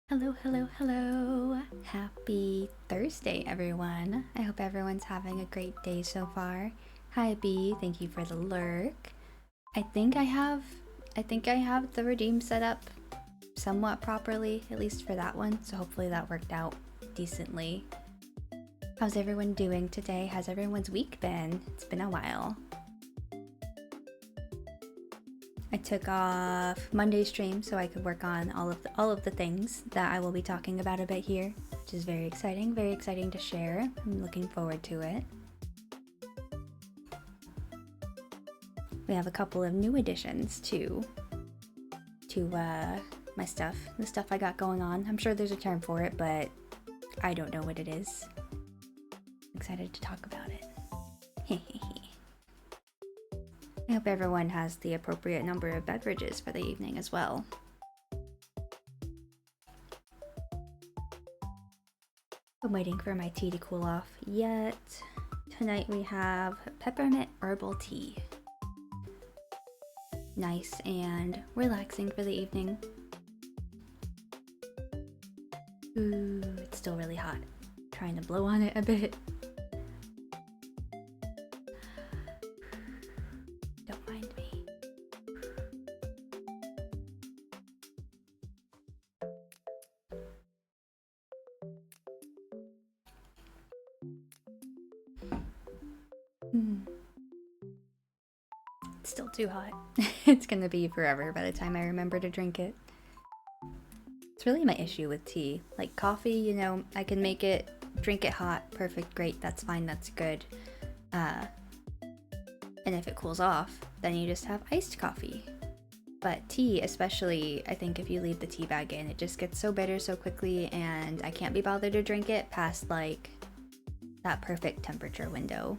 Hello, hello, hello. Happy Thursday, everyone. I hope everyone's having a great day so far. Hi, B. Thank you for the lurk. I think I have the redeem set up somewhat properly, at least for that one. So hopefully that worked out decently. How's everyone doing today? How's everyone's week been? It's been a while. I took off Monday's stream so I could work on all of the things that I will be talking about a bit here, which is very exciting to share. I'm looking forward to it. We have a couple of new additions to my stuff, the stuff I got going on. I'm sure there's a term for it, but I don't know what it is. I'm excited to talk about it. I hope everyone has the appropriate number of beverages for the evening as well. I'm waiting for my tea to cool off yet. Tonight we have peppermint herbal tea. Nice and relaxing for the evening. Ooh, it's still really hot. Trying to blow on it a bit. Don't mind me. It's still too hot. It's gonna be forever by the time I remember to drink it. It's really my issue with tea. Like coffee, you know, I can make it, drink it hot, perfect, great, that's fine, that's good. And if it cools off, then you just have iced coffee. But tea, especially, I think if you leave the tea bag in, it just gets so bitter so quickly, and I can't be bothered to drink it past, like, that perfect temperature window.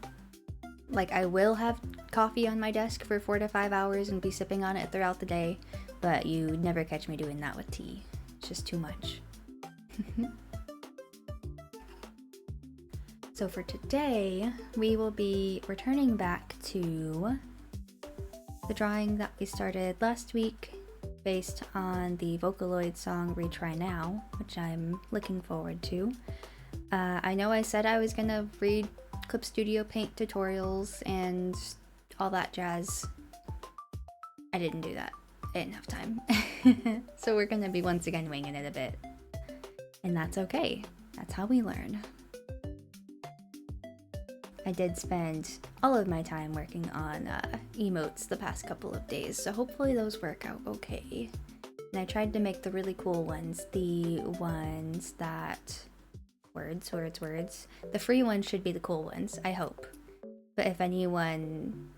Like, I will have coffee on my desk for 4 to 5 hours and be sipping on it throughout the day, but you never catch me doing that with tea. It's just too much. So for today, we will be returning back to the drawing that we started last week based on the Vocaloid song Retry Now, which I'm looking forward to. I know I said I was gonna read Clip Studio Paint tutorials and all that jazz. I didn't do that. I didn't have time. So we're gonna be once again winging it a bit. And that's okay. That's how we learn. I did spend all of my time working on emotes the past couple of days, so hopefully those work out okay. And I tried to make the really cool ones, the ones that... Words. The free ones should be the cool ones, I hope. But if anyone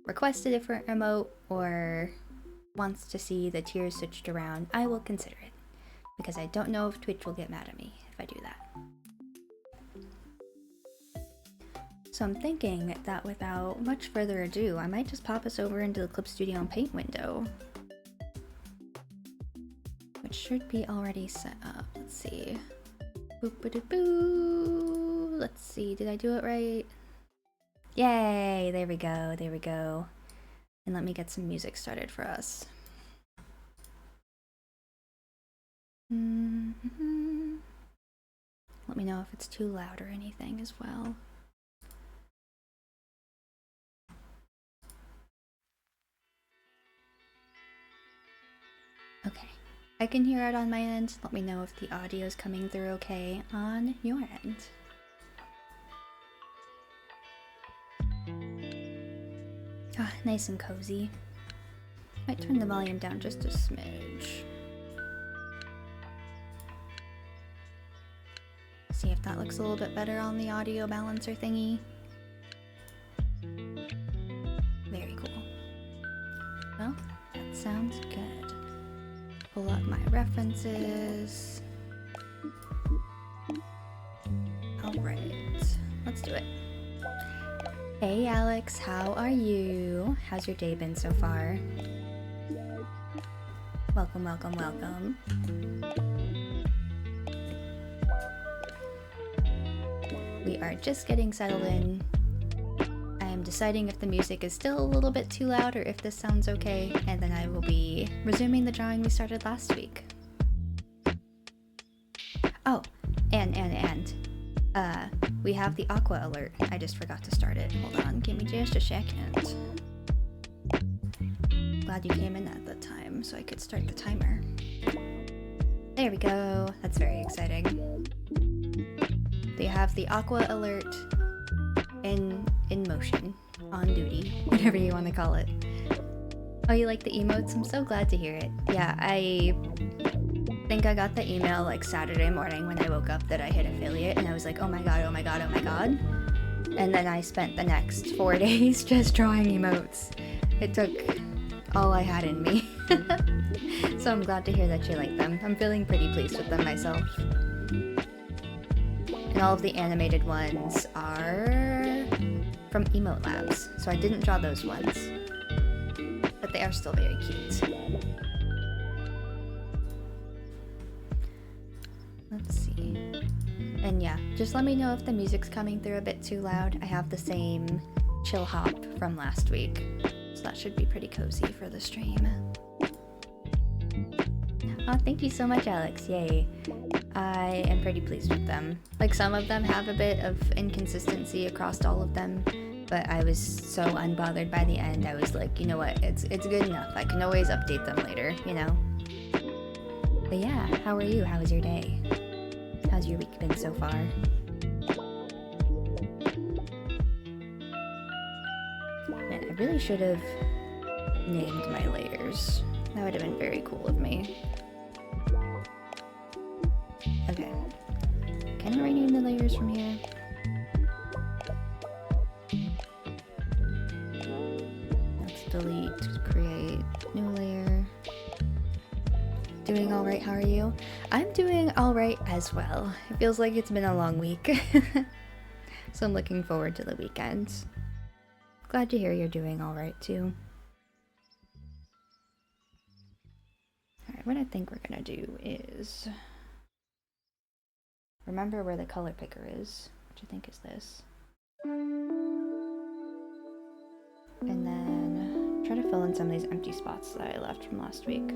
requests a different emote or wants to see the tiers switched around, I will consider it. Because I don't know if Twitch will get mad at me if I do that. So I'm thinking that without much further ado, I might just pop us over into the Clip Studio and Paint window. Which should be already set up. Let's see. Boop-a-doo-boo. Let's see, did I do it right? Yay! There we go, there we go. And let me get some music started for us. Let me know if it's too loud or anything as well. Okay. I can hear it on my end. Let me know if the audio is coming through okay on your end. Ah, nice and cozy. Might turn the volume down just a smidge. See if that looks a little bit better on the audio balancer thingy. Very cool. Well, that sounds good. Pull up my references. Alright, let's do it. Hey Alex, how are you? How's your day been so far? Welcome, welcome, welcome. We are just getting settled in. I am deciding if the music is still a little bit too loud or if this sounds okay, and then I will be resuming the drawing we started last week. Oh, and we have the Aqua alert. I just forgot to start it. Hold on, give me just a second. Glad you came in at the time so I could start the timer. There we go. That's very exciting. They have the Aqua alert in motion, on duty, whatever you want to call it. Oh, you like the emotes? I'm so glad to hear it. Yeah, I think I got the email like Saturday morning when I woke up that I hit affiliate, and I was like, oh my god, oh my god, oh my god. And then I spent the next 4 days just drawing emotes. It took all I had in me. So I'm glad to hear that you like them. I'm feeling pretty pleased with them myself. And all of the animated ones are from Emote Labs, so I didn't draw those ones. But they are still very cute. Let's see. And yeah, just let me know if the music's coming through a bit too loud. I have the same chill hop from last week, so that should be pretty cozy for the stream. Oh, thank you so much, Alex. Yay. I am pretty pleased with them. Like, some of them have a bit of inconsistency across all of them, but I was so unbothered by the end. I was like, you know what, it's good enough. I can always update them later, you know? But yeah, how are you? How was your day? How's your week been so far? Man, I really should have named my layers. That would have been very cool of me. Okay. Can I rename the layers from here? Let's delete, create, new layer. Doing alright, how are you? I'm doing alright as well. It feels like it's been a long week. So I'm looking forward to the weekends. Glad to hear you're doing alright too. Alright, what I think we're gonna do is remember where the color picker is, which I think is this. And then try to fill in some of these empty spots that I left from last week.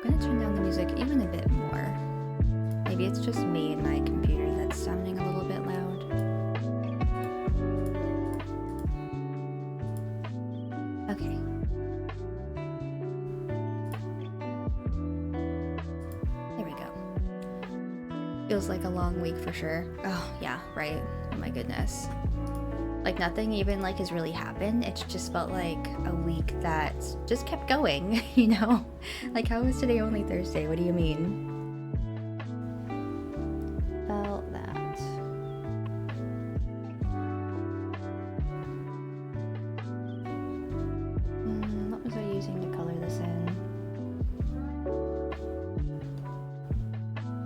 I'm gonna turn down the music even a bit more. Maybe it's just me and my computer that's sounding a little bit loud. Okay. There we go. Feels like a long week for sure. Oh, yeah, right. Oh my goodness. Like, nothing even, like, has really happened. It's just felt like a week that just kept going, you know? Like, how is today only Thursday? What do you mean? Felt that. What was I using to color this in?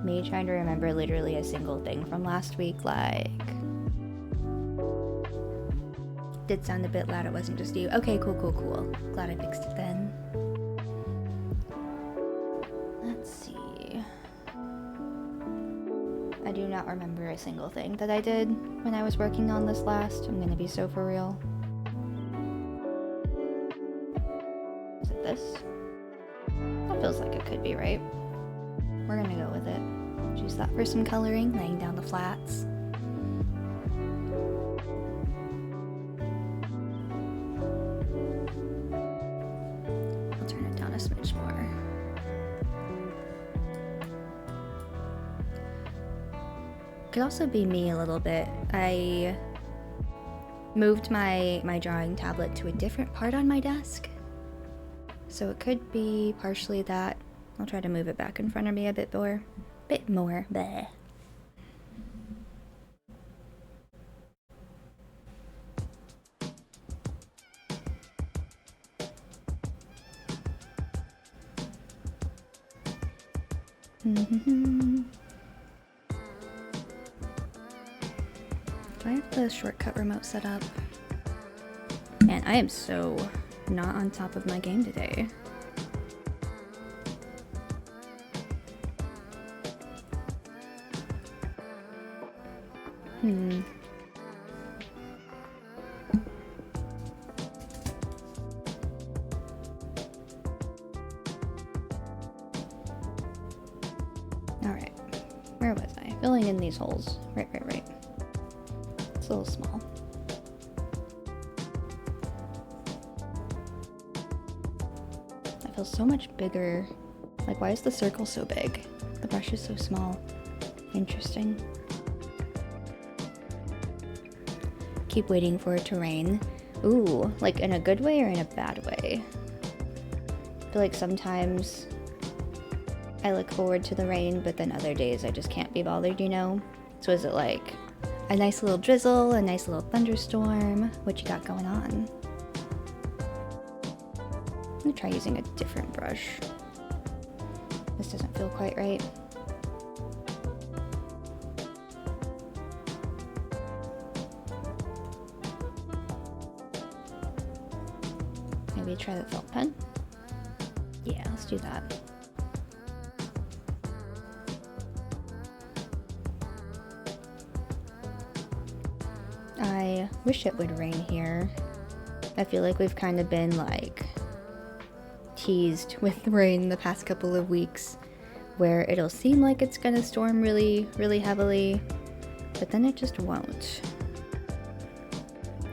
Me trying to remember literally a single thing from last week, like... Did sound a bit loud, it wasn't just you. Okay, cool. Glad I fixed it then. Let's see. I do not remember a single thing that I did when I was working on this last. I'm gonna be so for real. Is it this? That feels like it could be, right? We're gonna go with it. Use that for some coloring, laying down the flats. Smidge more. Could also be me a little bit. I moved my drawing tablet to a different part on my desk, so it could be partially that. I'll try to move it back in front of me a bit more. Bleh. Do I have the shortcut remote set up? Man, I am so not on top of my game today. filling in these holes. Right. It's a little small. That feels so much bigger. Like, why is the circle so big? The brush is so small. Interesting. Keep waiting for it to rain. Ooh, like in a good way or in a bad way? I feel like sometimes I look forward to the rain, but then other days I just can't be bothered, you know? So is it like a nice little drizzle, a nice little thunderstorm? What you got going on? I'm gonna try using a different brush. This doesn't feel quite right. Maybe try the felt pen? Yeah, let's do that. I wish it would rain here. I feel like we've kind of been like teased with rain the past couple of weeks, where it'll seem like it's gonna storm really heavily, but then it just won't.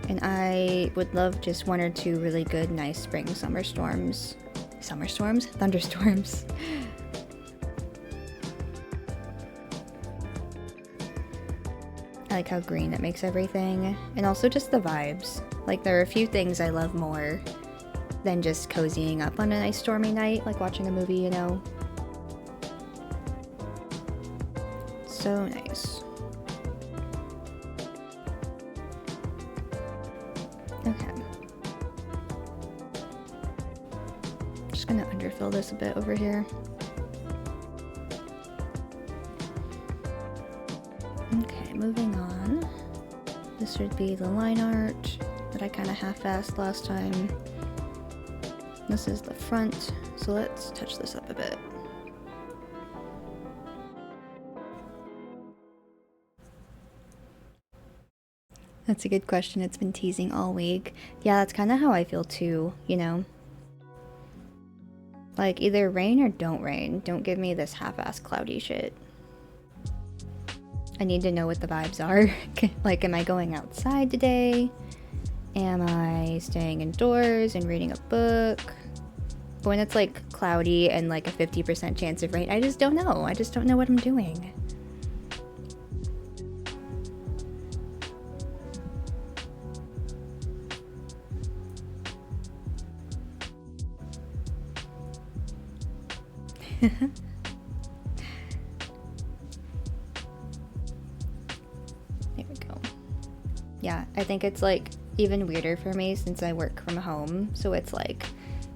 And I would love just one or two really good, nice spring thunderstorms. I like how green it makes everything, and also just the vibes. Like, there are a few things I love more than just cozying up on a nice stormy night, like watching a movie, you know? So nice. Okay. Just gonna underfill this a bit over here. Okay, moving on. This would be the line art that I kind of half-assed last time. This is the front, so let's touch this up a bit. That's a good question. It's been teasing all week. Yeah, that's kind of how I feel too, you know? Like, either rain or don't rain. Don't give me this half-assed cloudy shit. I need to know what the vibes are. Like, am I going outside today? Am I staying indoors and reading a book? But when it's like cloudy and like a 50% chance of rain, I just don't know. I just don't know what I'm doing. There we go. Yeah, I think it's like even weirder for me since I work from home. So it's like,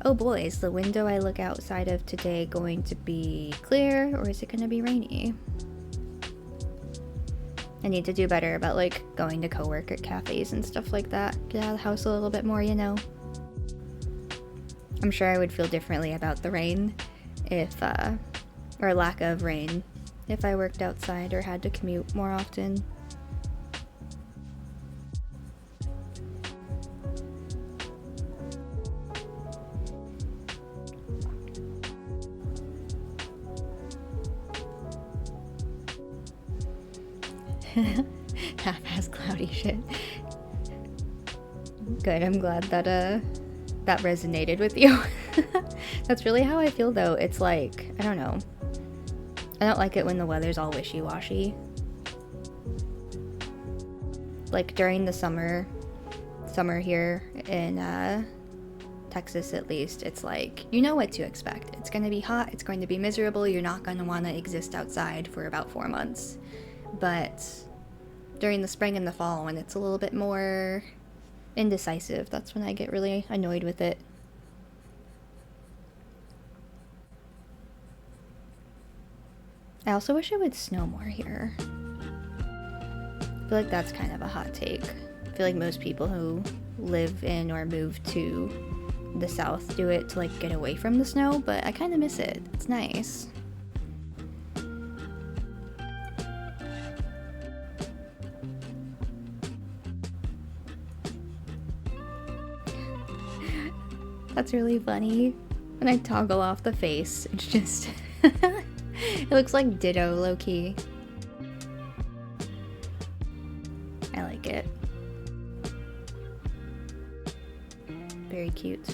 oh boy, is the window I look outside of today going to be clear or is it going to be rainy? I need to do better about like going to co-work at cafes and stuff like that. Get out of the house a little bit more, you know? I'm sure I would feel differently about the rain if, or lack of rain, if I worked outside or had to commute more often. Half-assed cloudy shit. Good, I'm glad that that resonated with you. That's really how I feel though. It's like, I don't know. I don't like it when the weather's all wishy-washy. Like during the summer here in Texas at least, it's like, you know what to expect. It's gonna be hot, it's going to be miserable, you're not gonna wanna exist outside for about 4 months. But during the spring and the fall, when it's a little bit more indecisive, that's when I get really annoyed with it. I also wish it would snow more here. I feel like that's kind of a hot take. I feel like most people who live in or move to the south do it to like get away from the snow, but I kind of miss it. It's nice. That's really funny. When I toggle off the face, it's just... it looks like Ditto, low-key. like it. Very cute.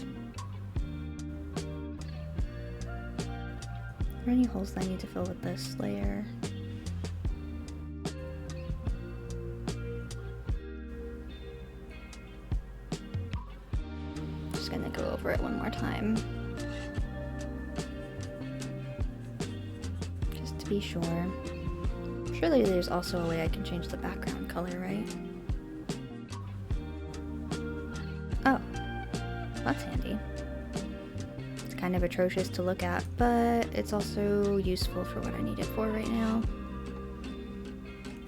Are there any holes that I need to fill with this layer? Just gonna go over it one more time. Just to be sure. Surely there's also a way I can change the background color, right? Oh, that's handy. It's kind of atrocious to look at, but it's also useful for what I need it for right now.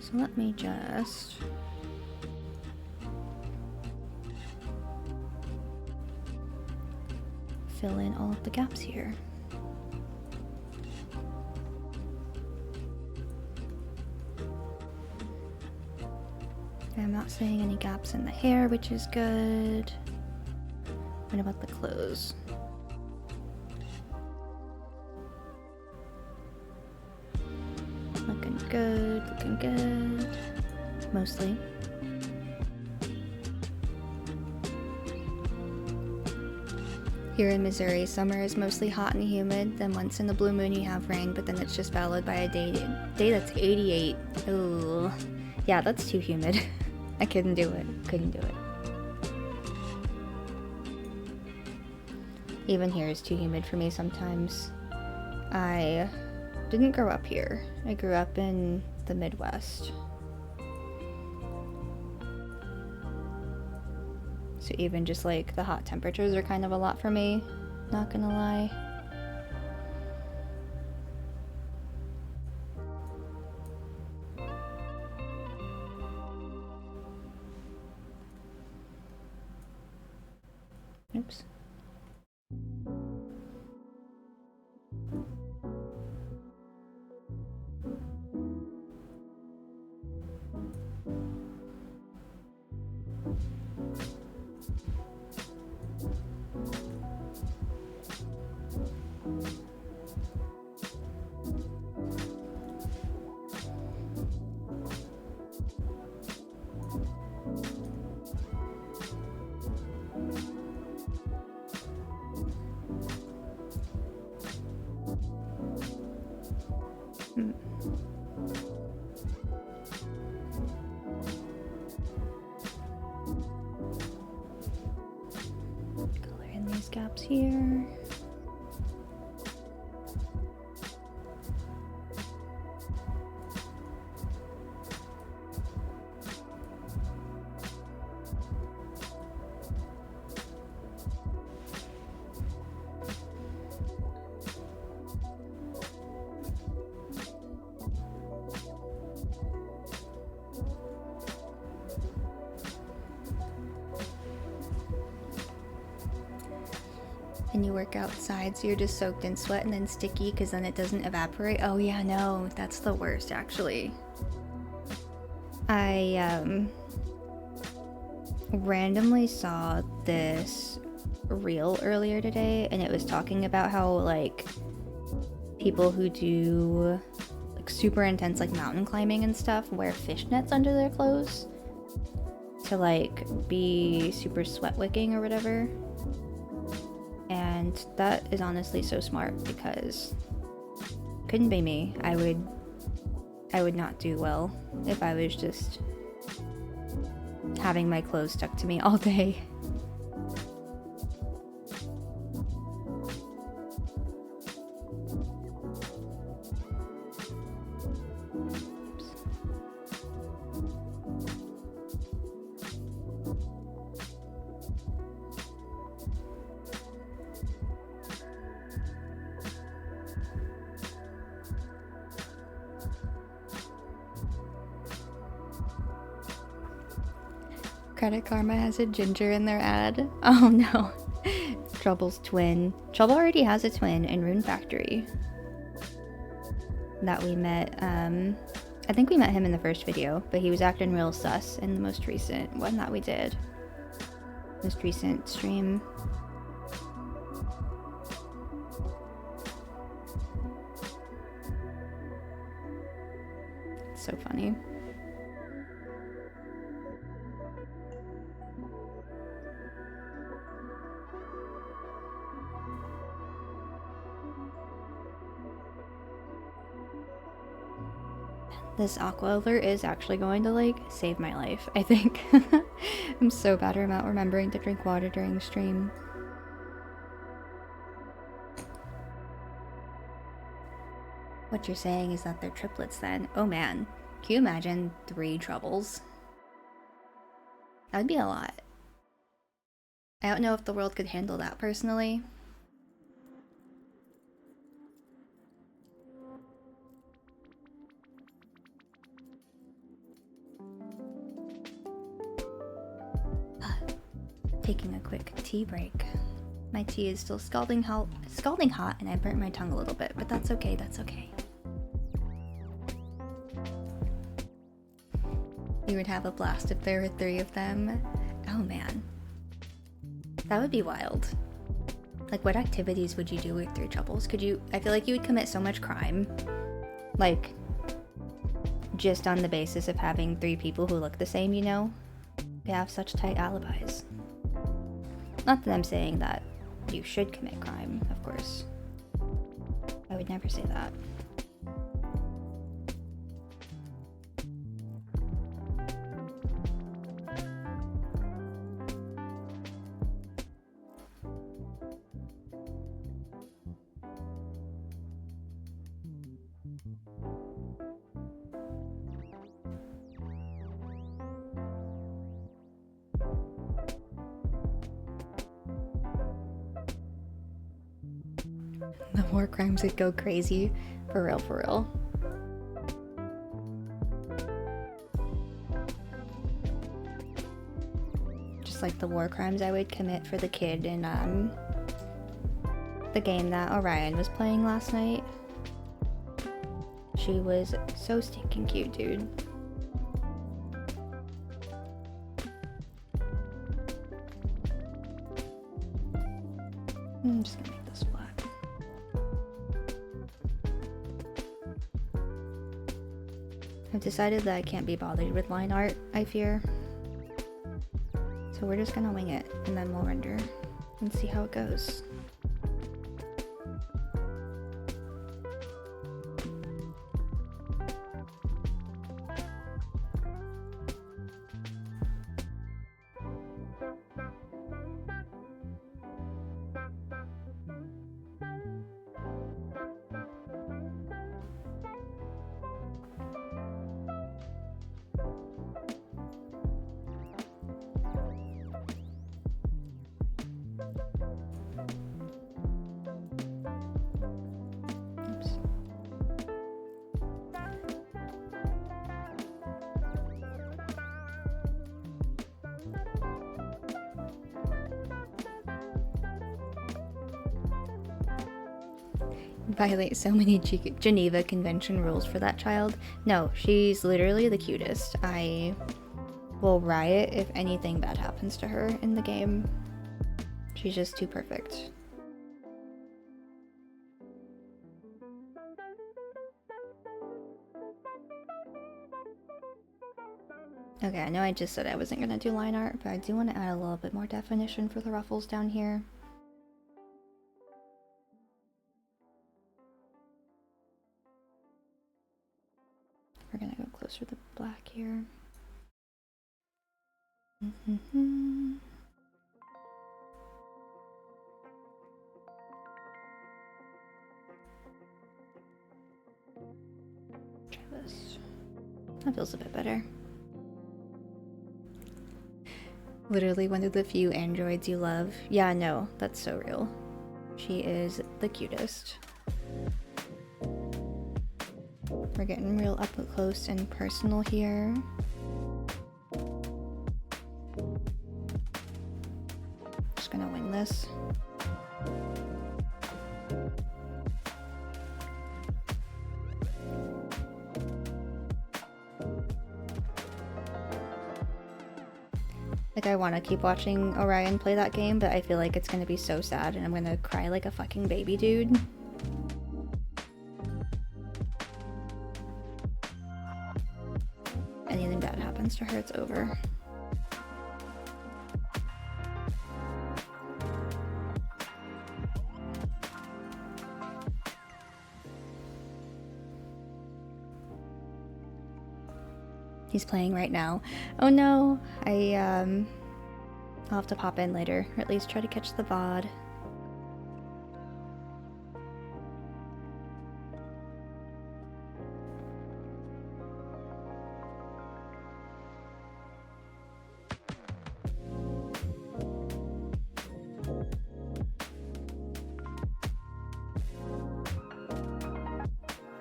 So let me just... fill in all of the gaps here. I'm not seeing any gaps in the hair, which is good. What about the clothes? Looking good, looking good. Mostly. Here in Missouri, summer is mostly hot and humid, then once in a blue moon you have rain, but then it's just followed by a day that's 88. Ooh. Yeah, that's too humid. I couldn't do it. Couldn't do it. Even here is too humid for me sometimes. I didn't grow up here. I grew up in the Midwest. So even just like the hot temperatures are kind of a lot for me, not gonna lie. Oops. Color in these gaps here. And you work outside, so you're just soaked in sweat and then sticky because then it doesn't evaporate. Oh yeah, no, that's the worst actually. I randomly saw this reel earlier today, and it was talking about how like people who do like super intense like mountain climbing and stuff wear fishnets under their clothes to like be super sweat wicking or whatever. And that is honestly so smart because couldn't be me. I would not do well if I was just having my clothes stuck to me all day. Credit Karma has a ginger in their ad. Oh no. Trouble's twin. Trouble already has a twin in Rune Factory that we met. I think we met him in the first video, but he was acting real sus in the most recent one that we did. Most recent stream. It's so funny. This aqua alert is actually going to, like, save my life, I think. I'm so bad about remembering to drink water during the stream. What you're saying is that they're triplets then. Oh man, can you imagine 3 troubles? That would be a lot. I don't know if the world could handle that personally. Taking a quick tea break. My tea is still scalding hot, and I burnt my tongue a little bit, but that's okay, that's okay. You would have a blast if there were 3 of them. Oh man. That would be wild. Like, what activities would you do with 3 troubles? Could you— I feel like you would commit so much crime. Like, just on the basis of having 3 people who look the same, you know? They have such tight alibis. Not that I'm saying that you should commit crime, of course. I would never say that. The war crimes would go crazy. For real, for real. Just like the war crimes I would commit for the kid in the game that Orion was playing last night. She was so stinking cute, dude. I'm just gonna make this flat. I've decided that I can't be bothered with line art, I fear. So we're just gonna wing it, and then we'll render and see how it goes. Violate so many Geneva Convention rules for that child. No, she's literally the cutest. I will riot if anything bad happens to her in the game. She's just too perfect. Okay, I know I just said I wasn't gonna do line art, but I do want to add a little bit more definition for the ruffles down here. We're gonna go closer to the black here. Try this. That feels a bit better. Literally one of the few androids you love. Yeah, no, that's so real. She is the cutest. We're getting real up close and personal here. Just gonna wing this. Like, I want to keep watching Orion play that game, but I feel like it's gonna be so sad and I'm gonna cry like a fucking baby, dude. Anything bad happens to her, it's over. He's playing right now. Oh no, I'll have to pop in later, or at least try to catch the VOD.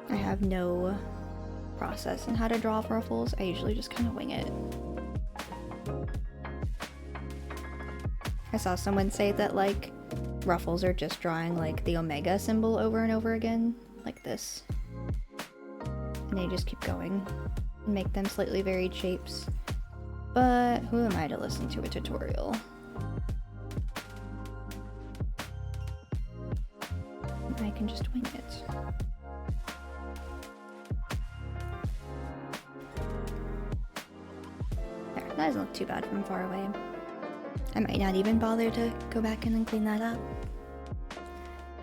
I have no process in how to draw ruffles. I usually just kind of wing it. I saw someone say that like ruffles are just drawing like the omega symbol over and over again, like this. And they just keep going and make them slightly varied shapes. But who am I to listen to a tutorial? I can just wing it. There, that doesn't look too bad from far away. I might not even bother to go back in and clean that up.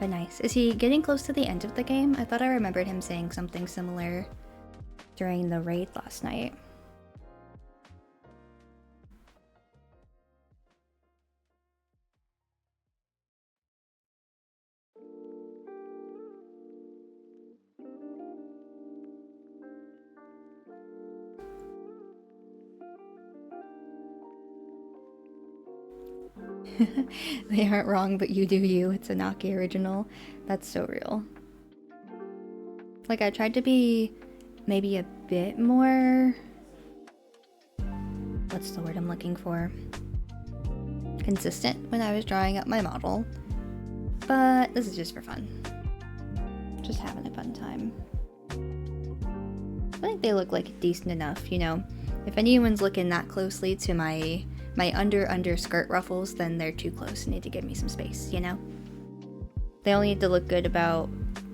But nice. Is he getting close to the end of the game? I thought I remembered him saying something similar during the raid last night. They aren't wrong, but you do you. It's a Naki original. That's so real. Like, I tried to be maybe a bit more... what's the word I'm looking for? Consistent when I was drawing up my model. But this is just for fun. Just having a fun time. I think they look like decent enough, you know. If anyone's looking that closely to my under skirt ruffles, then they're too close and need to give me some space, you know? They only need to look good about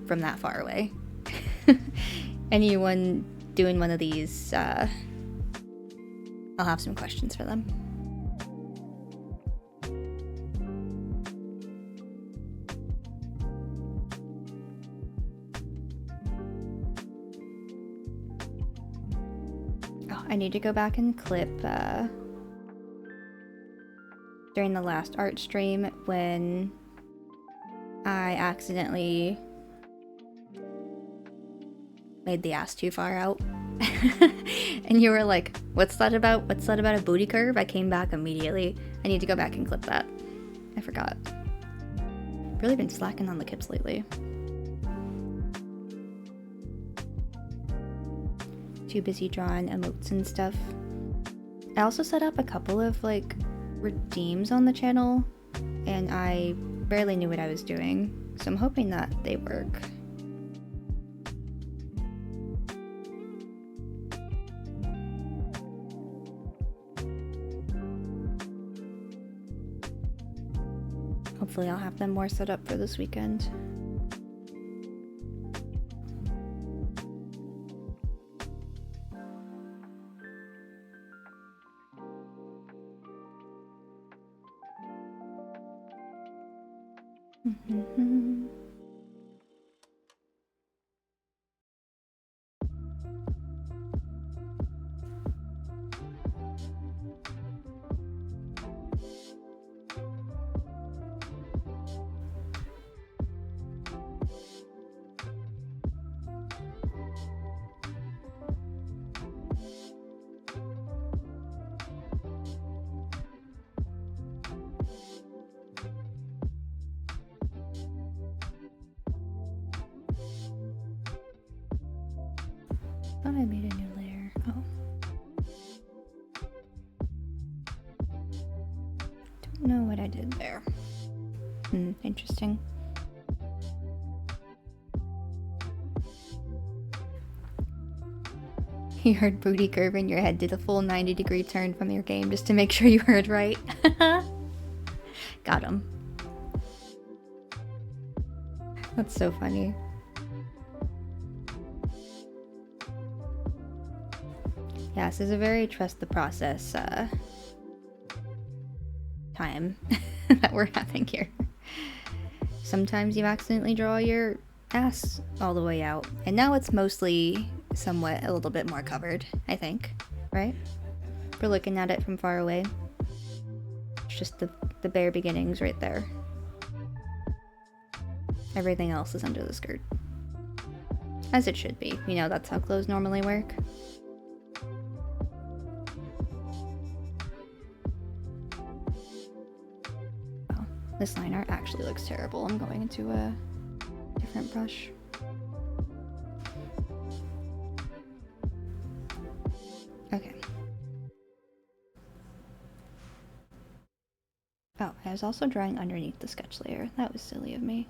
from that far away. Anyone doing one of these, I'll have some questions for them. Oh, I need to go back and clip, during the last art stream when I accidentally made the ass too far out. And you were like, what's that about? What's that about a booty curve? I came back immediately. I need to go back and clip that. I forgot. Really been slacking on the clips lately. Too busy drawing emotes and stuff. I also set up a couple of like redeems on the channel, and I barely knew what I was doing, so I'm hoping that they work. Hopefully I'll have them more set up for this weekend. Thought I made a new layer. Oh. Don't know what I did there. Interesting. You heard booty curve in your head, did a full 90-degree turn from your game just to make sure you heard right. Got him. That's so funny. Yeah, this is a very trust the process time that we're having here. Sometimes you accidentally draw your ass all the way out, and now it's mostly somewhat a little bit more covered, I think. right? We're looking at it from far away. It's just the bare beginnings right there. Everything else is under the skirt. As it should be. You know, that's how clothes normally work. Oh, this line art actually looks terrible. I'm going into a different brush. Okay. Oh, I was also drawing underneath the sketch layer. That was silly of me.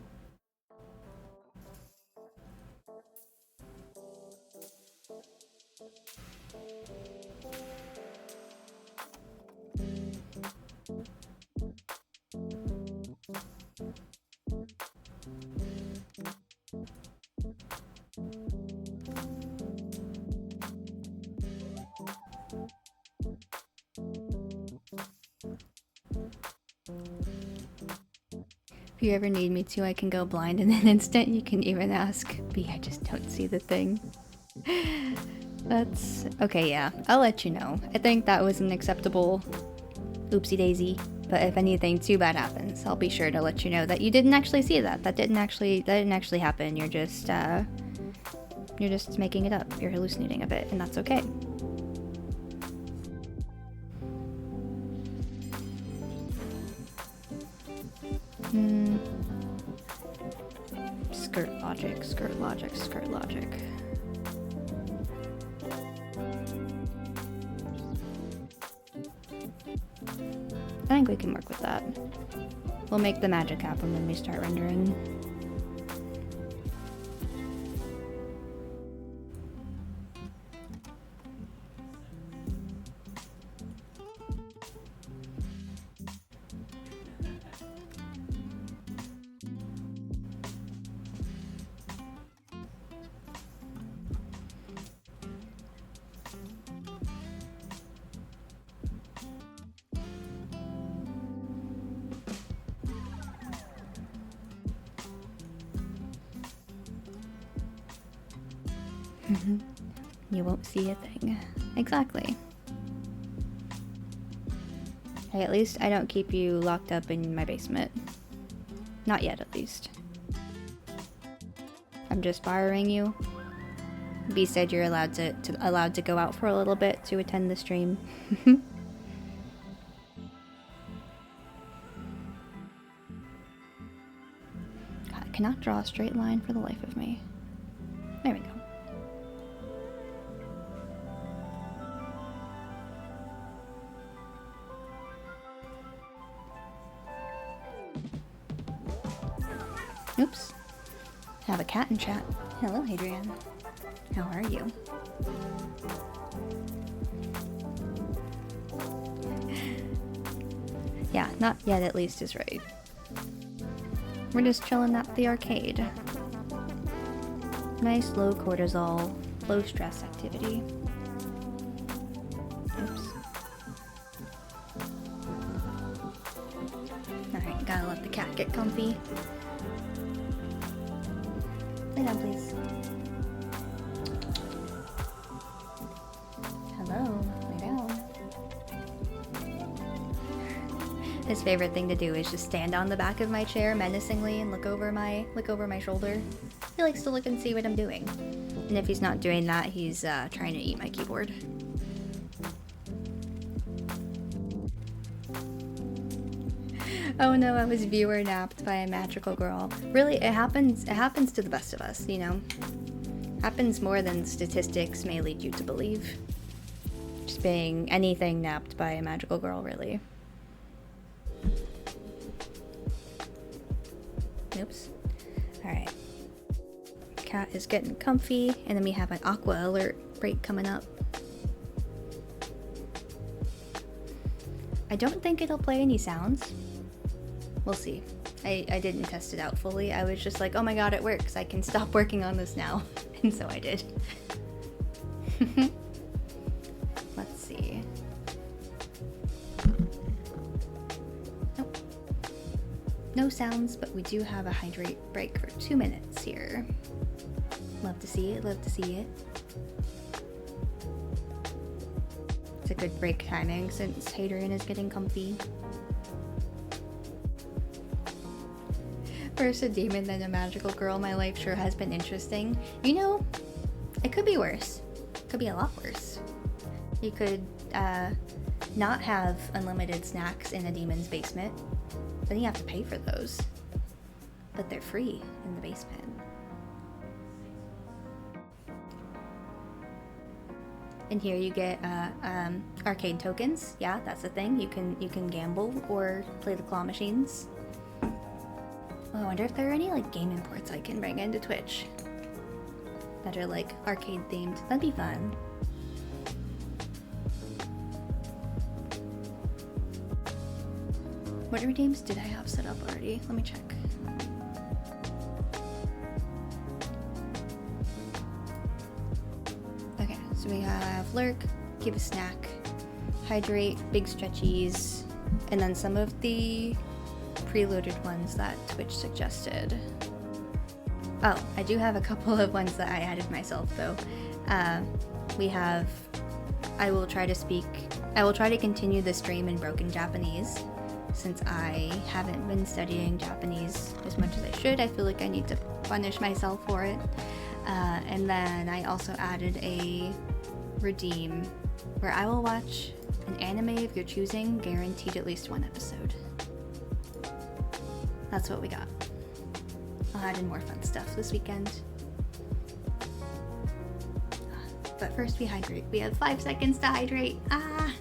If you ever need me to, I can go blind in an instant. You can even ask B. I just don't see the thing. That's... okay, yeah. I'll let you know. I think that was an acceptable oopsie daisy. But if anything too bad happens, I'll be sure to let you know that you didn't actually see that. That didn't actually happen. You're just making it up. You're hallucinating a bit, and that's okay. Skirt logic, skirt logic, skirt logic. I think we can work with that. We'll make the magic happen when we start rendering. You won't see a thing. Exactly. Hey, at least I don't keep you locked up in my basement. Not yet, at least. I'm just borrowing you. B said you're allowed to go out for a little bit to attend the stream. God, I cannot draw a straight line for the life of me. There we go. Oops. Have a cat in chat. Hello, Adrian. How are you? Yeah, not yet at least is right. We're just chilling at the arcade. Nice low cortisol, low stress activity. Oops. Alright, gotta let the cat get comfy. Lay down, please. Hello, lay down. His favorite thing to do is just stand on the back of my chair menacingly and look over my shoulder. He likes to look and see what I'm doing. And if he's not doing that, he's trying to eat my keyboard. Oh no, I was viewer napped by a magical girl. Really, it happens to the best of us, you know? Happens more than statistics may lead you to believe. Just being anything napped by a magical girl, really. Oops. Alright. Cat is getting comfy, and then we have an aqua alert break coming up. I don't think it'll play any sounds. We'll see. I didn't test it out fully. I was just like, oh my god, it works. I can stop working on this now. And so I did. Let's see. Nope. No sounds, but we do have a hydrate break for 2 minutes here. Love to see it, love to see it. a good break timing since Hadrian is getting comfy. First a demon, then a magical girl. My life sure has been interesting. You know, it could be worse. It could be a lot worse. You could not have unlimited snacks in a demon's basement. Then you have to pay for those. But they're free in the basement. And here you get arcade tokens. Yeah, that's the thing. You can gamble or play the claw machines. Oh, I wonder if there are any like game imports I can bring into Twitch that are like arcade themed. That'd be fun. What redeems did I have set up already? Let me check. Okay, so we have Lurk, Give a Snack, Hydrate, Big Stretchies, and then some of the preloaded ones that Twitch suggested. Oh, I do have a couple of ones that I added myself though. We have, I will try to continue the stream in broken Japanese since I haven't been studying Japanese as much as I should. I feel like I need to punish myself for it. And then I also added a redeem where I will watch an anime of your choosing, guaranteed at least one episode. That's what we got. I'll add in more fun stuff this weekend. But first we hydrate. We have 5 seconds to hydrate. Ah!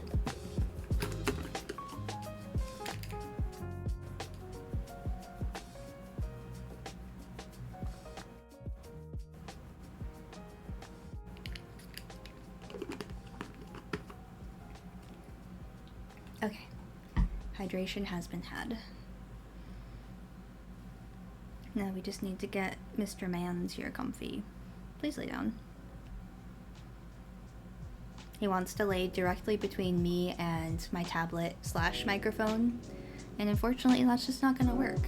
Okay. Hydration has been had. Now we just need to get Mr. Mans here comfy. Please lay down. He wants to lay directly between me and my tablet / microphone, and unfortunately that's just not gonna work.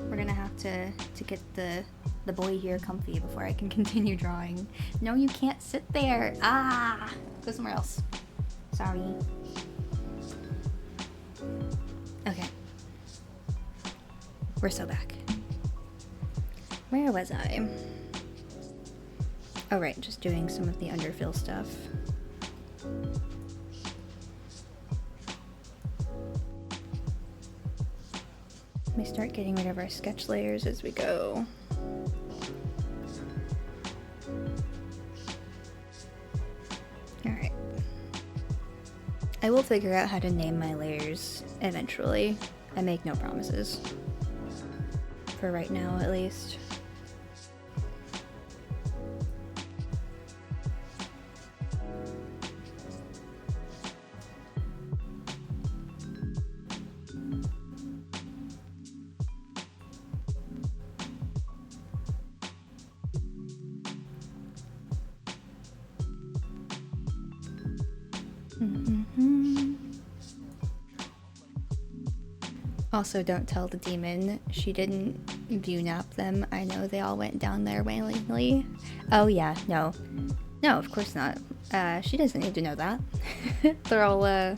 We're gonna have to get the boy here comfy before I can continue drawing. No, you can't sit there. Ah! Go somewhere else. Sorry. Okay. We're so back. Where was I? Oh right, just doing some of the underfill stuff. Let me start getting rid of our sketch layers as we go. Alright. I will figure out how to name my layers eventually. I make no promises. For right now, at least. Also, don't tell the demon she didn't view nap them. I know they all went down there willingly. Oh yeah, no. No, of course not. She doesn't need to know that. They're all,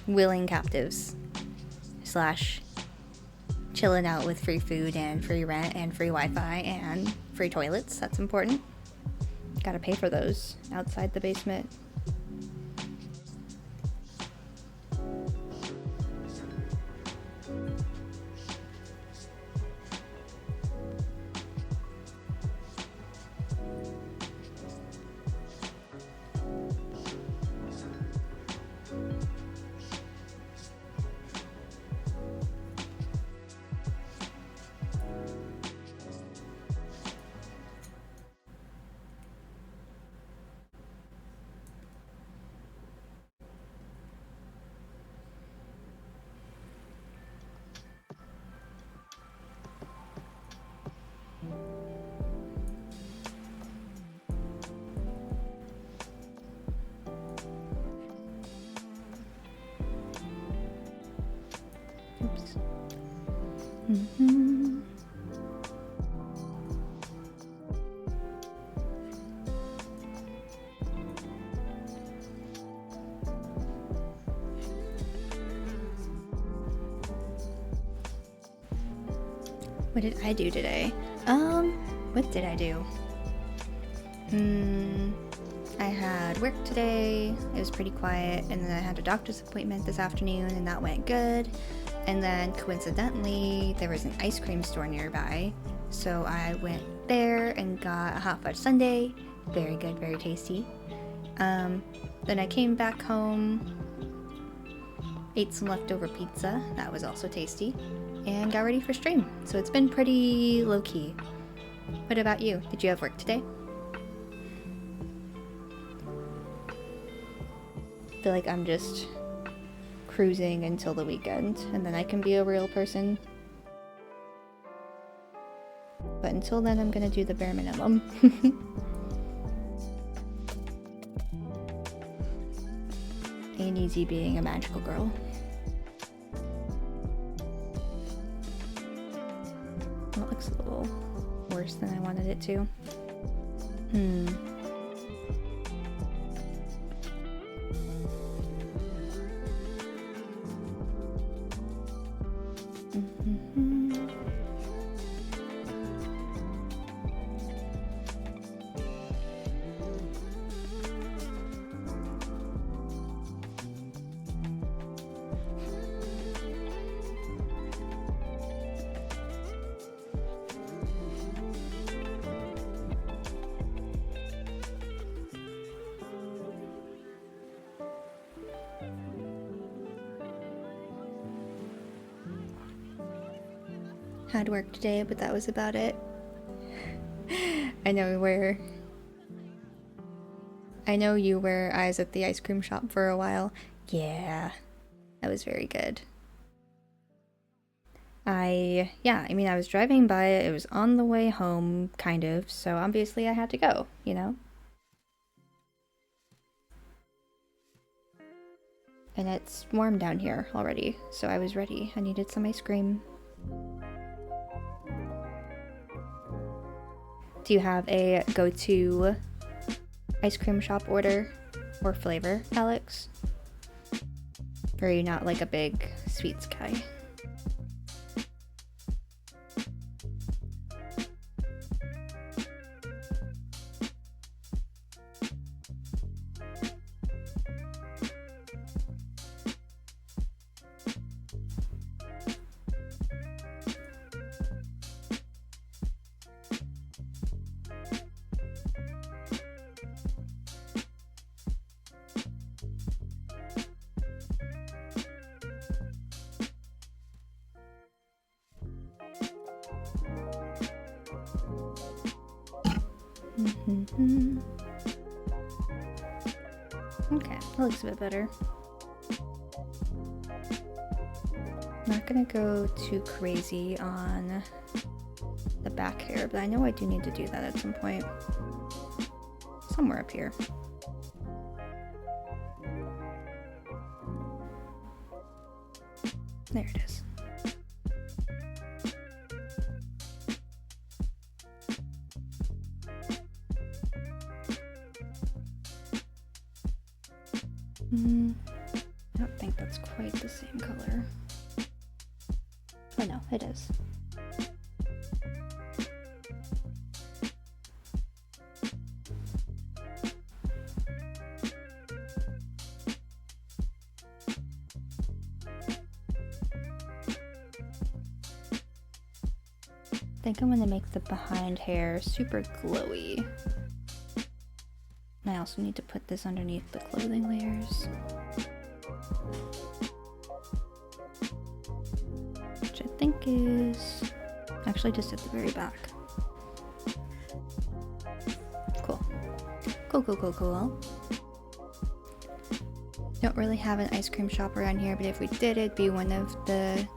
willing captives. / chilling out with free food and free rent and free Wi-Fi and free toilets. That's important. Gotta pay for those outside the basement. Oops. What did I do today? What did I do? I had work today. It was pretty quiet, and then I had a doctor's appointment this afternoon, and that went good. And then coincidentally, there was an ice cream store nearby, so I went there and got a hot fudge sundae. Very good, very tasty. Then I came back home, ate some leftover pizza, that was also tasty, and got ready for stream. So it's been pretty low-key. What about you? Did you have work today? I feel like I'm just cruising until the weekend, and then I can be a real person. But until then, I'm gonna do the bare minimum. Ain't easy being a magical girl. That looks a little worse than I wanted it to. Had work today, but that was about it. I know you were eyes at the ice cream shop for a while. Yeah, that was very good. I was driving by it. It was on the way home, kind of, so obviously I had to go, you know? And it's warm down here already, so I was ready. I needed some ice cream. Do you have a go-to ice cream shop order or flavor, Alex? Or are you not like a big sweets guy? Okay, that looks a bit better. Not gonna go too crazy on the back hair, but I know I do need to do that at some point. Somewhere up here. There it is. I don't think that's quite the same color. Oh no, it is. I think I'm gonna make the behind hair super glowy. And I also need to put this underneath the clothing layers. Which I think is actually just at the very back. Cool. Cool. Don't really have an ice cream shop around here, but if we did, it'd be one of the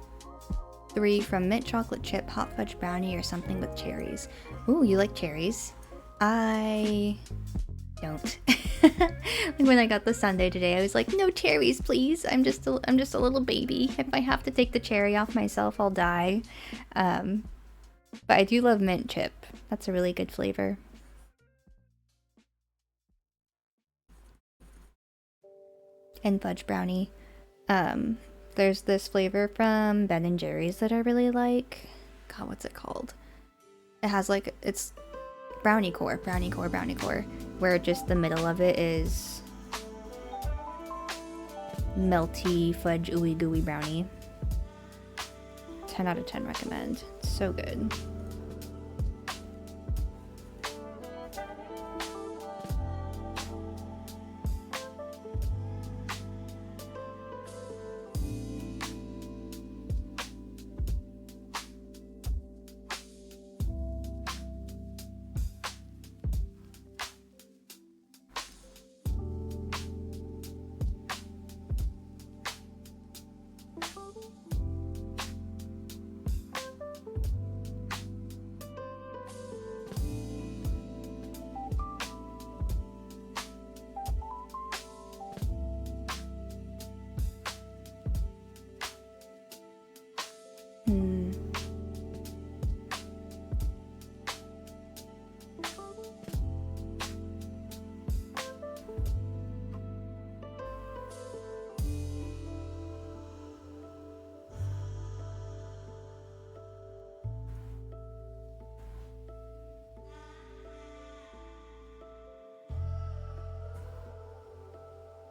3 from mint chocolate chip, hot fudge brownie, or something with cherries. Ooh, you like cherries? I don't. Like when I got the sundae today, I was like, no cherries, please. I'm just a little baby. If I have to take the cherry off myself, I'll die. But I do love mint chip. That's a really good flavor. And fudge brownie. There's this flavor from Ben and Jerry's that I really like. God, what's it called? It has like, it's brownie core, where just the middle of it is melty fudge ooey gooey brownie. 10 out of 10 recommend. It's so good.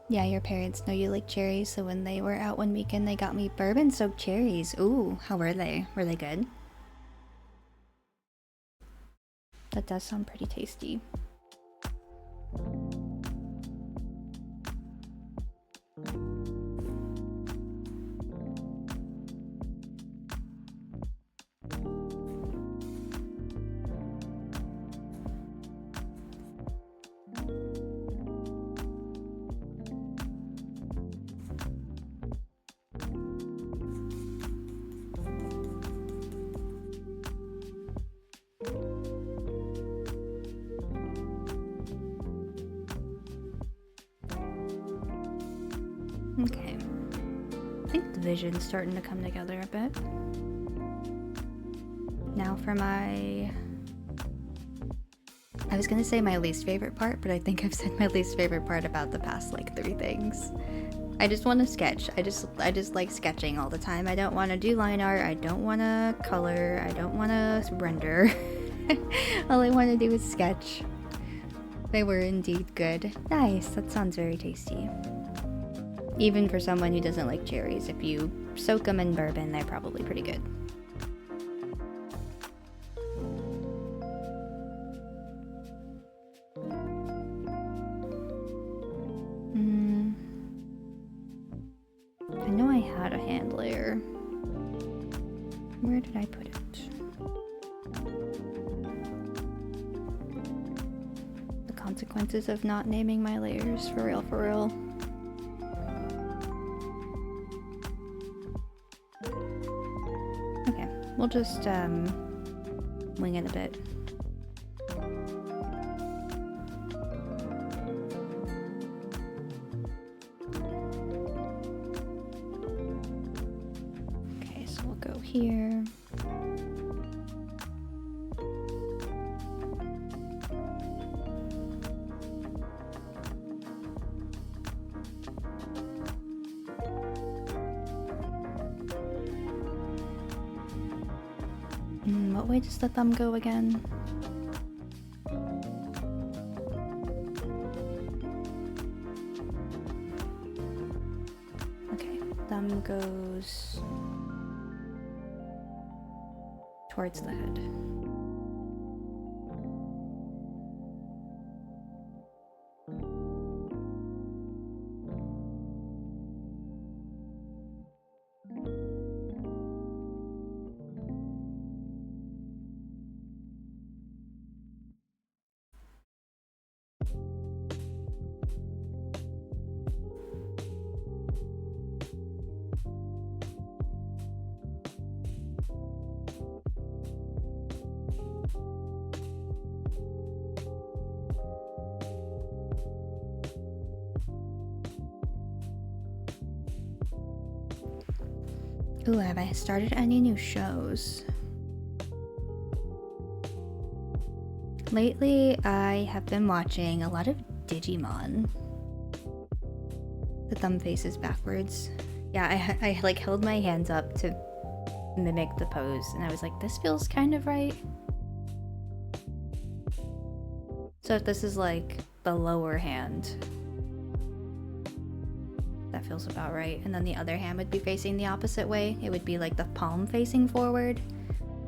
Yeah, your parents know you like cherries, so when they were out one weekend, they got me bourbon-soaked cherries. Ooh, how were they? Were they good? That does sound pretty tasty. Okay. I think the vision's starting to come together a bit. Now for my... I was gonna say my least favorite part, but I think I've said my least favorite part about the past, like, 3 things. I just want to sketch. I just like sketching all the time. I don't want to do line art. I don't want to color. I don't want to render. All I want to do is sketch. They were indeed good. Nice. That sounds very tasty. Even for someone who doesn't like cherries, if you soak them in bourbon, they're probably pretty good. I know I had a hand layer. Where did I put it? The consequences of not naming my layers, for real, for real. Okay, we'll just wing it a bit. Okay, so we'll go here. What way does the thumb go again? Okay, thumb goes towards the head. Ooh, have I started any new shows? Lately, I have been watching a lot of Digimon. The thumb faces backwards. Yeah, I like held my hands up to mimic the pose, and I was like, this feels kind of right. So if this is like the lower hand, that feels about right. And then the other hand would be facing the opposite way. It would be like the palm facing forward,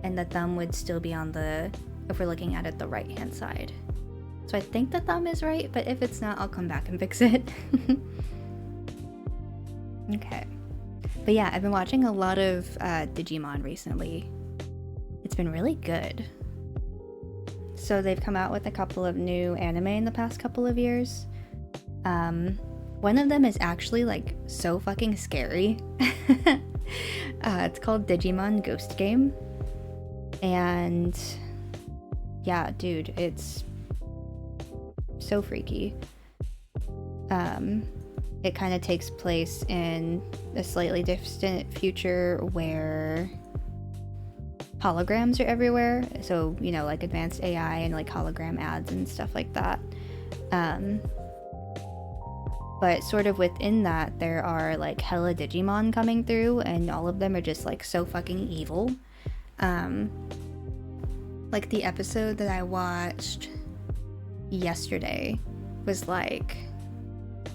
and the thumb would still be on the, if we're looking at it, the right hand side. So I think the thumb is right, but if it's not, I'll come back and fix it. Okay. But yeah, I've been watching a lot of Digimon recently. It's been really good. So they've come out with a couple of new anime in the past couple of years. One of them is actually like so fucking scary. It's called Digimon Ghost Game. And yeah, dude, it's so freaky. It kind of takes place in a slightly distant future where holograms are everywhere. So, you know, like advanced AI and like hologram ads and stuff like that. But sort of within that, there are like hella Digimon coming through, and all of them are just like so fucking evil. Like the episode that I watched yesterday was like,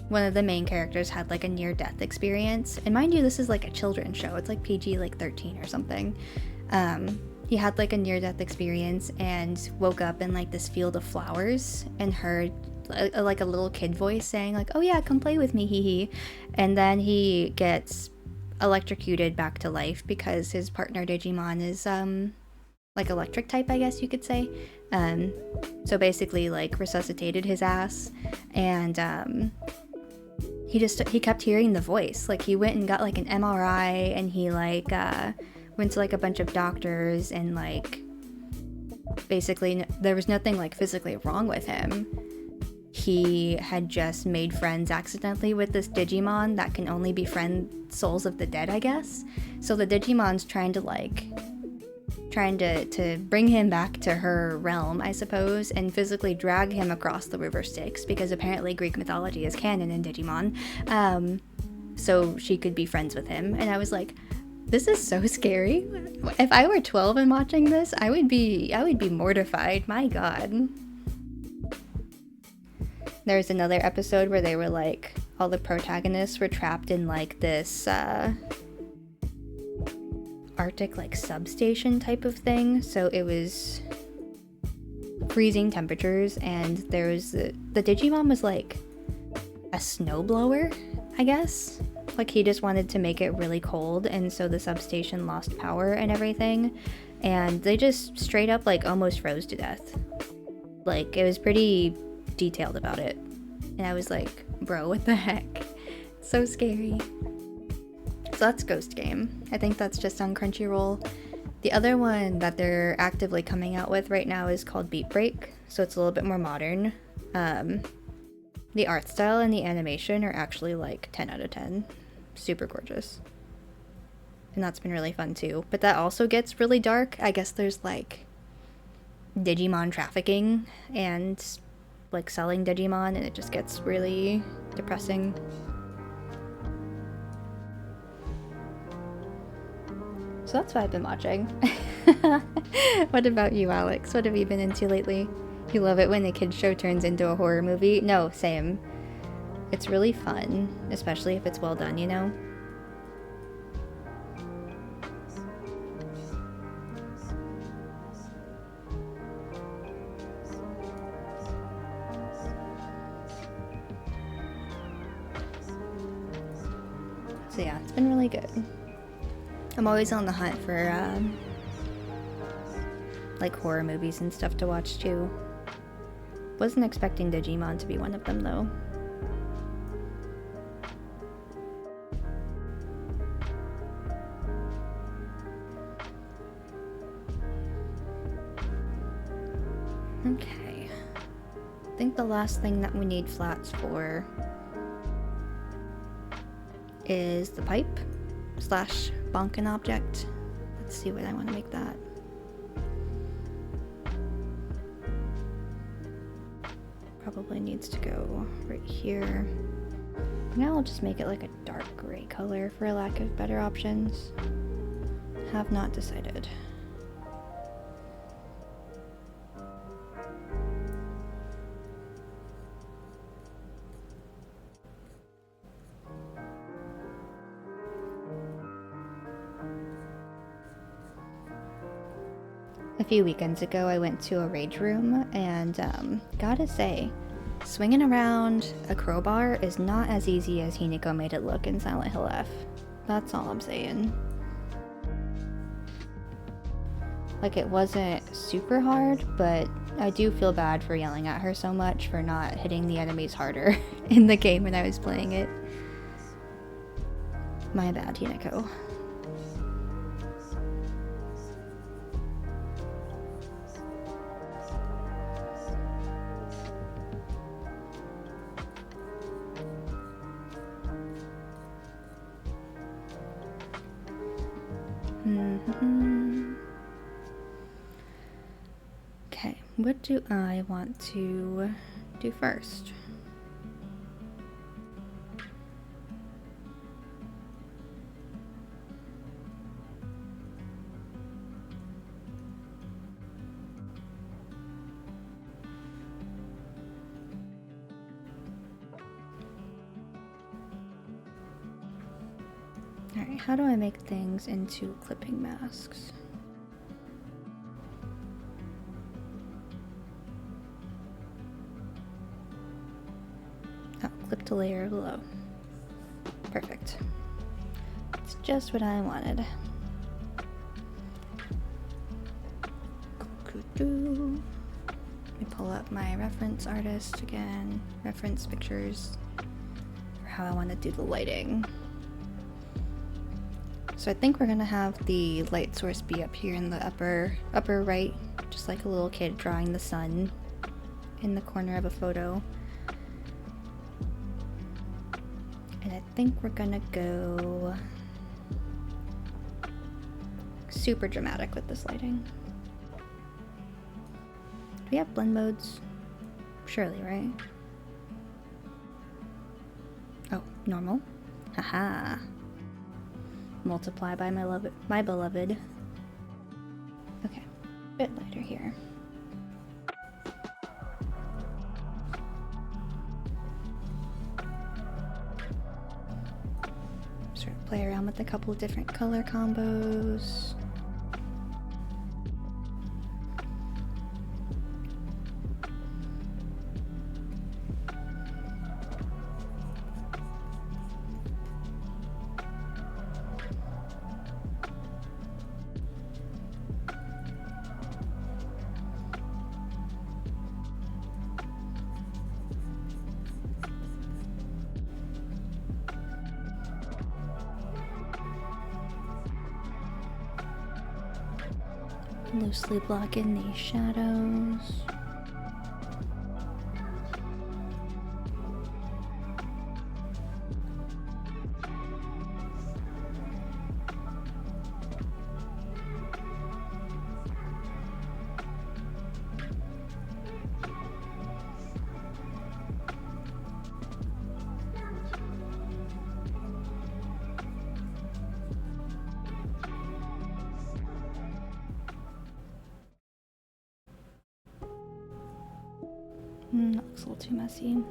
one of the main characters had like a near-death experience, and mind you, this is like a children's show. It's like PG like 13 or something. He had like a near-death experience and woke up in like this field of flowers and heard like a little kid voice saying like, oh yeah, come play with me, hee hee. And then he gets electrocuted back to life because his partner Digimon is like electric type, I guess you could say. So basically like resuscitated his ass, and he kept hearing the voice. Like he went and got like an MRI, and he like went to like a bunch of doctors, and like basically there was nothing like physically wrong with him. He had just made friends accidentally with this Digimon that can only befriend souls of the dead, I guess. So the Digimon's trying to bring him back to her realm, I suppose, and physically drag him across the river Styx, because apparently Greek mythology is canon in Digimon, so she could be friends with him. And I was like, this is so scary. If I were 12 and watching this, I would be mortified. My god. There's another episode where they were like, all the protagonists were trapped in like this Arctic like substation type of thing. So it was freezing temperatures, and there was the Digimon was like a snowblower, I guess. Like he just wanted to make it really cold, and so the substation lost power and everything, and they just straight up like almost froze to death. Like it was pretty detailed about it, and I was like, bro, what the heck? So scary. So that's Ghost Game. I think that's just on Crunchyroll. The other one that they're actively coming out with right now is called Beat Break, so it's a little bit more modern. The art style and the animation are actually like 10 out of 10. Super gorgeous. And that's been really fun too. But that also gets really dark. I guess there's like Digimon trafficking and like selling Digimon, and it just gets really depressing. So that's what I've been watching. What about you, Alex? What have you been into lately? You love it when a kid's show turns into a horror movie? No, same. It's really fun, especially if it's well done, you know? So yeah, it's been really good. I'm always on the hunt for like horror movies and stuff to watch too. Wasn't expecting Digimon to be one of them though. Okay. I think the last thing that we need flats for is the pipe / bonkin object. Let's see what I want to make that. Probably needs to go right here. Now I'll just make it like a dark gray color for lack of better options. have not decided. A few weekends ago, I went to a rage room, and gotta say, swinging around a crowbar is not as easy as Hinako made it look in Silent Hill F. That's all I'm saying. Like, it wasn't super hard, but I do feel bad for yelling at her so much for not hitting the enemies harder in the game when I was playing it. My bad, Hinako. Okay, what do I want to do first? Alright, how do I make things into clipping masks? Oh, clip to layer below. Perfect. It's just what I wanted. Let me pull up my reference artist again, reference pictures for how I want to do the lighting. So I think we're gonna have the light source be up here in the upper right, just like a little kid drawing the sun in the corner of a photo. And I think we're gonna go super dramatic with this lighting. Do we have blend modes? Surely, right? Oh, normal. Haha. Multiply by my beloved. Okay, bit lighter here. Sort of play around with a couple of different color combos. Loosely block in these shadows. That looks a little too messy.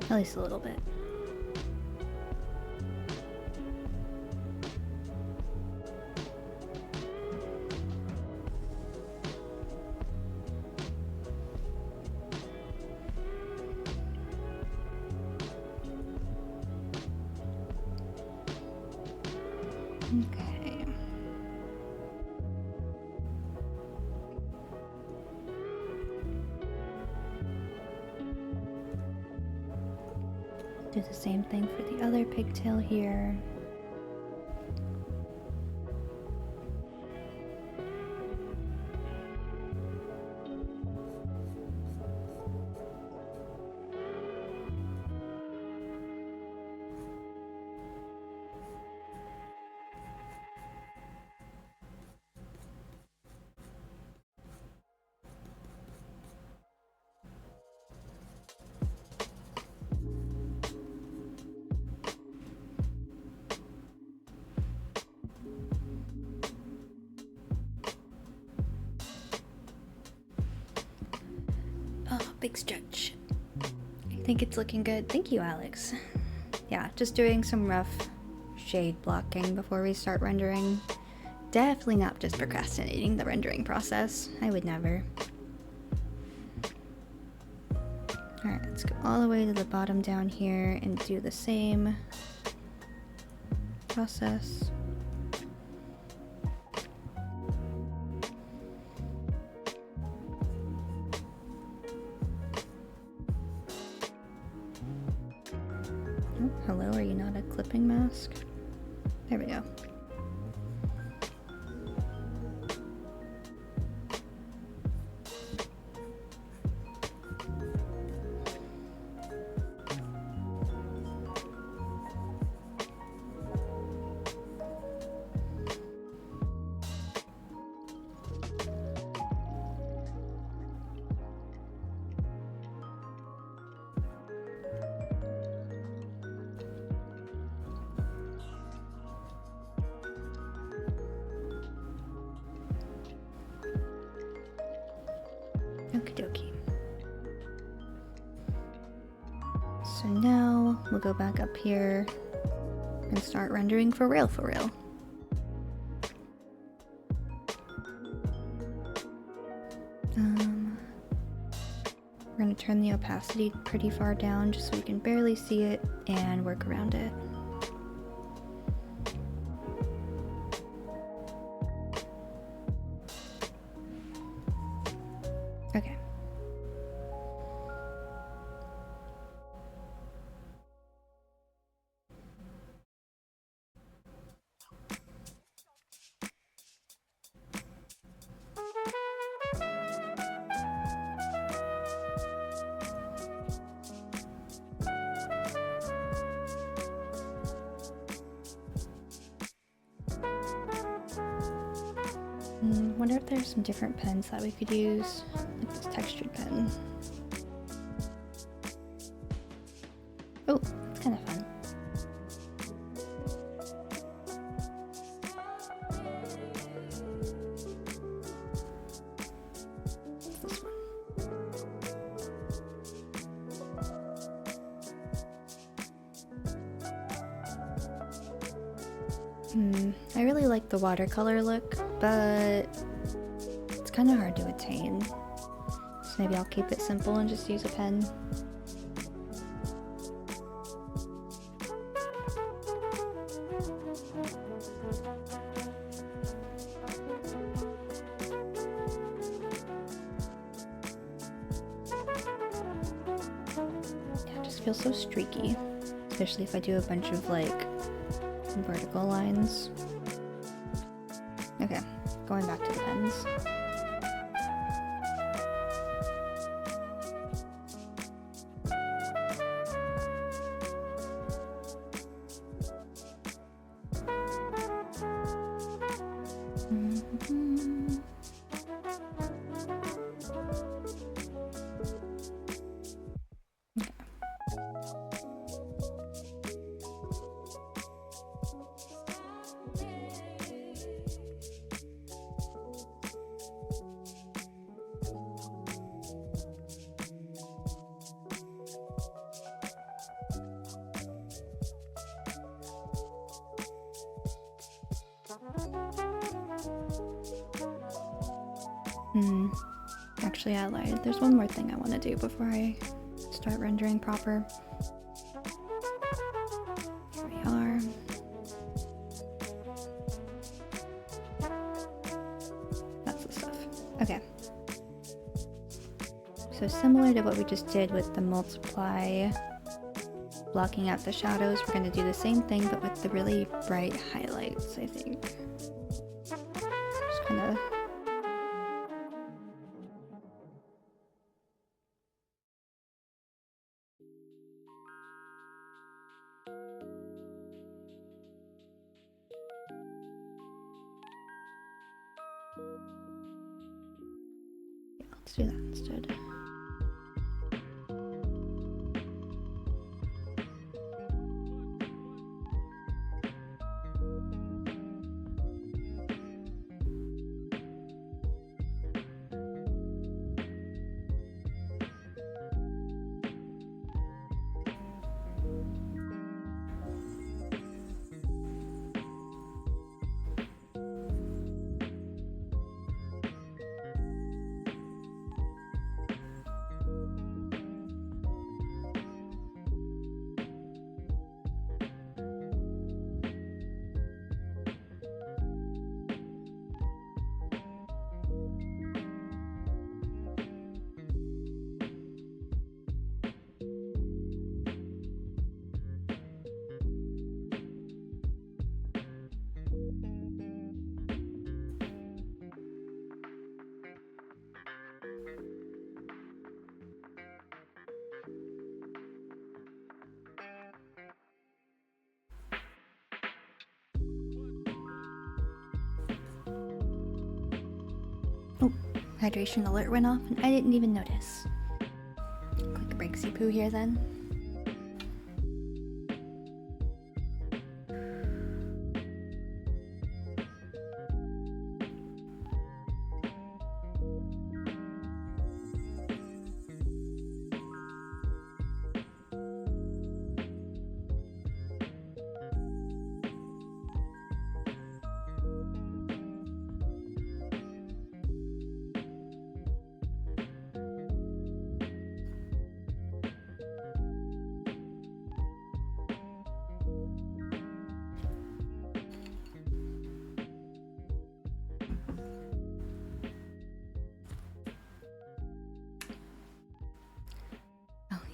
At least a little bit. Okay. Do the same thing for the other pigtail here. Oh, big stretch. I think it's looking good. Thank you, Alex. Yeah, just doing some rough shade blocking before we start rendering. Definitely not just procrastinating the rendering process. I would never. Alright, let's go all the way to the bottom down here and do the same process. Oh, hello, are you not a clipping mask? There we go. Okie dokie. So now we'll go back up here and start rendering for real for real. We're gonna turn the opacity pretty far down just so we can barely see it and work around it. Okay. Wonder if there's some different pens that we could use, like this textured pen. Oh, that's kind of fun. What's this one? I really like the watercolor look, but it's kind of hard to attain. So maybe I'll keep it simple and just use a pen. Yeah, it just feels so streaky, especially if I do a bunch of like vertical lines. Okay, going back to the pens. Actually, I lied. There's one more thing I want to do before I start rendering proper. Here we are. That's the stuff. Okay. So similar to what we just did with the multiply, blocking out the shadows, we're going to do the same thing but with the really bright highlights, I think. Just kind of... yeah, let's do that instead. Oh, hydration alert went off and I didn't even notice. Quick breaksy poo here then.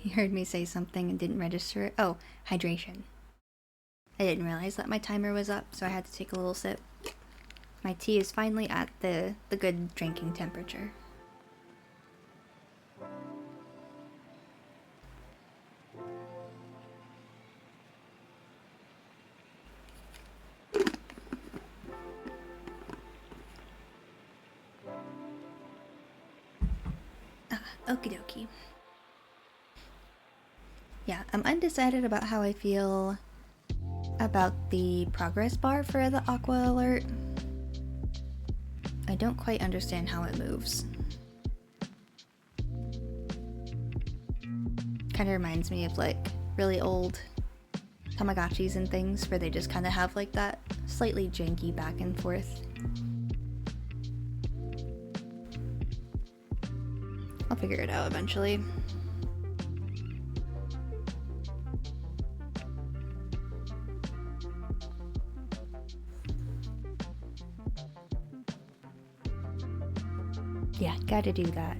You heard me say something and didn't register it. Oh, hydration. I didn't realize that my timer was up, so I had to take a little sip. My tea is finally at the good drinking temperature. Okie dokie. Yeah, I'm undecided about how I feel about the progress bar for the Aqua Alert. I don't quite understand how it moves. Kind of reminds me of like really old Tamagotchis and things where they just kind of have like that slightly janky back and forth. I'll figure it out eventually. Yeah, gotta do that.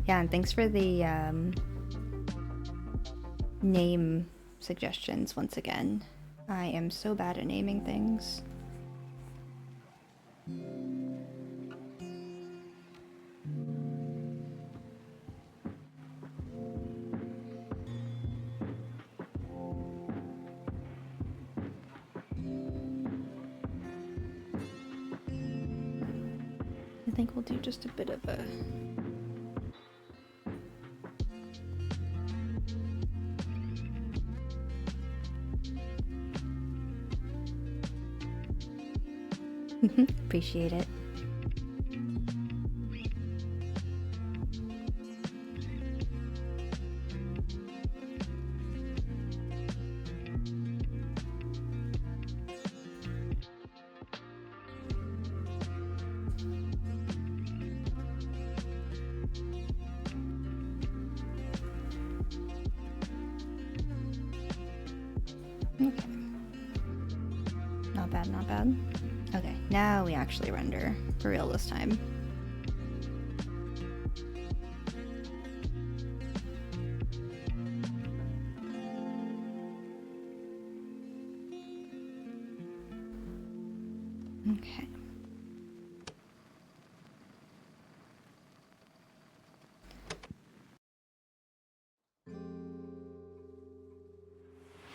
Yeah, and thanks for the name suggestions once again. I am so bad at naming things. I think we'll do just a bit of a... Appreciate it. Okay. Not bad, not bad. Okay, now we actually render. For real this time. Okay.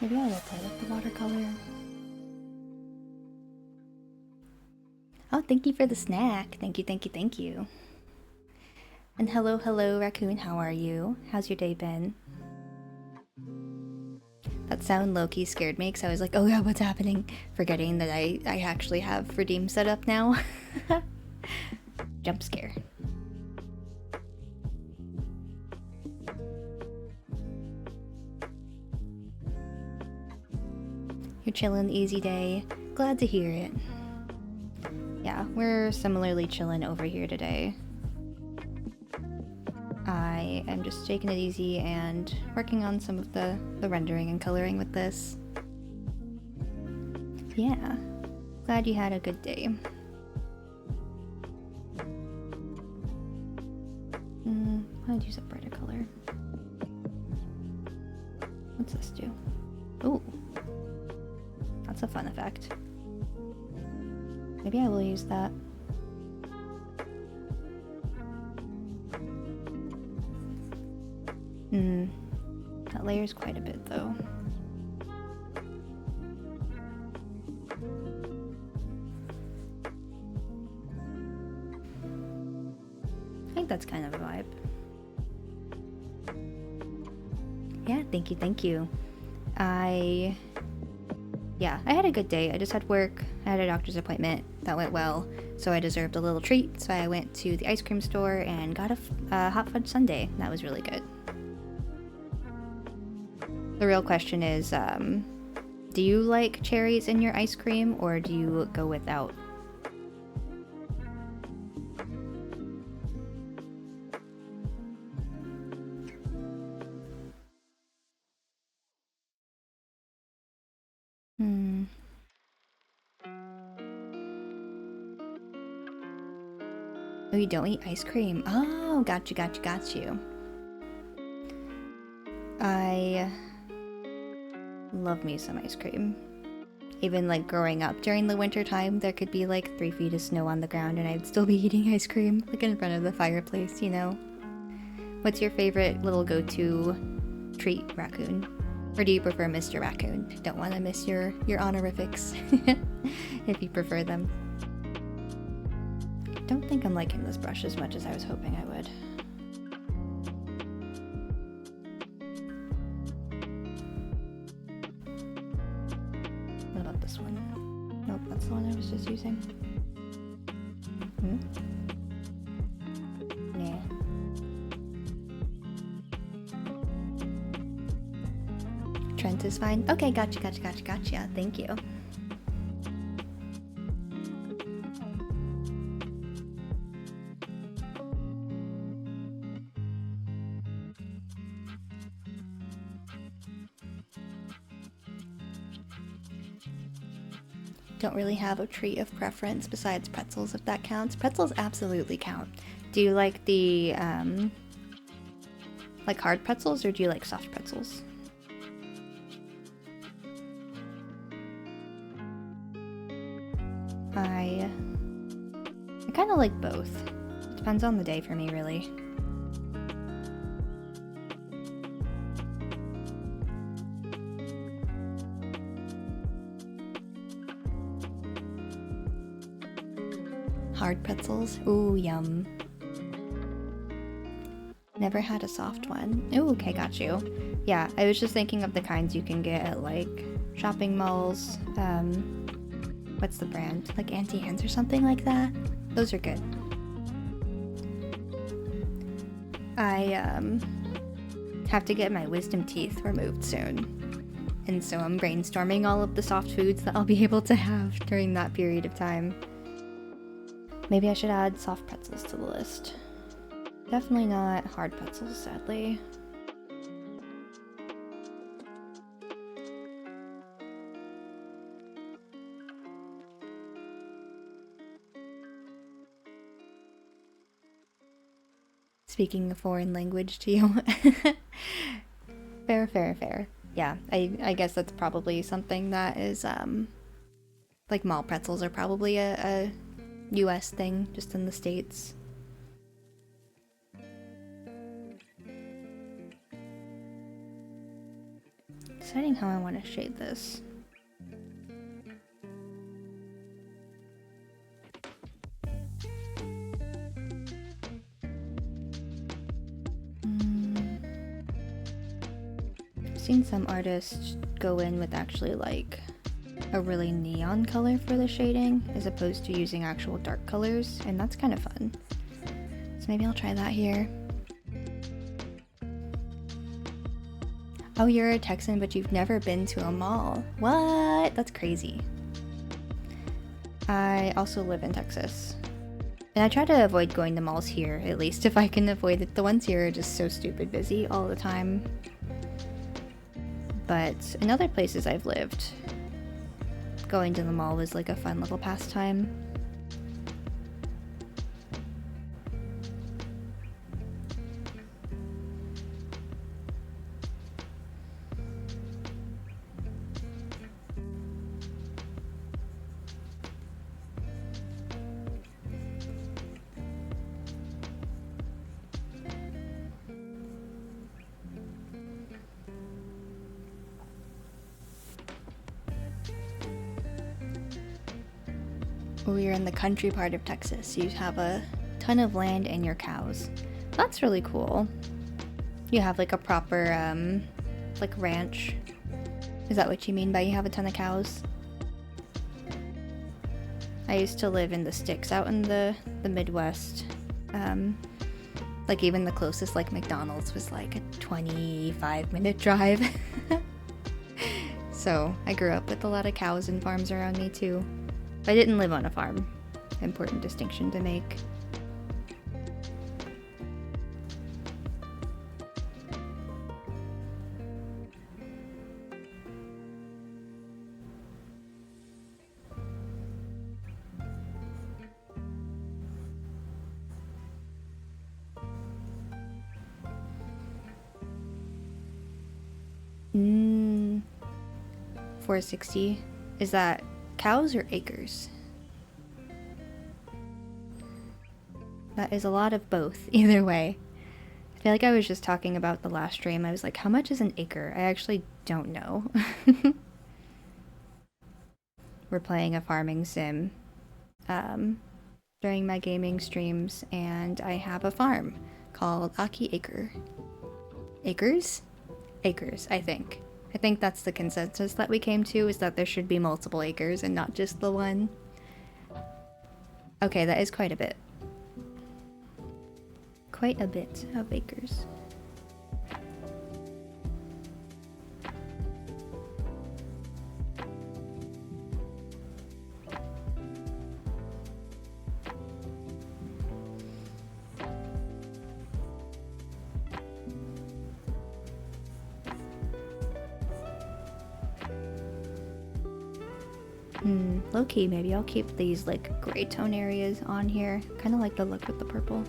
Maybe I will play with the watercolor. Oh, thank you for the snack. Thank you, thank you, thank you. And hello, hello, Raccoon. How are you? How's your day been? That sound low-key scared me because I was like, oh yeah, what's happening? Forgetting that I actually have Redeem set up now. Jump scare. You're chilling, easy day. Glad to hear it. Yeah, we're similarly chilling over here today. I am just taking it easy and working on some of the rendering and coloring with this. Yeah, glad you had a good day. I'd use a brighter color. What's this do? Ooh, that's a fun effect. Maybe I will use that. That layers quite a bit though. I think that's kind of a vibe. Yeah, thank you, thank you. I had a good day. I just had work. I had a doctor's appointment. That went well. So I deserved a little treat. So I went to the ice cream store and got a hot fudge sundae. That was really good. The real question is, do you like cherries in your ice cream or do you go without? Oh, you don't eat ice cream? Oh, got you. I love me some ice cream. Even like growing up during the winter time, there could be like 3 feet of snow on the ground and I'd still be eating ice cream, like in front of the fireplace, you know? What's your favorite little go-to treat, Raccoon? Or do you prefer Mr. Raccoon? Don't want to miss your honorifics, if you prefer them. Don't think I'm liking this brush as much as I was hoping I would. What about this one? Nope, that's the one I was just using. Yeah. Trent is fine. Okay, gotcha. Thank you. Don't really have a treat of preference besides pretzels, if that counts. Pretzels absolutely count. Do you like the, like hard pretzels, or do you like soft pretzels? I kind of like both. It depends on the day for me, really. Hard pretzels? Ooh, yum. Never had a soft one. Ooh, okay, got you. Yeah, I was just thinking of the kinds you can get at, like, shopping malls. What's the brand? Like Auntie Anne's or something like that? Those are good. I, have to get my wisdom teeth removed soon. And so I'm brainstorming all of the soft foods that I'll be able to have during that period of time. Maybe I should add soft pretzels to the list. Definitely not hard pretzels, sadly. speaking a foreign language to you. Fair. Yeah, I guess that's probably something that is, like mall pretzels are probably a US thing, just in the States. Deciding how I want to shade this. I've seen some artists go in with actually like a really neon color for the shading as opposed to using actual dark colors, and that's kind of fun. So maybe I'll try that here. Oh, you're a Texan, but you've never been to a mall. What? That's crazy. I also live in Texas. And I try to avoid going to malls here, at least if I can avoid it. The ones here are just so stupid busy all the time. But in other places I've lived, going to the mall was like a fun little pastime. We're in the country part of Texas. You have a ton of land and your cows. That's really cool. You have like a proper, like ranch. Is that what you mean by you have a ton of cows? I used to live in the sticks out in the Midwest. Like even the closest like McDonald's was like a 25-minute drive. So I grew up with a lot of cows and farms around me too. I didn't live on a farm. Important distinction to make. Mmm. 460. Is that cows or acres? That is a lot of both, either way. I feel like I was just talking about the last stream. I was like, how much is an acre? I actually don't know. We're playing a farming sim during my gaming streams, and I have a farm called Aki Acre. Acres? Acres, I think. I think that's the consensus that we came to, is that there should be multiple acres and not just the one. Okay, that is quite a bit. Quite a bit of acres. Low-key, maybe I'll keep these like gray tone areas on here. Kind of like the look with the purple.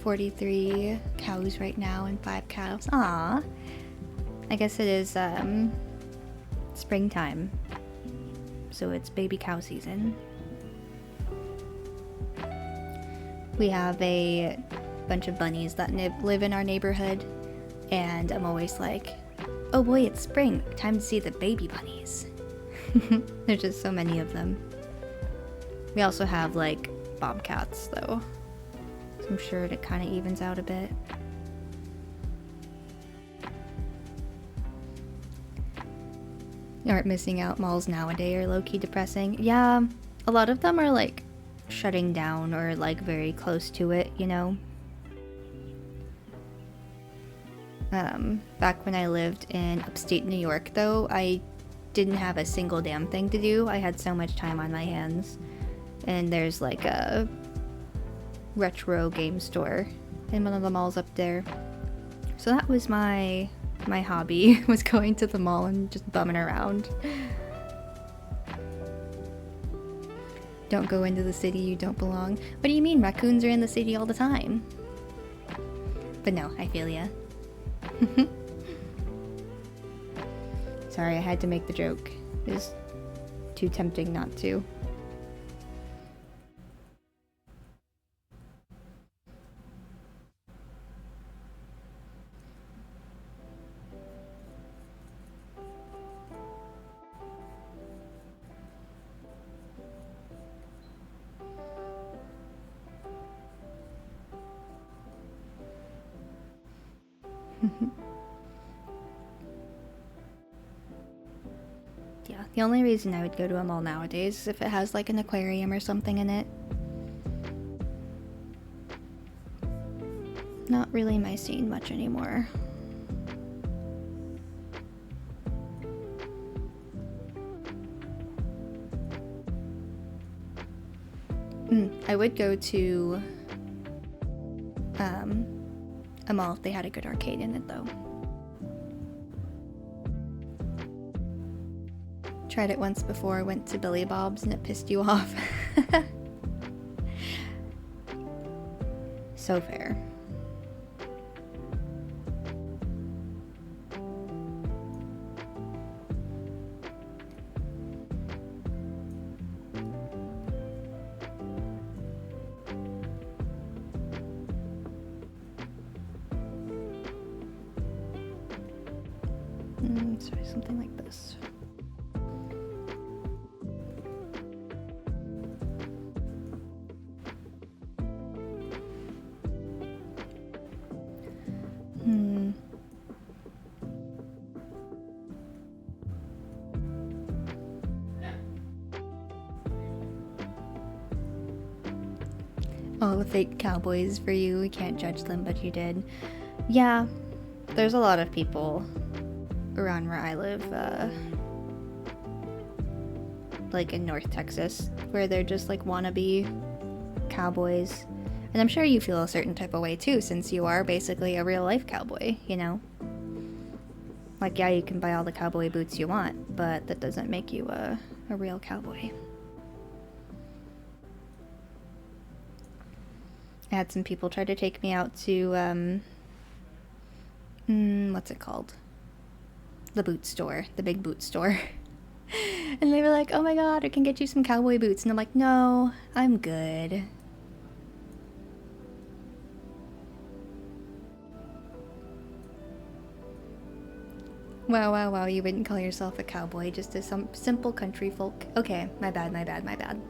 $43 cows right now and 5 calves. Aww. I guess it is springtime, so it's baby cow season. We have a bunch of bunnies that live in our neighborhood, and I'm always like, oh boy, it's spring, time to see the baby bunnies. There's just so many of them. We also have like bobcats though, so I'm sure it kind of evens out a bit. You aren't missing out. Malls nowadays are low-key depressing. Yeah, a lot of them are like shutting down or like very close to it, you know? Back when I lived in upstate New York though, I didn't have a single damn thing to do. I had so much time on my hands. And there's like a retro game store in one of the malls up there. So that was my hobby, was going to the mall and just bumming around. Don't go into the city, you don't belong. What do you mean? Raccoons are in the city all the time. But no, I feel ya. Sorry, I had to make the joke. It was too tempting not to. Yeah, the only reason I would go to a mall nowadays is if it has like an aquarium or something in it. Not really my scene much anymore. I would go to a mall if they had a good arcade in it though. Tried it once before, went to Billy Bob's and it pissed you off. So fair. Sorry, something like this. All the fake cowboys for you. We can't judge them, but you did. Yeah, there's a lot of people around where I live, like in North Texas, where they're just like wannabe cowboys. And I'm sure you feel a certain type of way too, since you are basically a real life cowboy, you know? Like, yeah, you can buy all the cowboy boots you want, but that doesn't make you a real cowboy. I had some people try to take me out to, what's it called? The boot store, the big boot store. And they were like, oh my god, I can get you some cowboy boots. And I'm like, no, I'm good. Wow, you wouldn't call yourself a cowboy, just as some simple country folk. Okay, my bad.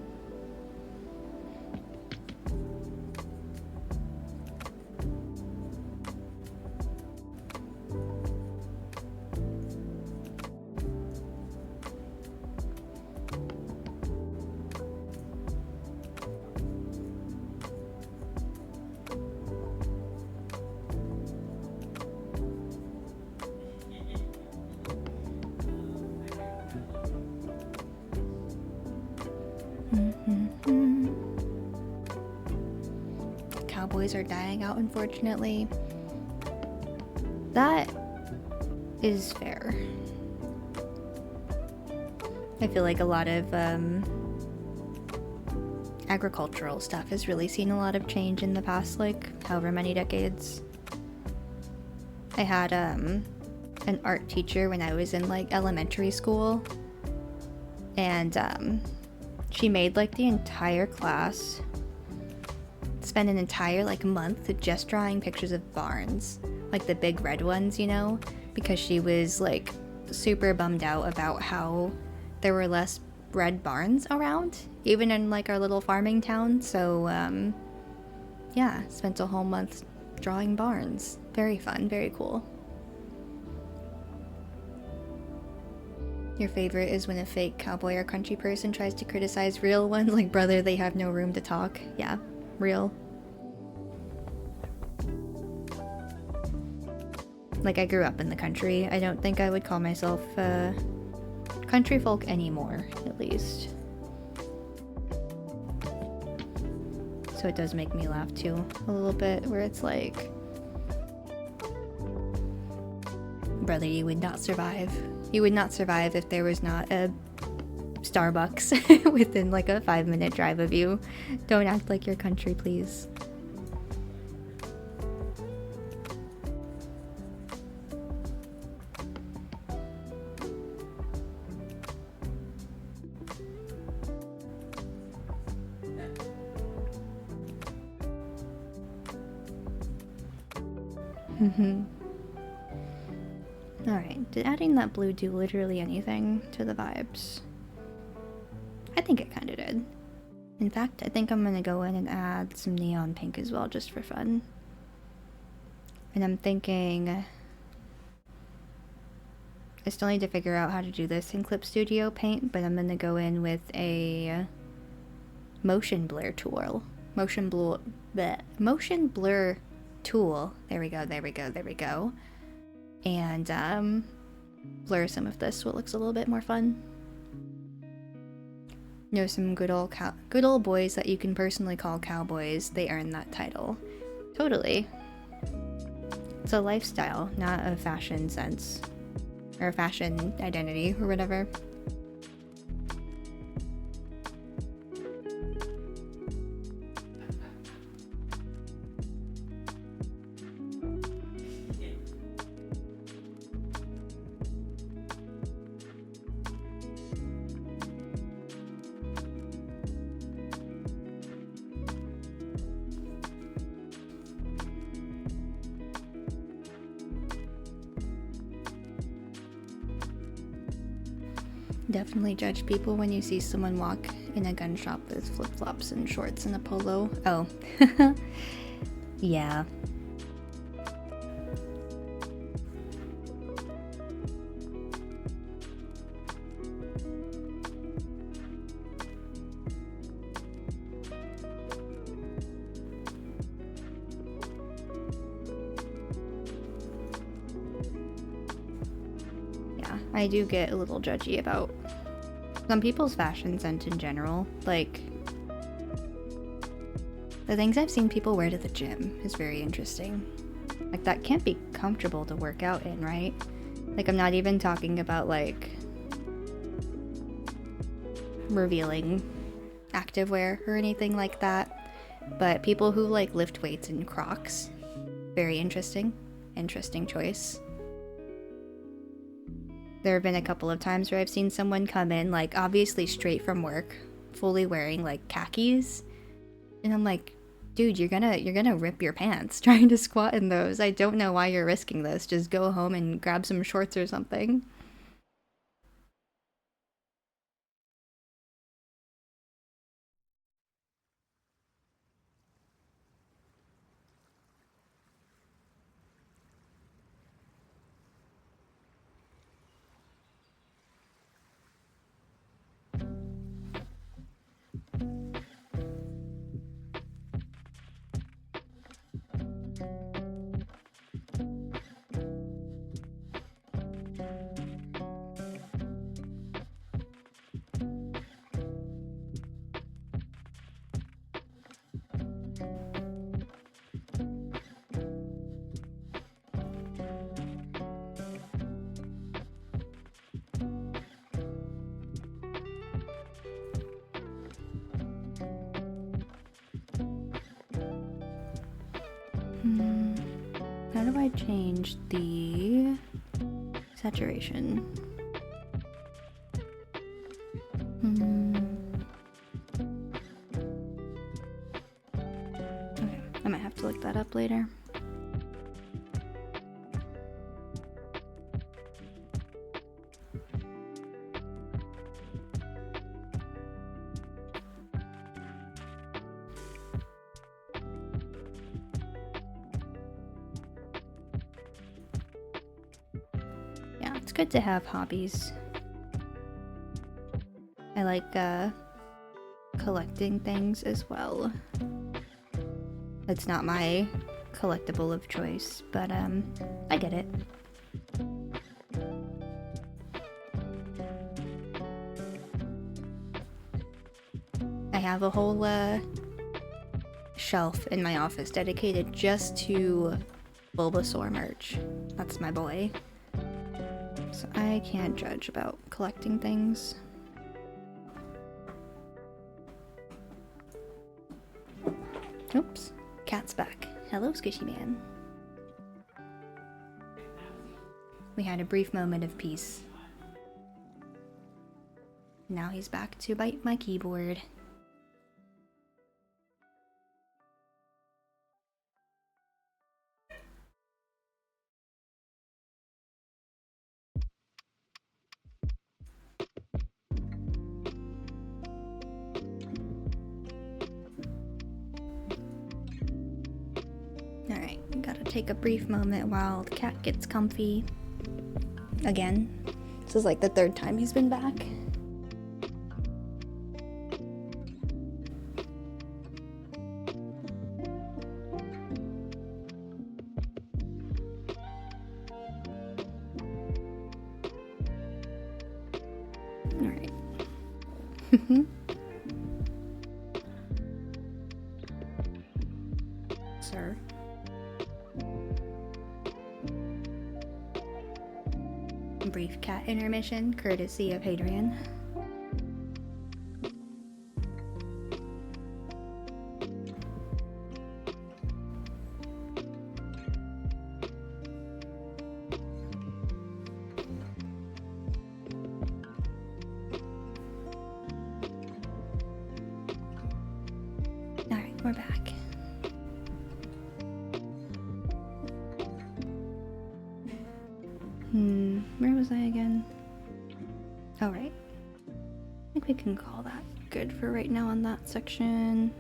Cowboys are dying out, unfortunately. That is fair. I feel like a lot of agricultural stuff has really seen a lot of change in the past, like, however many decades. I had an art teacher when I was in, like, elementary school, and she made, like, the entire class spend an entire, like, month just drawing pictures of barns, like the big red ones, you know, because she was, like, super bummed out about how there were less red barns around, even in, like, our little farming town. So yeah, spent a whole month drawing barns. Very fun, very cool. Your favorite is when a fake cowboy or country person tries to criticize real ones, like, brother, they have no room to talk. Yeah, real. Like, I grew up in the country. I don't think I would call myself country folk anymore, at least. So so it does make me laugh too a little bit, where it's like, brother, you would not survive. You would not survive if there was not a Starbucks within like a 5-minute drive of you. Don't act like your country, please. Alright, did adding that blue do literally anything to the vibes? I think it kinda did. In fact, I think I'm gonna go in and add some neon pink as well, just for fun. And I'm thinking, I still need to figure out how to do this in Clip Studio Paint, but I'm gonna go in with a motion blur tool. Motion blur tool. There we go. And blur some of this so it looks a little bit more fun. You know, some good old boys that you can personally call cowboys. They earn that title. Totally. It's a lifestyle, not a fashion sense. Or a fashion identity, or whatever. Definitely judge people when you see someone walk in a gun shop with flip-flops and shorts and a polo. Oh. Yeah. I do get a little judgy about some people's fashion sense in general. Like, the things I've seen people wear to the gym is very interesting. Like, that can't be comfortable to work out in, right? Like, I'm not even talking about, like, revealing activewear or anything like that. But people who, like, lift weights in Crocs, very interesting. Interesting choice. There have been a couple of times where I've seen someone come in, like, obviously straight from work, fully wearing, like, khakis. And I'm like, dude, you're gonna rip your pants trying to squat in those. I don't know why you're risking this. Just go home and grab some shorts or something. How do I change the saturation? Okay, I might have to look that up later. It's good to have hobbies. I like collecting things as well. It's not my collectible of choice, but I get it. I have a whole shelf in my office dedicated just to Bulbasaur merch. That's my boy. So I can't judge about collecting things. Oops, cat's back. Hello, Squishy Man. We had a brief moment of peace. Now he's back to bite my keyboard. Alright, gotta take a brief moment while the cat gets comfy. Again. This is like the third time he's been back. Alright. Sir. Brief cat intermission, courtesy of Hadrian. Alright, we're back. Where was I again? Oh, right. I think we can call that good for right now on that section.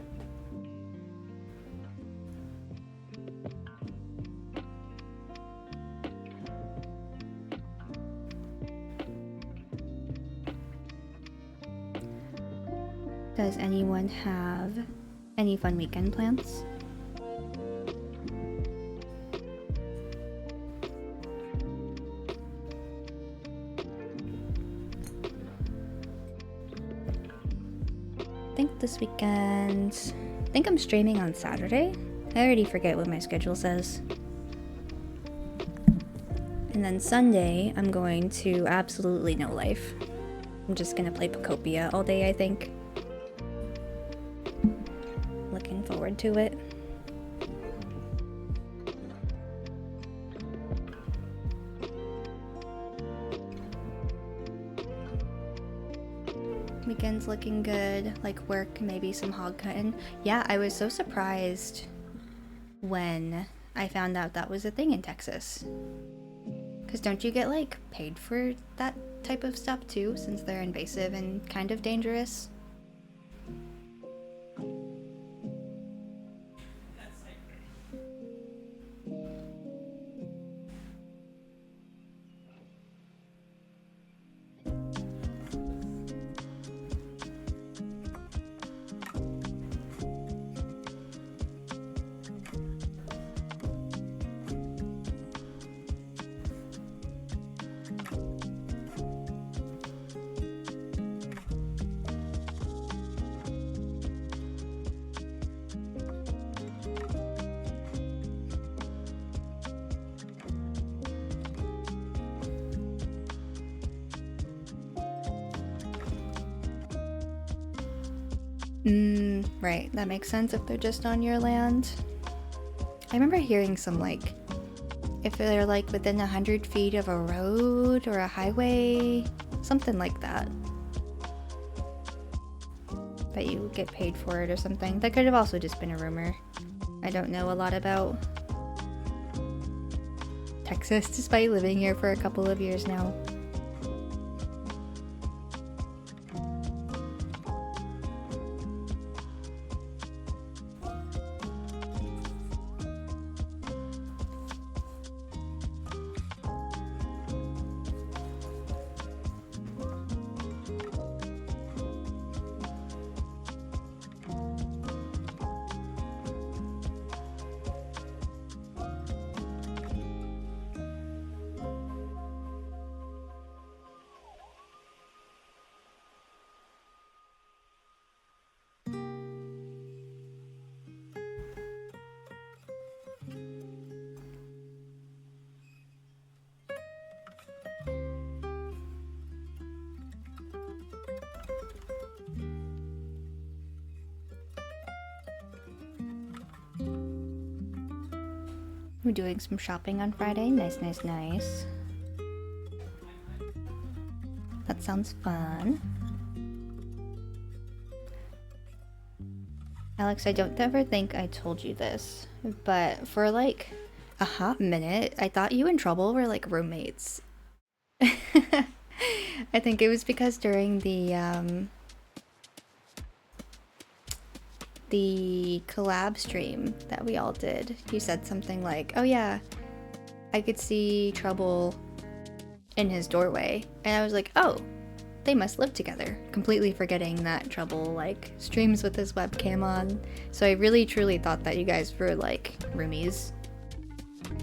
Does anyone have any fun weekend plans? I think this weekend, I think I'm streaming on Saturday. I already forget what my schedule says. And then Sunday, I'm going to absolutely no life. I'm just gonna play Pocopia all day, I think. Looking forward to it. Weekend's looking good, like work, maybe some hog cutting. Yeah, I was so surprised when I found out that was a thing in Texas. Because don't you get like paid for that type of stuff too, since they're invasive and kind of dangerous? Right, that makes sense if they're just on your land. I remember hearing some, like, if they're, like, within 100 feet of a road or a highway, something like that. That you get paid for it or something. That could have also just been a rumor. I don't know a lot about Texas, despite living here for a couple of years now. We're doing some shopping on Friday. Nice, nice, nice. That sounds fun. Alex, I don't ever think I told you this, but for like a hot minute, I thought you and Trouble were like roommates. I think it was because during the collab stream that we all did, you said something like, oh yeah, I could see Trouble in his doorway, and I was like, oh, they must live together, completely forgetting that Trouble like streams with his webcam on. So I really truly thought that you guys were like roomies,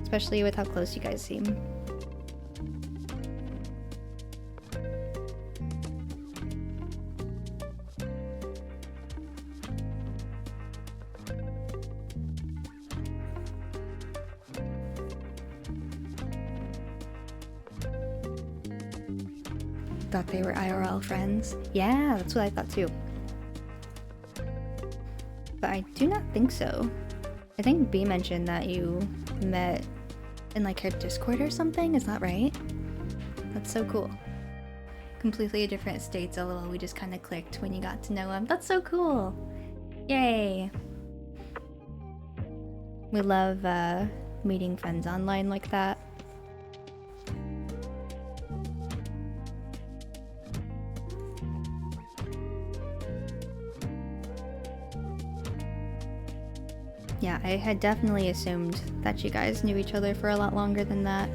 especially with how close you guys seem. Thought they were IRL friends. Yeah, that's what I thought too. But I do not think so. I think B mentioned that you met in like her Discord or something, is that right? That's so cool. Completely different states, lol, we just kind of clicked when you got to know him. That's so cool! Yay! We love meeting friends online like that. Yeah, I had definitely assumed that you guys knew each other for a lot longer than that.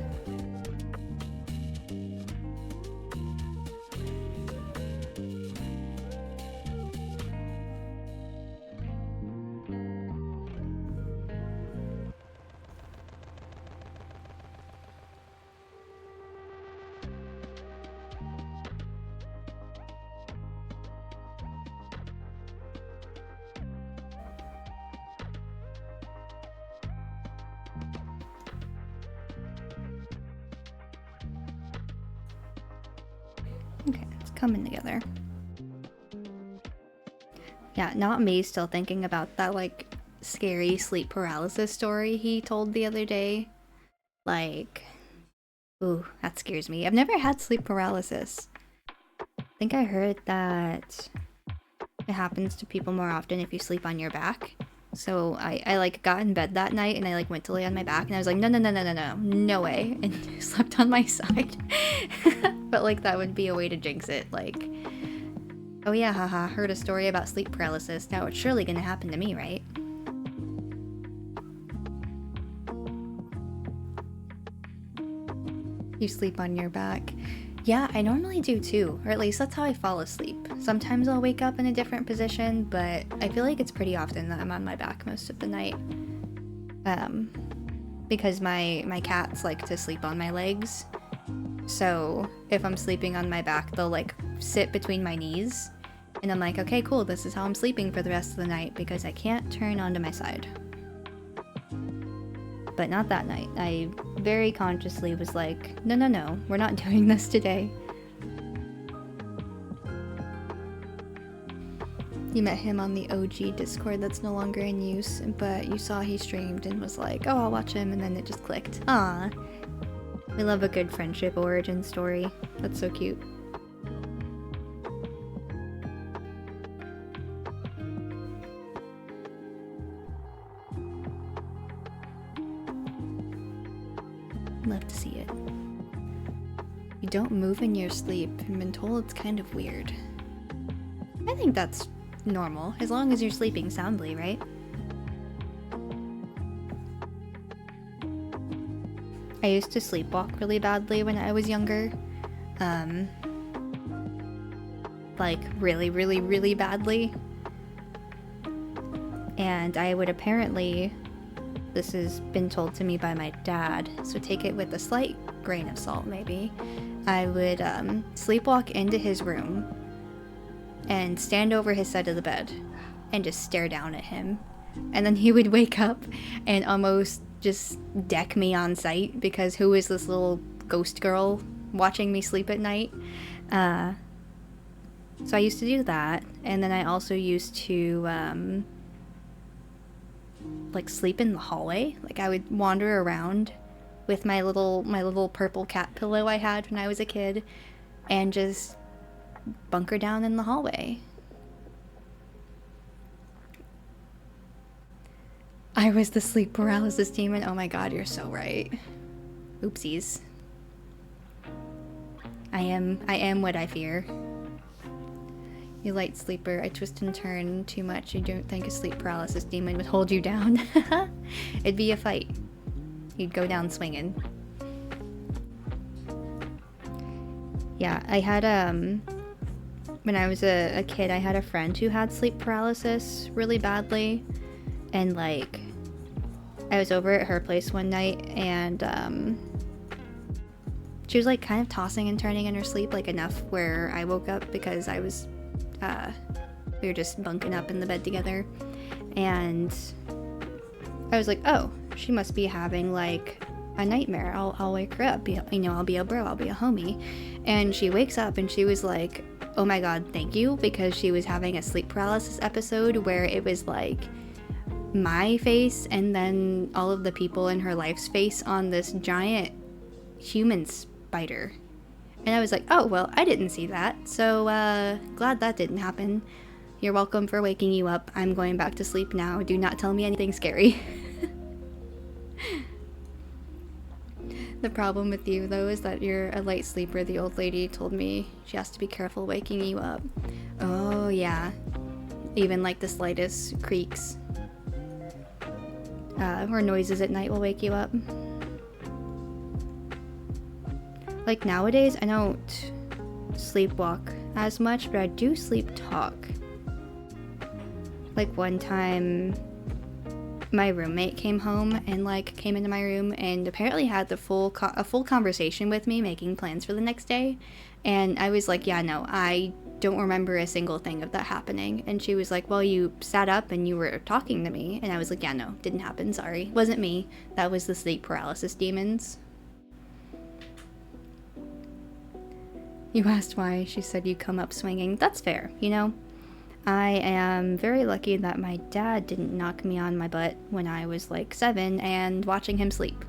Okay, it's coming together. Yeah, not me still thinking about that, like, scary sleep paralysis story he told the other day. Like, ooh, that scares me. I've never had sleep paralysis. I think I heard that it happens to people more often if you sleep on your back. So I like got in bed that night and I like went to lay on my back and I was like, no way, and slept on my side. But like that would be a way to jinx it, like, oh yeah, haha, heard a story about sleep paralysis, now it's surely gonna happen to me, right? You sleep on your back. Yeah, I normally do too, or at least that's how I fall asleep. Sometimes I'll wake up in a different position, but I feel like it's pretty often that I'm on my back most of the night. Because my cats like to sleep on my legs. So if I'm sleeping on my back, they'll like sit between my knees. And I'm like, okay, cool, this is how I'm sleeping for the rest of the night because I can't turn onto my side. But not that night. I very consciously was like, no, we're not doing this today. You met him on the OG Discord that's no longer in use, but you saw he streamed and was like, oh, I'll watch him, and then it just clicked. Aww. We love a good friendship origin story. That's so cute. Love to see it. You don't move in your sleep. I've been told it's kind of weird. I think that's normal, as long as you're sleeping soundly, right? I used to sleepwalk really badly when I was younger. Like really, really, really badly. And I would apparently, this has been told to me by my dad, so take it with a slight grain of salt maybe. I would sleepwalk into his room and stand over his side of the bed and just stare down at him. And then he would wake up and almost just deck me on sight because who is this little ghost girl watching me sleep at night? So I used to do that, and then I also used to like sleep in the hallway. Like I would wander around with my little purple cat pillow I had when I was a kid and just bunker down in the hallway. I was the sleep paralysis demon. Oh my god, you're so right. Oopsies. I am what I fear. You light sleeper, I twist and turn too much. You don't think a sleep paralysis demon would hold you down? It'd be a fight. You'd go down swinging. Yeah, I had, when I was a kid, I had a friend who had sleep paralysis really badly. And, like, I was over at her place one night, and, she was, like, kind of tossing and turning in her sleep, like, enough where I woke up because I was, we were just bunking up in the bed together. And I was like, oh, she must be having, like, a nightmare. I'll wake her up. I'll be a bro. I'll be a homie. And she wakes up and she was like, oh my god, thank you, because she was having a sleep paralysis episode where it was, like, my face and then all of the people in her life's face on this giant human spider. And I was like, oh, well, I didn't see that, so glad that didn't happen. You're welcome for waking you up. I'm going back to sleep now. Do not tell me anything scary. The problem with you, though, is that you're a light sleeper. The old lady told me she has to be careful waking you up. Oh, yeah. Even, like, the slightest creaks or noises at night will wake you up. Like, nowadays, I don't sleepwalk as much, but I do sleep talk. Like, one time, my roommate came home and, like, came into my room and apparently had a full conversation with me, making plans for the next day. And I was like, yeah, no, I don't remember a single thing of that happening. And she was like, well, you sat up and you were talking to me. And I was like, yeah, no, didn't happen, sorry. Wasn't me. That was the sleep paralysis demons. You asked why. She said you come up swinging. That's fair, you know? I am very lucky that my dad didn't knock me on my butt when I was like 7 and watching him sleep.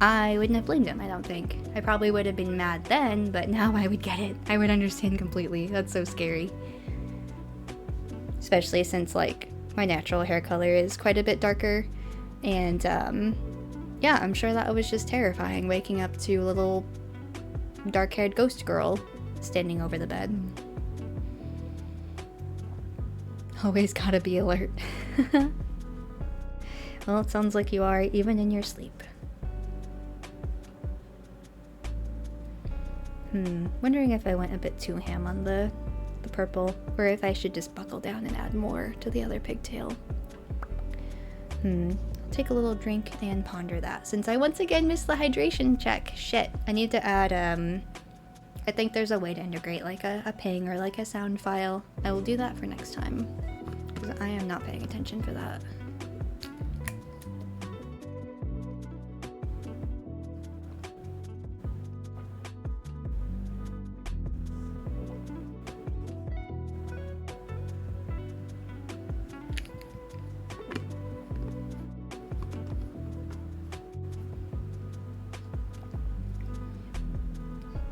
I wouldn't have blamed him, I don't think. I probably would have been mad then, but now I would get it. I would understand completely. That's so scary. Especially since, like, my natural hair color is quite a bit darker. And, yeah, I'm sure that was just terrifying, waking up to a little dark-haired ghost girl standing over the bed. Always gotta be alert. Well, it sounds like you are, even in your sleep. Wondering if I went a bit too ham on the purple, or if I should just buckle down and add more to the other pigtail. I'll take a little drink and ponder that, since I once again missed the hydration check. Shit, I need to add, I think there's a way to integrate, like, a ping or, like, a sound file. I will do that for next time, because I am not paying attention for that.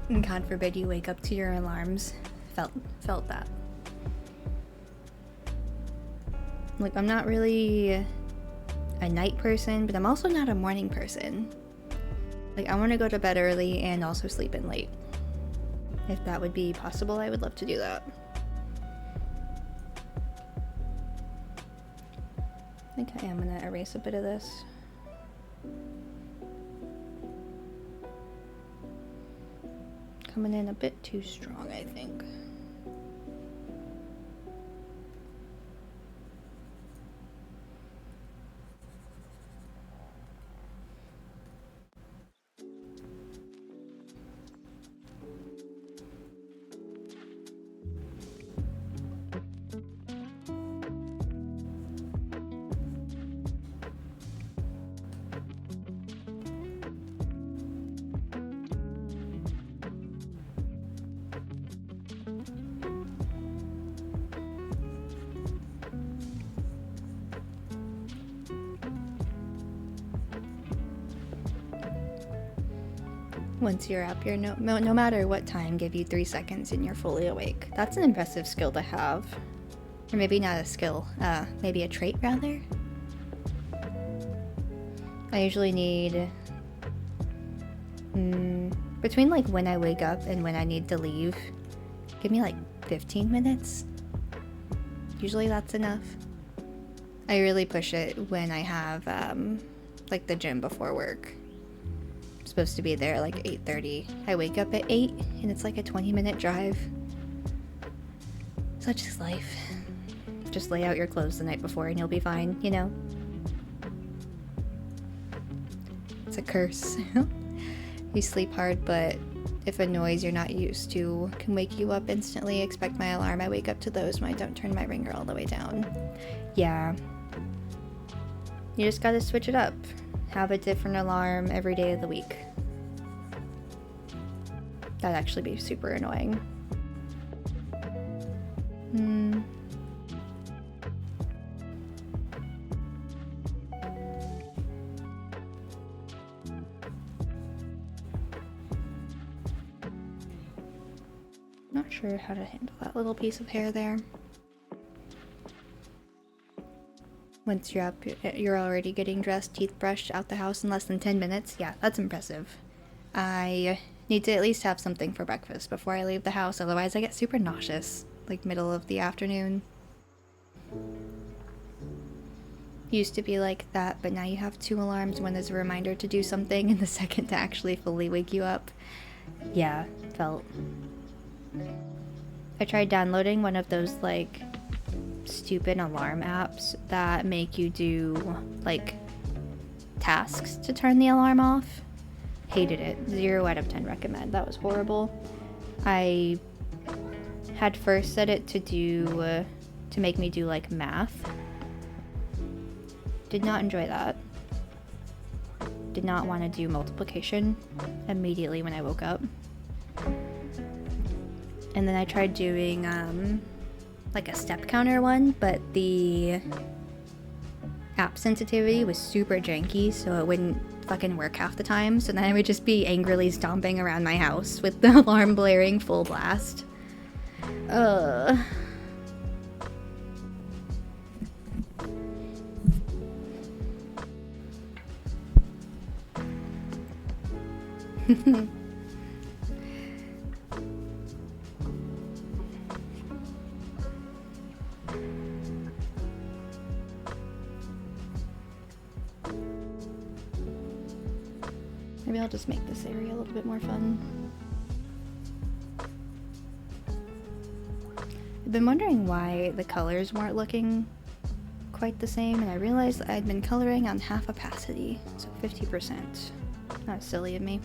And God forbid you wake up to your alarms. Felt that. Like, I'm not really a night person, but I'm also not a morning person. Like, I want to go to bed early and also sleep in late. If that would be possible, I would love to do that. I think I am gonna erase a bit of this. Coming in a bit too strong, I think. Once you're up, you're no matter what time, give you 3 seconds and you're fully awake. That's an impressive skill to have. Or maybe not a skill, maybe a trait rather. I usually need between like when I wake up and when I need to leave, give me like 15 minutes. Usually that's enough. I really push it when I have like the gym before work. I'm supposed to be there like 8:30. I wake up at 8 and it's like a 20-minute drive. Such is life. Just lay out your clothes the night before and you'll be fine, you know? It's a curse. You sleep hard, but if a noise you're not used to can wake you up instantly, expect my alarm. I wake up to those when I don't turn my ringer all the way down. Yeah. You just gotta switch it up. Have a different alarm every day of the week. That'd actually be super annoying. Not sure how to handle that little piece of hair there. Once you're up, you're already getting dressed, teeth brushed, out the house in less than 10 minutes. Yeah, that's impressive. I need to at least have something for breakfast before I leave the house, otherwise I get super nauseous, like middle of the afternoon. Used to be like that, but now you have 2 alarms, one as a reminder to do something and the second to actually fully wake you up. Yeah, felt. I tried downloading one of those like stupid alarm apps that make you do like tasks to turn the alarm off. Hated it. 0 out of 10 recommend. That was horrible. I had first set it to do to make me do like math. Did not enjoy that. Did not want to do multiplication immediately when I woke up. And then I tried doing like a step counter one, but the app sensitivity was super janky, so it wouldn't fucking work half the time. So then I would just be angrily stomping around my house with the alarm blaring full blast. Maybe I'll just make this area a little bit more fun. I've been wondering why the colors weren't looking quite the same, and I realized that I'd been coloring on half opacity, so 50%. That's silly of me.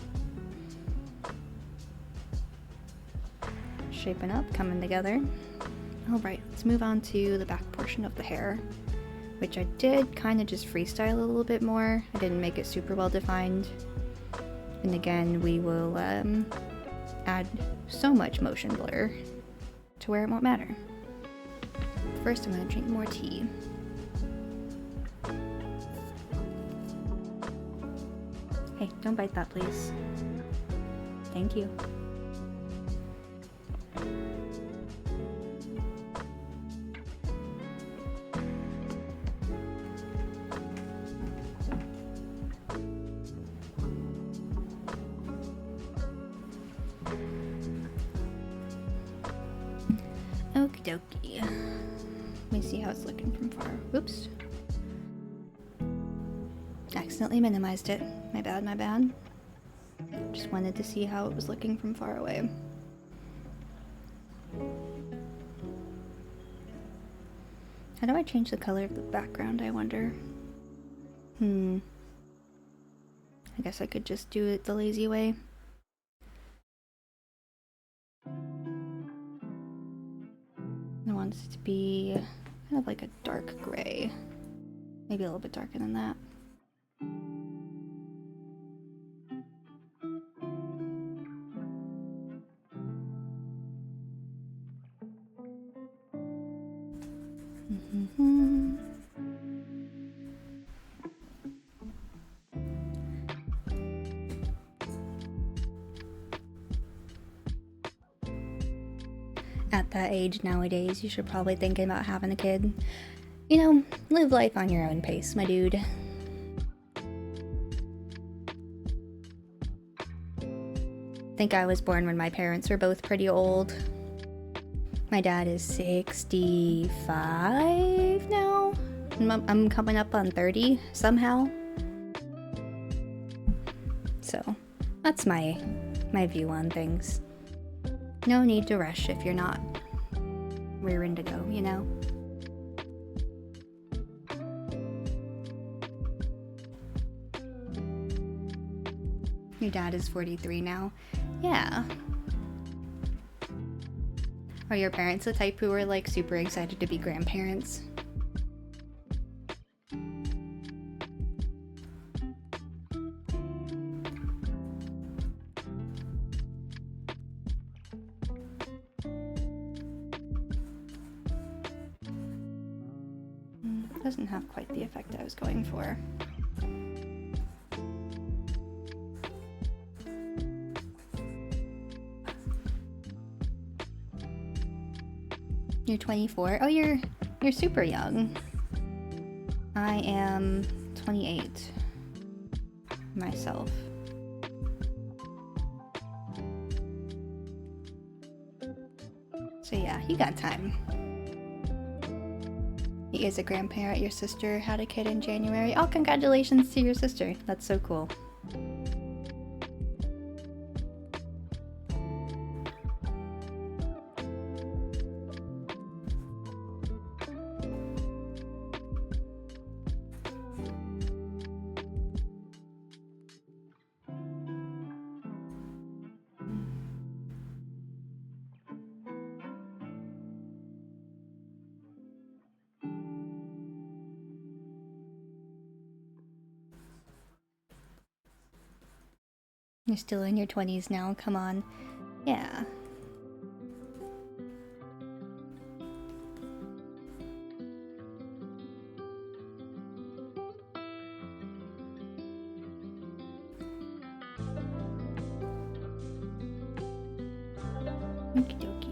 Shaping up, coming together. Alright, let's move on to the back portion of the hair, which I did kind of just freestyle a little bit more. I didn't make it super well defined. And again, we will add so much motion blur to where it won't matter. First, I'm going to drink more tea. Hey, don't bite that, please. Thank you. Okie dokie. Let me see how it's looking from far. Oops. Accidentally minimized it. My bad, my bad. Just wanted to see how it was looking from far away. How do I change the color of the background, I wonder? I guess I could just do it the lazy way. I want it to be kind of like a dark gray. Maybe a little bit darker than that. at that age nowadays, you should probably think about having a kid. You know, live life on your own pace, my dude. I think I was born when my parents were both pretty old. My dad is 65 now. I'm coming up on 30 somehow. So, that's my view on things. No need to rush if you're not rearing to go, you know? Your dad is 43 now. Yeah. Are your parents the type who are like super excited to be grandparents? Doesn't have quite the effect I was going for. You're 24? Oh, you're super young. I am 28 myself. So yeah, you got time. He is a grandparent. Your sister had a kid in January. Oh, congratulations to your sister. That's so cool. You're still in your 20s now, come on. Yeah. Okie dokie.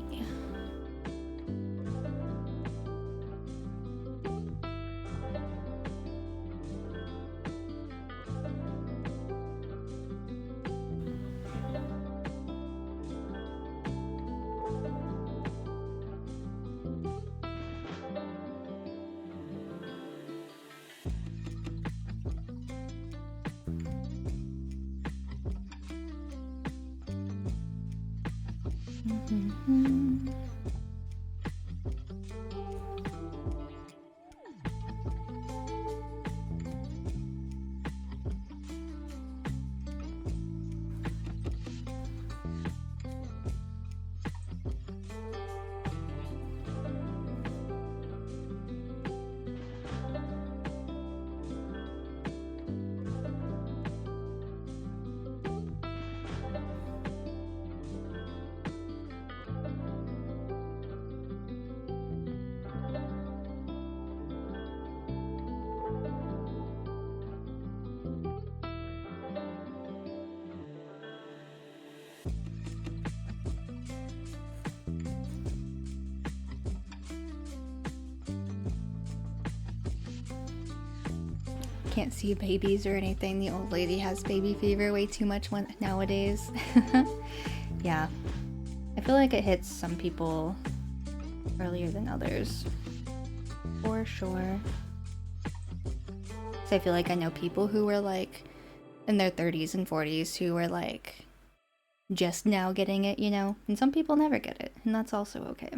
Can't see babies or anything. The old lady has baby fever way too much nowadays. Yeah. I feel like it hits some people earlier than others. For sure. So I feel like I know people who were like in their 30s and 40s who were like just now getting it, you know? And some people never get it, and that's also okay.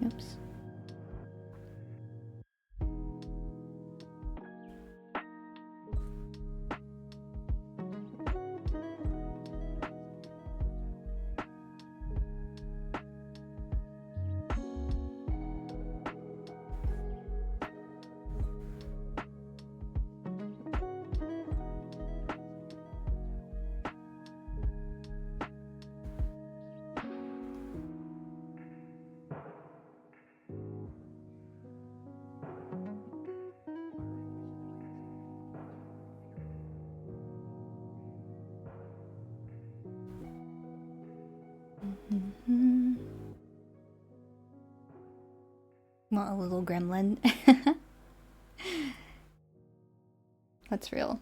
Oops. Want a little gremlin? That's real.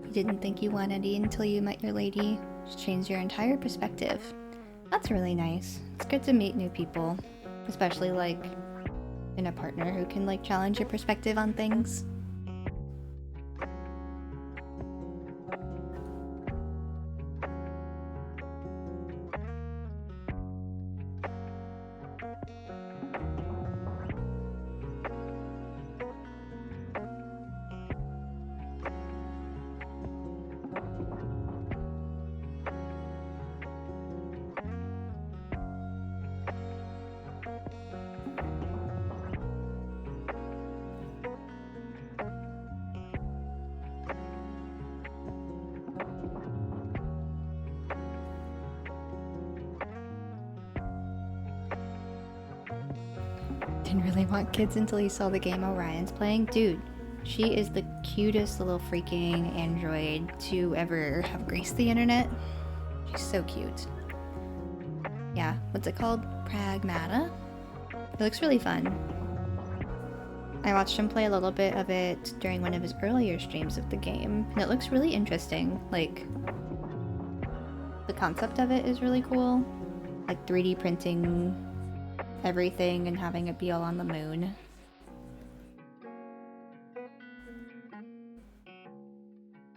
You didn't think you wanted it until you met your lady. Just changed your entire perspective. That's really nice. It's good to meet new people, especially like in a partner who can like challenge your perspective on things. Didn't really want kids until you saw the game Orion's playing. Dude, she is the cutest little freaking android to ever have graced the internet. She's so cute. Yeah, what's it called? Pragmata? It looks really fun. I watched him play a little bit of it during one of his earlier streams of the game, and it looks really interesting. Like, the concept of it is really cool. Like 3D printing everything and having it be all on the moon.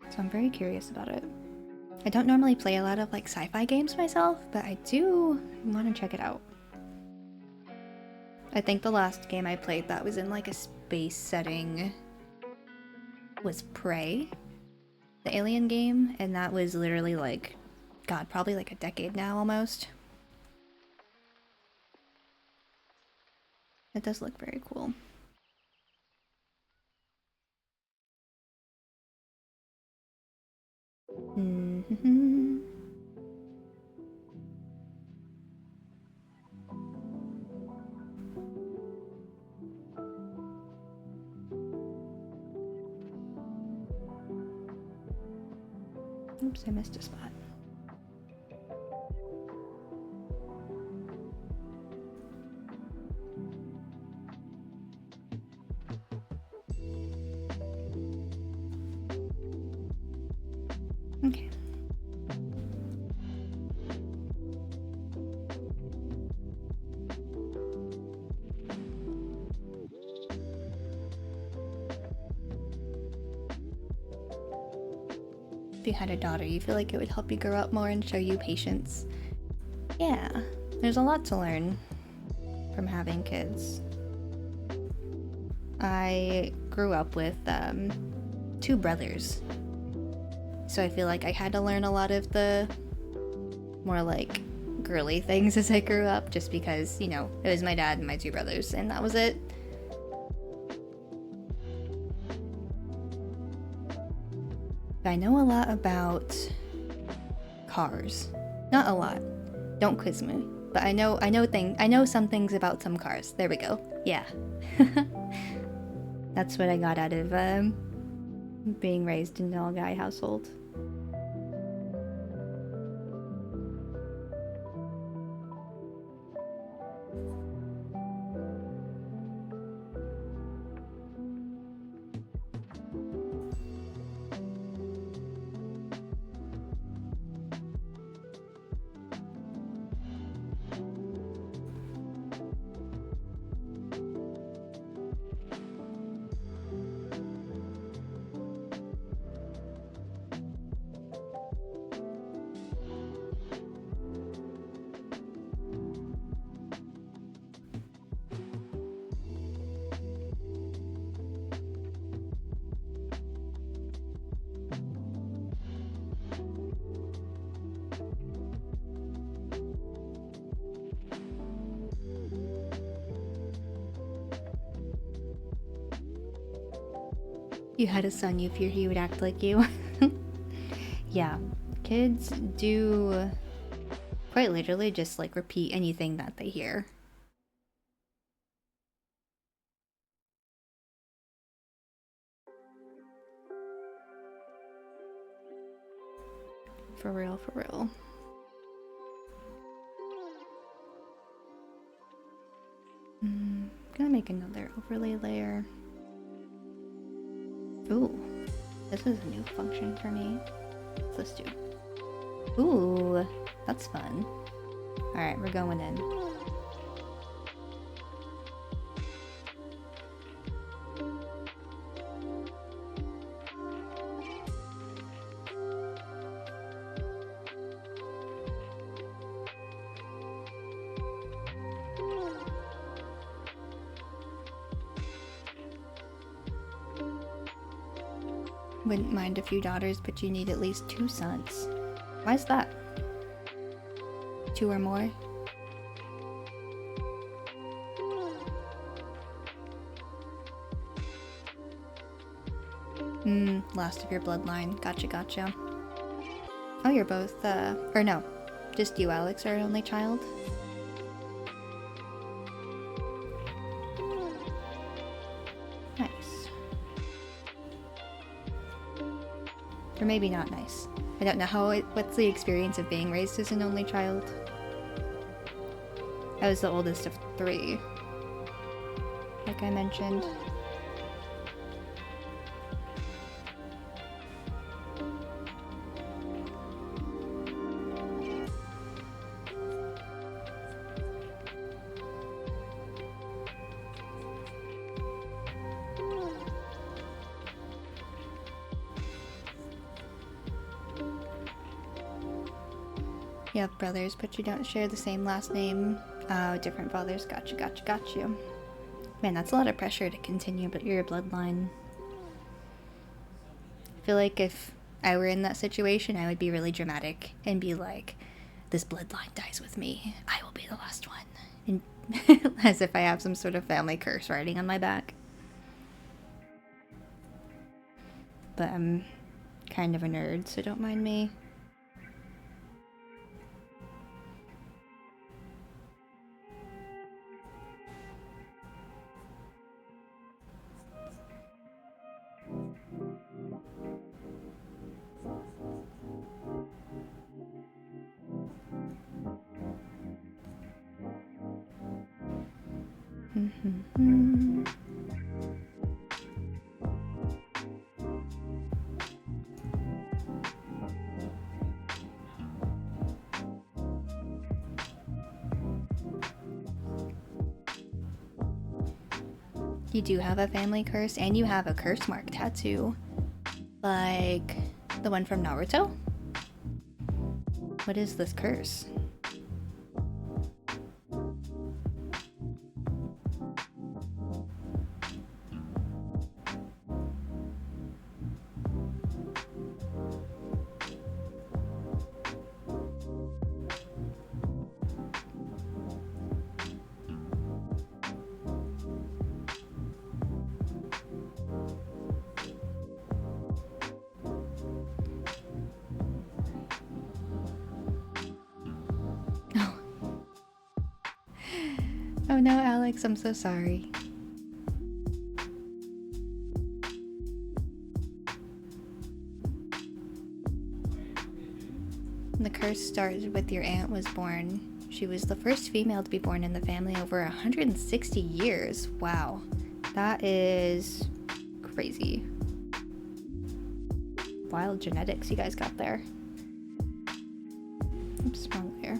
So I'm very curious about it. I don't normally play a lot of like sci-fi games myself, but I do want to check it out. I think the last game I played that was in like a space setting was Prey, the Alien game, and that was literally like, God, probably like a decade now almost. It does look very cool. Mm-hmm. Oops, I missed a spot. Okay. If you had a daughter, you feel like it would help you grow up more and show you patience. Yeah, there's a lot to learn from having kids. I grew up with 2 brothers, so I feel like I had to learn a lot of the more like girly things as I grew up, just because, you know, it was my dad and my 2 brothers, and that was it. I know a lot about cars. Not a lot. Don't quiz me. But I know some things about some cars. There we go. Yeah. That's what I got out of being raised in an all-guy household. you had a son, you fear he would act like you. Yeah, kids do quite literally just like repeat anything that they hear. For real, for real. Gonna make another overlay layer. Ooh, this is a new function for me. Let's do. Ooh, that's fun. Alright, we're going in. Wouldn't mind a few daughters, but you need at least 2 sons. Why is that? 2 or more? Last of your bloodline. Gotcha, gotcha. Oh, you're both, or no. Just you, Alex, are an only child? Nice. Or maybe not nice. I don't know what's the experience of being raised as an only child? I was the oldest of 3. Like I mentioned. You have brothers, but you don't share the same last name. Oh, different fathers. Gotcha, gotcha, gotcha. Man, that's a lot of pressure to continue, but your bloodline. I feel like if I were in that situation, I would be really dramatic and be like, this bloodline dies with me. I will be the last one. And as if I have some sort of family curse riding on my back. But I'm kind of a nerd, so don't mind me. You do have a family curse, and you have a curse mark tattoo. Like the one from Naruto? What is this curse? Oh no, Alex, I'm so sorry. The curse started with your aunt was born. She was the first female to be born in the family over 160 years. Wow, that is crazy. Wild genetics you guys got there. Oops, wrong layer.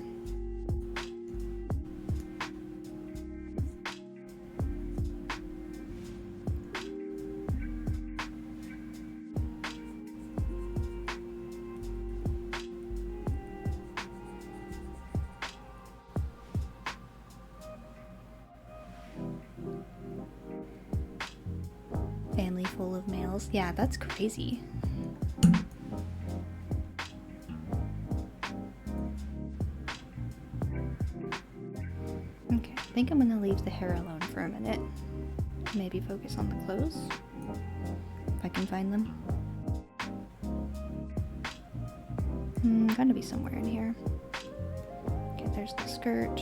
Family full of males. Yeah, that's crazy. Okay, I think I'm gonna leave the hair alone for a minute. Maybe focus on the clothes. If I can find them. Gotta be somewhere in here. Okay, there's the skirt.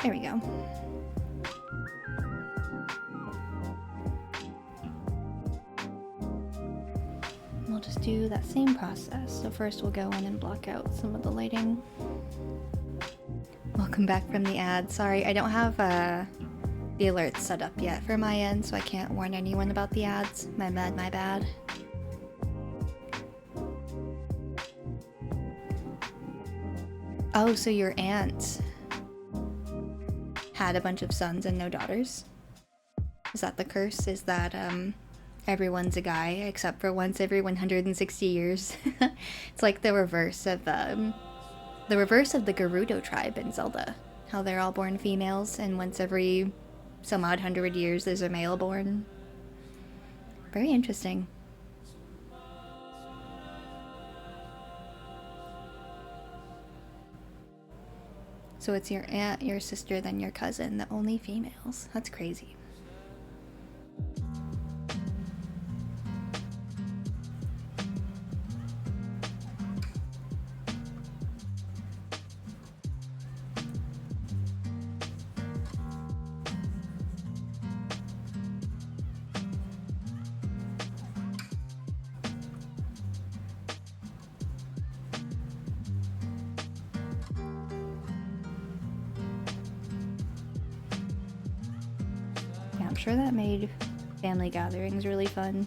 There we go. We'll just do that same process. So first we'll go in and block out some of the lighting. Welcome back from the ad. Sorry, I don't have the alerts set up yet for my end, so I can't warn anyone about the ads. My bad. Oh, so your aunt had a bunch of sons and no daughters? Is that the curse? Is that, everyone's a guy except for once every 160 years? It's like the reverse of the Gerudo tribe in Zelda. How they're all born females, and once every some odd 100 years there's a male born. Very interesting. So it's your aunt, your sister, then your cousin, the only females. That's crazy. I'm sure that made family gatherings really fun.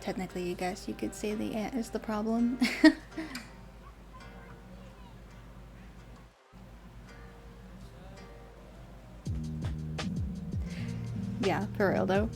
Technically, I guess you could say the ant is the problem. Yeah, for real though.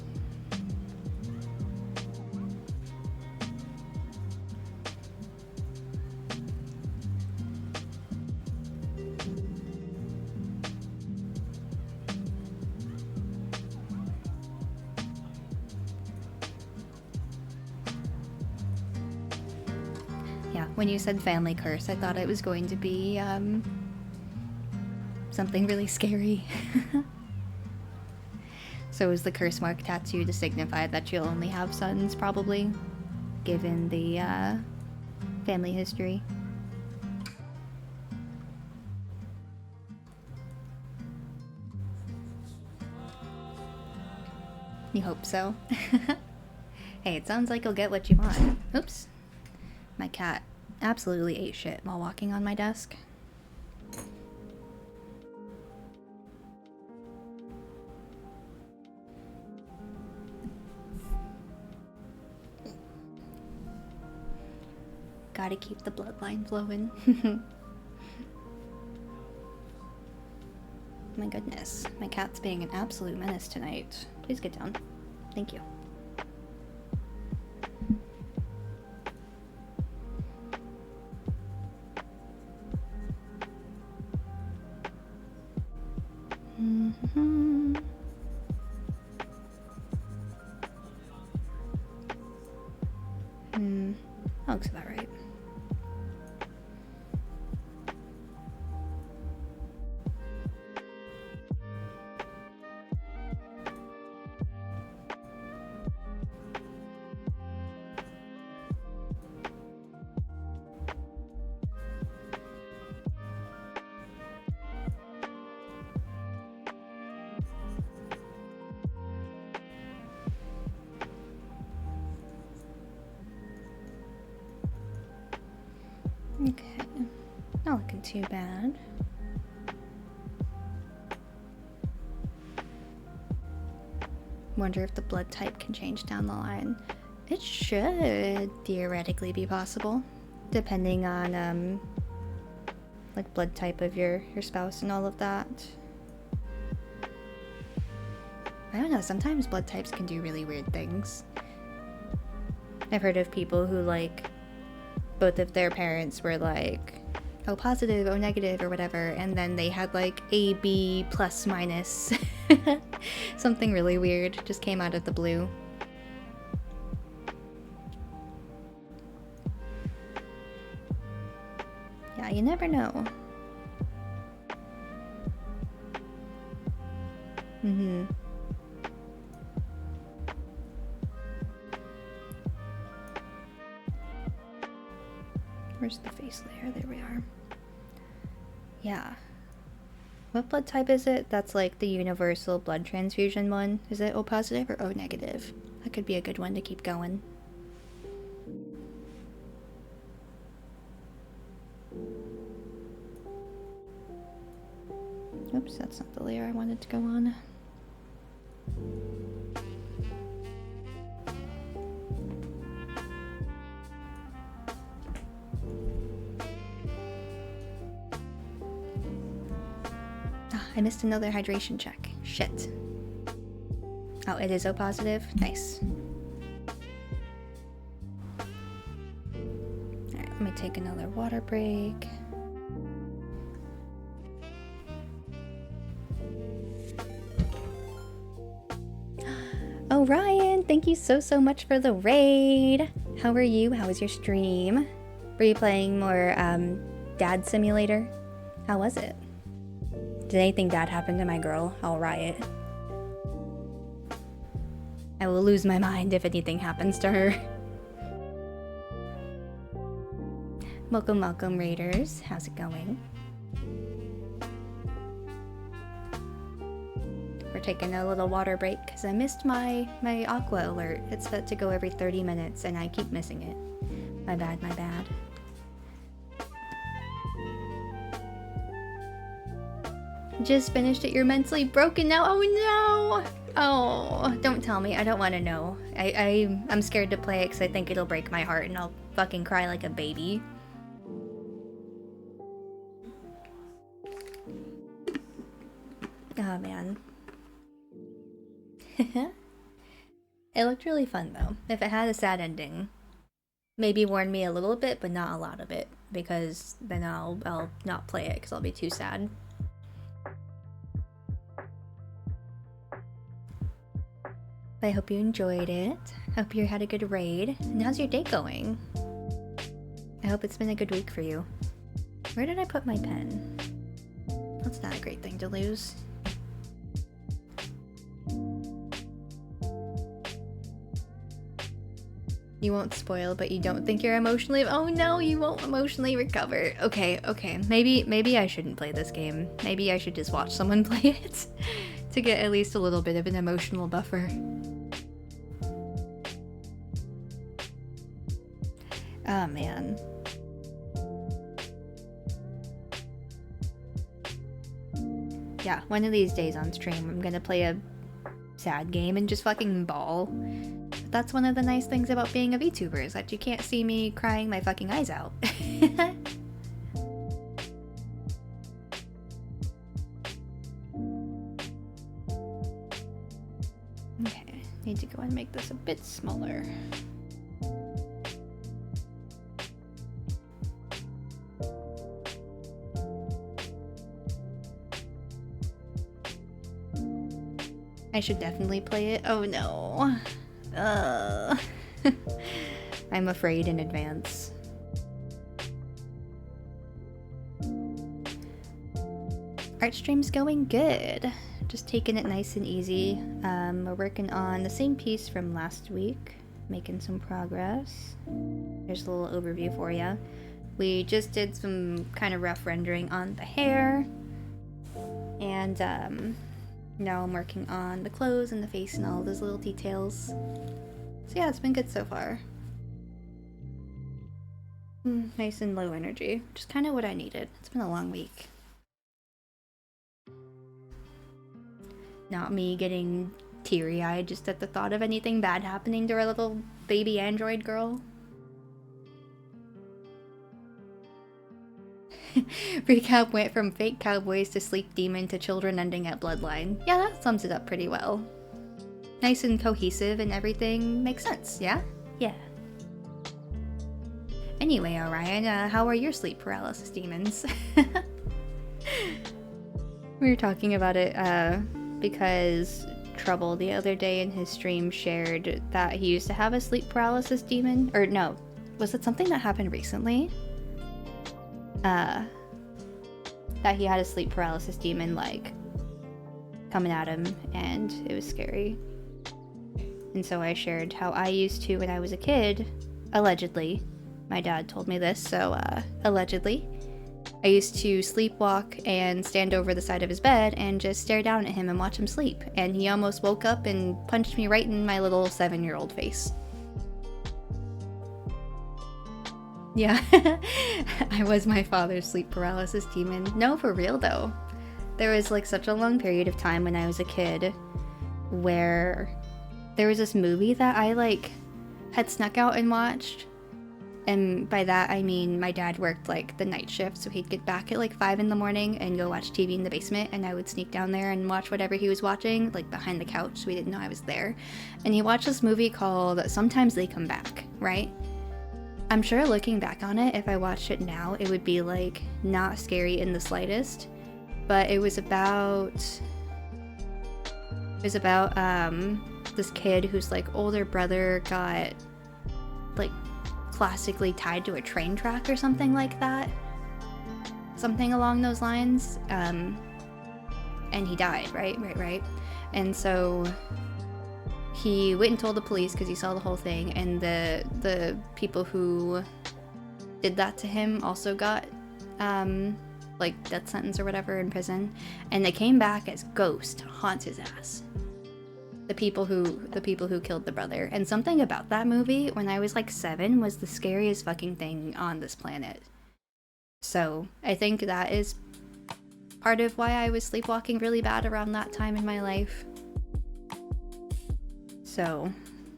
Yeah, when you said family curse, I thought it was going to be, something really scary. So is the curse mark tattoo to signify that you'll only have sons, probably? Given the, family history. You hope so. Hey, it sounds like you'll get what you want. Oops. My cat absolutely ate shit while walking on my desk. Gotta keep the bloodline flowing. My goodness, my cat's being an absolute menace tonight. Please get down. Thank you. That looks about right. Okay, not looking too bad. Wonder if the blood type can change down the line. It should theoretically be possible, depending on like blood type of your spouse and all of that. I don't know, sometimes blood types can do really weird things. I've heard of people who, like, both of their parents were like O positive, O negative, or whatever, and then they had like AB plus minus. Something really weird just came out of the blue. Yeah, you never know. Where's the face layer? There we are. Yeah. What blood type is it? That's like the universal blood transfusion one. Is it O positive or O negative? That could be a good one to keep going. Oops, that's not the layer I wanted to go on. I missed another hydration check. Shit. Oh, it is O positive? Nice. Alright, let me take another water break. Oh, Ryan, thank you so much for the raid. How are you? How was your stream? Were you playing more Dad Simulator? How was it? Did anything bad happen to my girl? I'll riot. I will lose my mind if anything happens to her. Welcome, raiders. How's it going? We're taking a little water break because I missed my aqua alert. It's set to go every 30 minutes and I keep missing it. My bad. Just finished it. You're mentally broken now. Oh no! Oh, don't tell me. I don't want to know. I'm scared to play it because I think it'll break my heart and I'll fucking cry like a baby. Oh man. It looked really fun though. If it had a sad ending, maybe warn me a little bit, but not a lot of it, because then I'll not play it because I'll be too sad. I hope you enjoyed it. Hope you had a good raid. And how's your day going? I hope it's been a good week for you. Where did I put my pen? That's not a great thing to lose. You won't spoil, but you don't think you're emotionally— oh no, you won't emotionally recover. Okay. Maybe I shouldn't play this game. Maybe I should just watch someone play it to get at least a little bit of an emotional buffer. Oh man. Yeah, one of these days on stream I'm gonna play a sad game and just fucking bawl. But that's one of the nice things about being a VTuber, is that you can't see me crying my fucking eyes out. Okay, need to go and make this a bit smaller. I should definitely play it. Oh no. I'm afraid in advance. Art stream's going good. Just taking it nice and easy. We're working on the same piece from last week, making some progress. Here's a little overview for you. We just did some kind of rough rendering on the hair, and now I'm working on the clothes and the face and all those little details. So yeah, it's been good so far. Nice and low energy, which is kind of what I needed. It's been a long week. Not me getting teary-eyed just at the thought of anything bad happening to our little baby android girl. Recap went from fake cowboys to sleep demon to children ending at bloodline. Yeah, that sums it up pretty well. Nice and cohesive and everything makes sense, yeah? Yeah. Anyway, Orion, how are your sleep paralysis demons? We were talking about it because Trouble the other day in his stream shared that he used to have a sleep paralysis demon. Or no, was it something that happened recently? That he had a sleep paralysis demon, like, coming at him, and it was scary. And so I shared how I used to when I was a kid, allegedly. My dad told me this, so, allegedly. I used to sleepwalk and stand over the side of his bed and just stare down at him and watch him sleep. And he almost woke up and punched me right in my little 7-year-old face. Yeah, I was my father's sleep paralysis demon. No, for real though. There was like such a long period of time when I was a kid where there was this movie that I like had snuck out and watched. And by that I mean my dad worked like the night shift, so he'd get back at like 5 in the morning and go watch TV in the basement, and I would sneak down there and watch whatever he was watching, like behind the couch, so he didn't know I was there. And he watched this movie called Sometimes They Come Back, right? I'm sure looking back on it, if I watched it now, it would be like not scary in the slightest. But it was about this kid whose like older brother got like classically tied to a train track or something like that. Something along those lines. And he died, right? And so he went and told the police because he saw the whole thing, and the people who did that to him also got like death sentence or whatever in prison, and they came back as ghosts to haunt his ass. The people who killed the brother. And something about that movie when I was like 7 was the scariest fucking thing on this planet. So I think that is part of why I was sleepwalking really bad around that time in my life. So,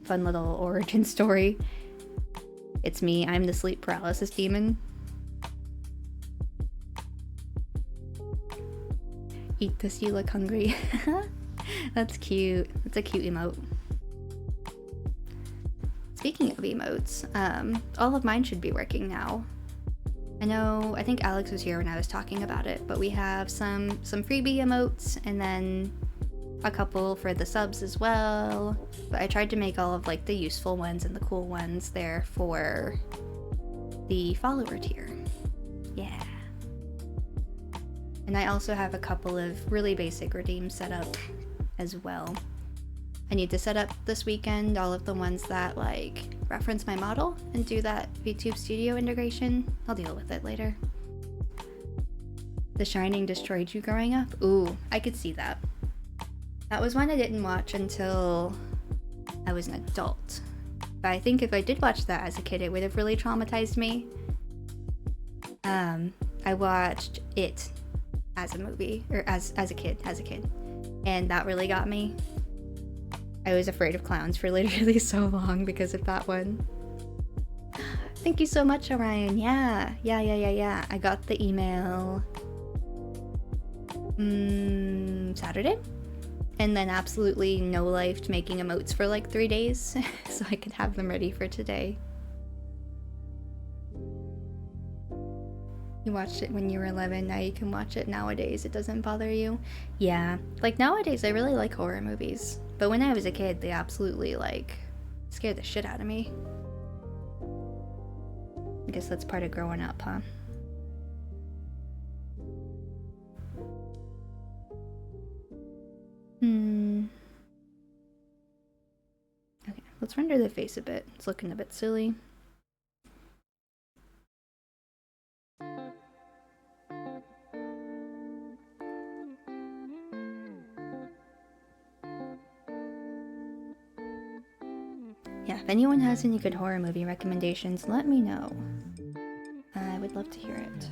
fun little origin story. It's me, I'm the sleep paralysis demon. Eat this, you look hungry. That's cute. That's a cute emote. Speaking of emotes, all of mine should be working now. I think Alex was here when I was talking about it, but we have some freebie emotes and then a couple for the subs as well. But I tried to make all of like the useful ones and the cool ones there for the follower tier. Yeah. And I also have a couple of really basic redeems set up as well. I need to set up this weekend all of the ones that like reference my model and do that VTube Studio integration. I'll deal with it later. The Shining destroyed you growing up? Ooh, I could see that. That was one I didn't watch until I was an adult. But I think if I did watch that as a kid, it would have really traumatized me. I watched it as a movie, or as a kid, and that really got me. I was afraid of clowns for literally so long because of that one. Thank you so much, Orion. Yeah. I got the email Saturday, and then absolutely no-lifed making emotes for like 3 days so I could have them ready for today. You watched it when you were 11, now you can watch it nowadays. It doesn't bother you? Yeah. Like nowadays, I really like horror movies. But when I was a kid, they absolutely like scared the shit out of me. I guess that's part of growing up, huh? Okay, let's render the face a bit. It's looking a bit silly. Yeah, if anyone has any good horror movie recommendations, let me know. I would love to hear it.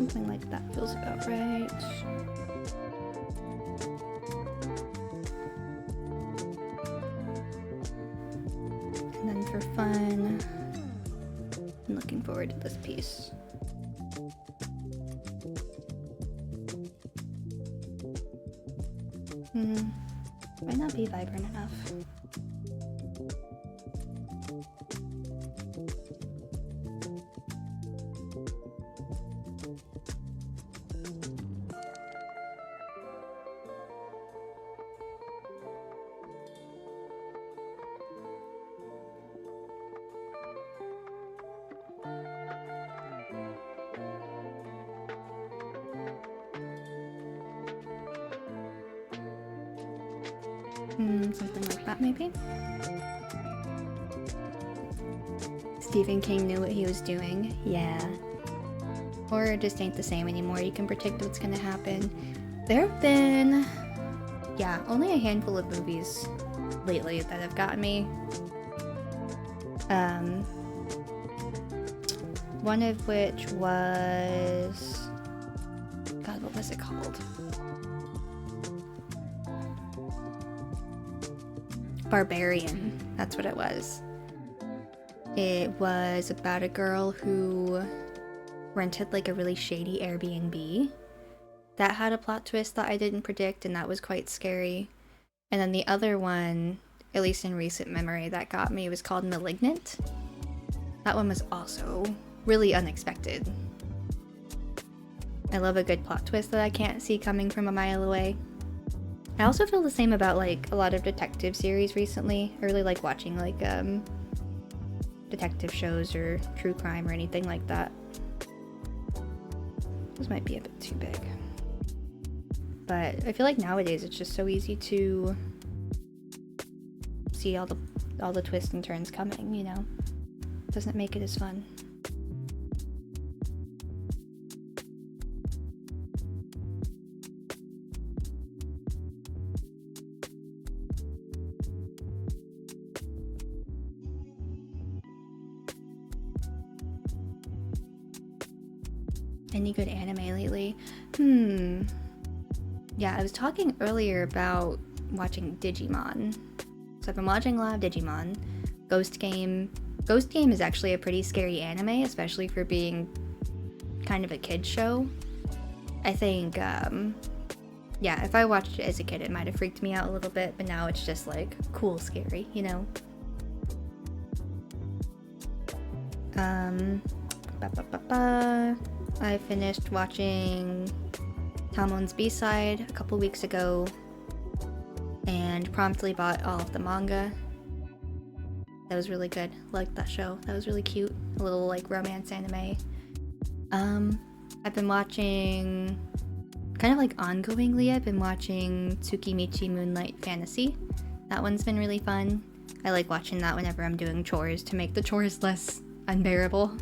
Something like that feels about right. And then for fun, I'm looking forward to this piece. Might not be vibrant enough. Something like that, maybe? Stephen King knew what he was doing. Yeah. Horror just ain't the same anymore. You can predict what's gonna happen. There have been, yeah, only a handful of movies lately that have gotten me. One of which was, God, what was it called? Barbarian, that's what it was. It was about a girl who rented like a really shady Airbnb that had a plot twist that I didn't predict, and that was quite scary. And then the other one, at least in recent memory, that got me was called Malignant. That one was also really unexpected. I love a good plot twist that I can't see coming from a mile away. I also feel the same about like a lot of detective series recently. I really like watching like detective shows or true crime or anything like that. This might be a bit too big. But I feel like nowadays it's just so easy to see all the twists and turns coming, you know? Doesn't make it as fun. Any good anime lately? Yeah, I was talking earlier about watching Digimon. So I've been watching a lot of Digimon. Ghost Game is actually a pretty scary anime, especially for being kind of a kid's show. I think, yeah, if I watched it as a kid, it might have freaked me out a little bit, but now it's just like cool scary, you know? I finished watching Tamon's B-side a couple weeks ago and promptly bought all of the manga. That was really good. Liked that show. That was really cute. A little like romance anime. I've been watching, kind of like ongoingly, I've been watching Tsukimichi Moonlight Fantasy. That one's been really fun. I like watching that whenever I'm doing chores to make the chores less unbearable,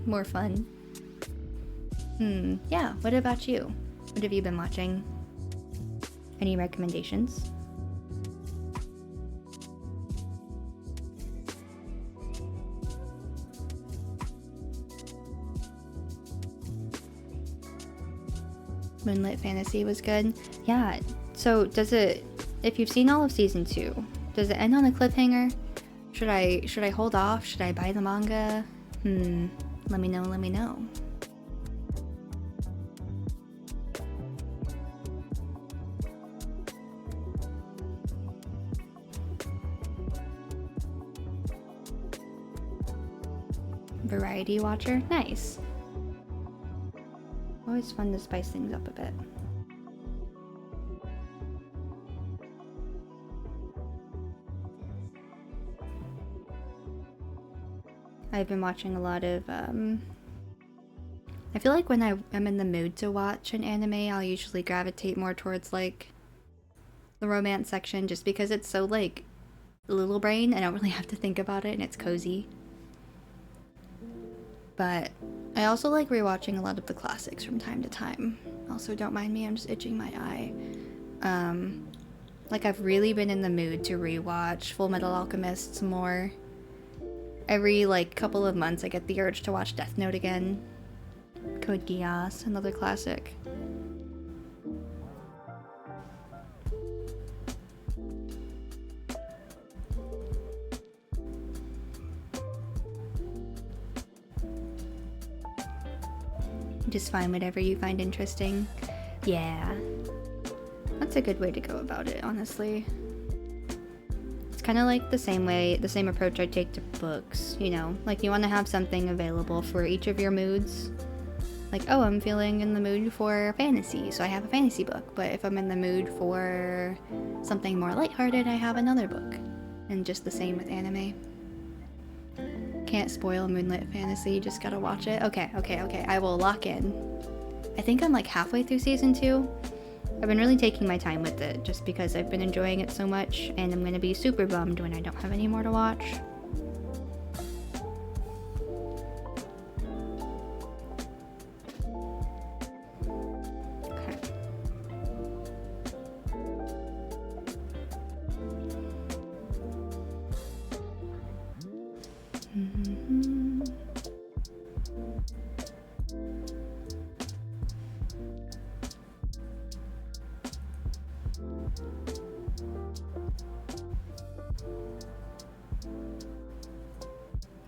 more fun. Yeah, what about you? What have you been watching? Any recommendations? Moonlight Fantasy was good. Yeah, so does it, if you've seen all of season 2, does it end on a cliffhanger? Should I hold off? Should I buy the manga? Let me know. Variety watcher? Nice. Always fun to spice things up a bit. I've been watching a lot of, I feel like when I'm in the mood to watch an anime, I'll usually gravitate more towards, like, the romance section, just because it's so, like, little brain, I don't really have to think about it, and it's cozy. But I also like rewatching a lot of the classics from time to time. Also, don't mind me, I'm just itching my eye. Like, I've really been in the mood to rewatch Full Metal Alchemist some more. Every, like, couple of months I get the urge to watch Death Note again. Code Geass, another classic. Just find whatever you find interesting. Yeah. That's a good way to go about it, honestly. It's kind of like the same approach I take to books, you know? Like, you want to have something available for each of your moods. Like, oh, I'm feeling in the mood for fantasy, so I have a fantasy book. But if I'm in the mood for something more lighthearted, I have another book. And just the same with anime. Can't spoil Moonlit Fantasy, just gotta watch it. Okay, I will lock in. I think I'm like halfway through season 2. I've been really taking my time with it, just because I've been enjoying it so much, and I'm gonna be super bummed when I don't have any more to watch.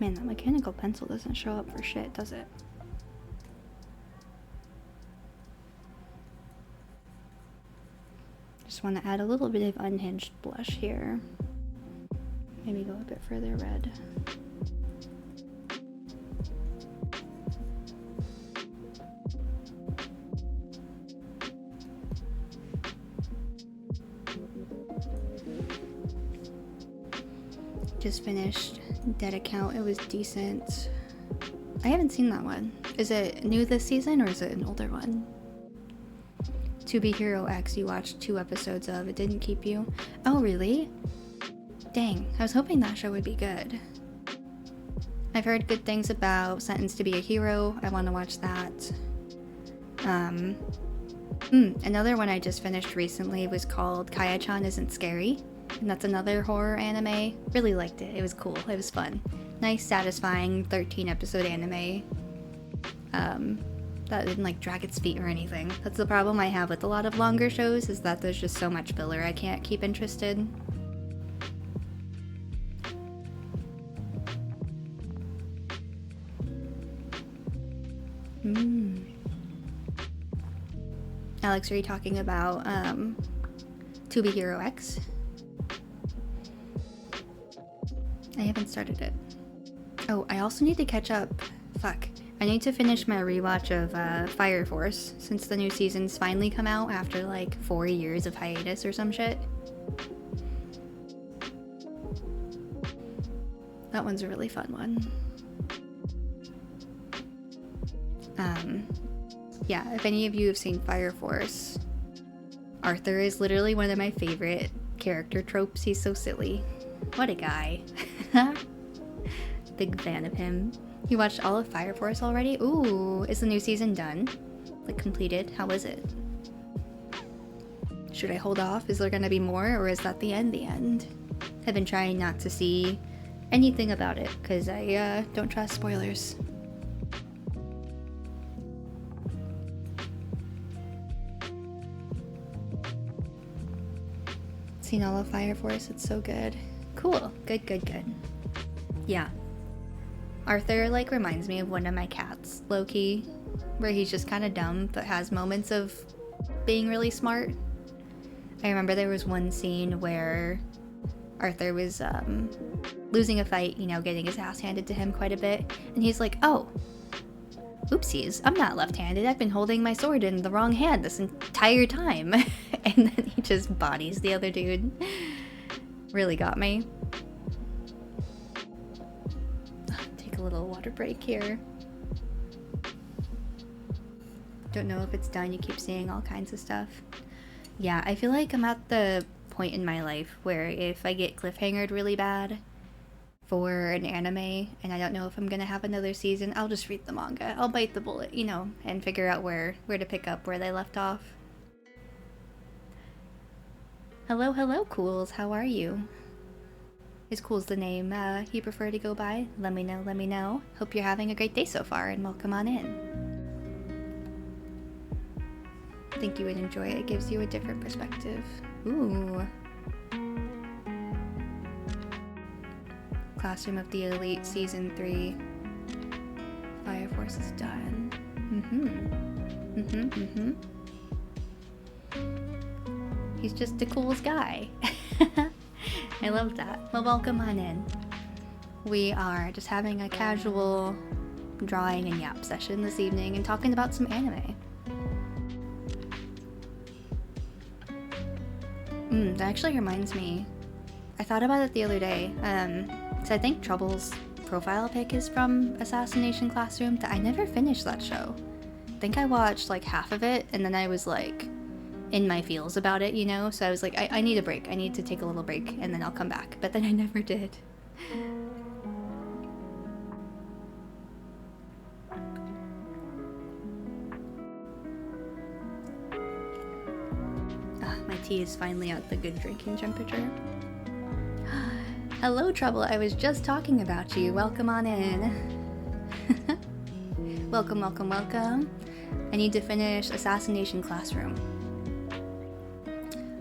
Man, that mechanical pencil doesn't show up for shit, does it? Just want to add a little bit of unhinged blush here. Maybe go a bit further red. Just finished Dead Account. It was decent. I haven't seen that one. Is it new this season or is it an older one? To Be Hero X you watched 2 episodes of. It didn't keep you. Oh, really? Dang, I was hoping that show would be good. I've heard good things about Sentenced to Be a Hero. I want to watch that. Another one I just finished recently was called Kaya-chan Isn't Scary. And that's another horror anime. Really liked it. It was cool. It was fun. Nice, satisfying 13-episode anime. That didn't like drag its feet or anything. That's the problem I have with a lot of longer shows, is that there's just so much filler I can't keep interested. Alex, are you talking about To Be Hero X? I haven't started it. Oh, I also need to catch up. Fuck. I need to finish my rewatch of Fire Force, since the new season's finally come out after like 4 years of hiatus or some shit. That one's a really fun one. Yeah, if any of you have seen Fire Force, Arthur is literally one of my favorite character tropes. He's so silly. What a guy. Big fan of him. You watched all of Fire Force already? Ooh, is the new season done? Like, completed? How is it? Should I hold off? Is there gonna be more, or is that the end? I've been trying not to see anything about it, because I don't trust spoilers. Seen all of Fire Force, it's so good. Cool. Good. Yeah. Arthur, like, reminds me of one of my cats, low-key, where he's just kind of dumb, but has moments of being really smart. I remember there was one scene where Arthur was, losing a fight, you know, getting his ass handed to him quite a bit, and he's like, oh, oopsies, I'm not left-handed, I've been holding my sword in the wrong hand this entire time. And then he just bodies the other dude. Really got me. Take a little water break here. Don't know if it's done. You keep seeing all kinds of stuff. Yeah, I feel like I'm at the point in my life where if I get cliffhangered really bad for an anime and I don't know if I'm gonna have another season, I'll just read the manga. I'll bite the bullet, you know, and figure out where to pick up where they left off. Hello, Cools. How are you? Is Cools the name you prefer to go by? Let me know. Hope you're having a great day so far, and welcome on in. think you would enjoy it. It gives you a different perspective. Ooh. Classroom of the Elite Season 3. Fire Force is done. He's just the coolest guy. I love that. Well, welcome on in. We are just having a casual drawing and yap session this evening and talking about some anime. That actually reminds me. I thought about it the other day. So I think Trouble's profile pic is from Assassination Classroom. I never finished that show. I think I watched like half of it and then I was like in my feels about it, you know? So I was like, I need a break. I need to take a little break and then I'll come back. But then I never did. My tea is finally at the good drinking temperature. Hello, Trouble. I was just talking about you. Welcome on in. Welcome, welcome, welcome. I need to finish Assassination Classroom.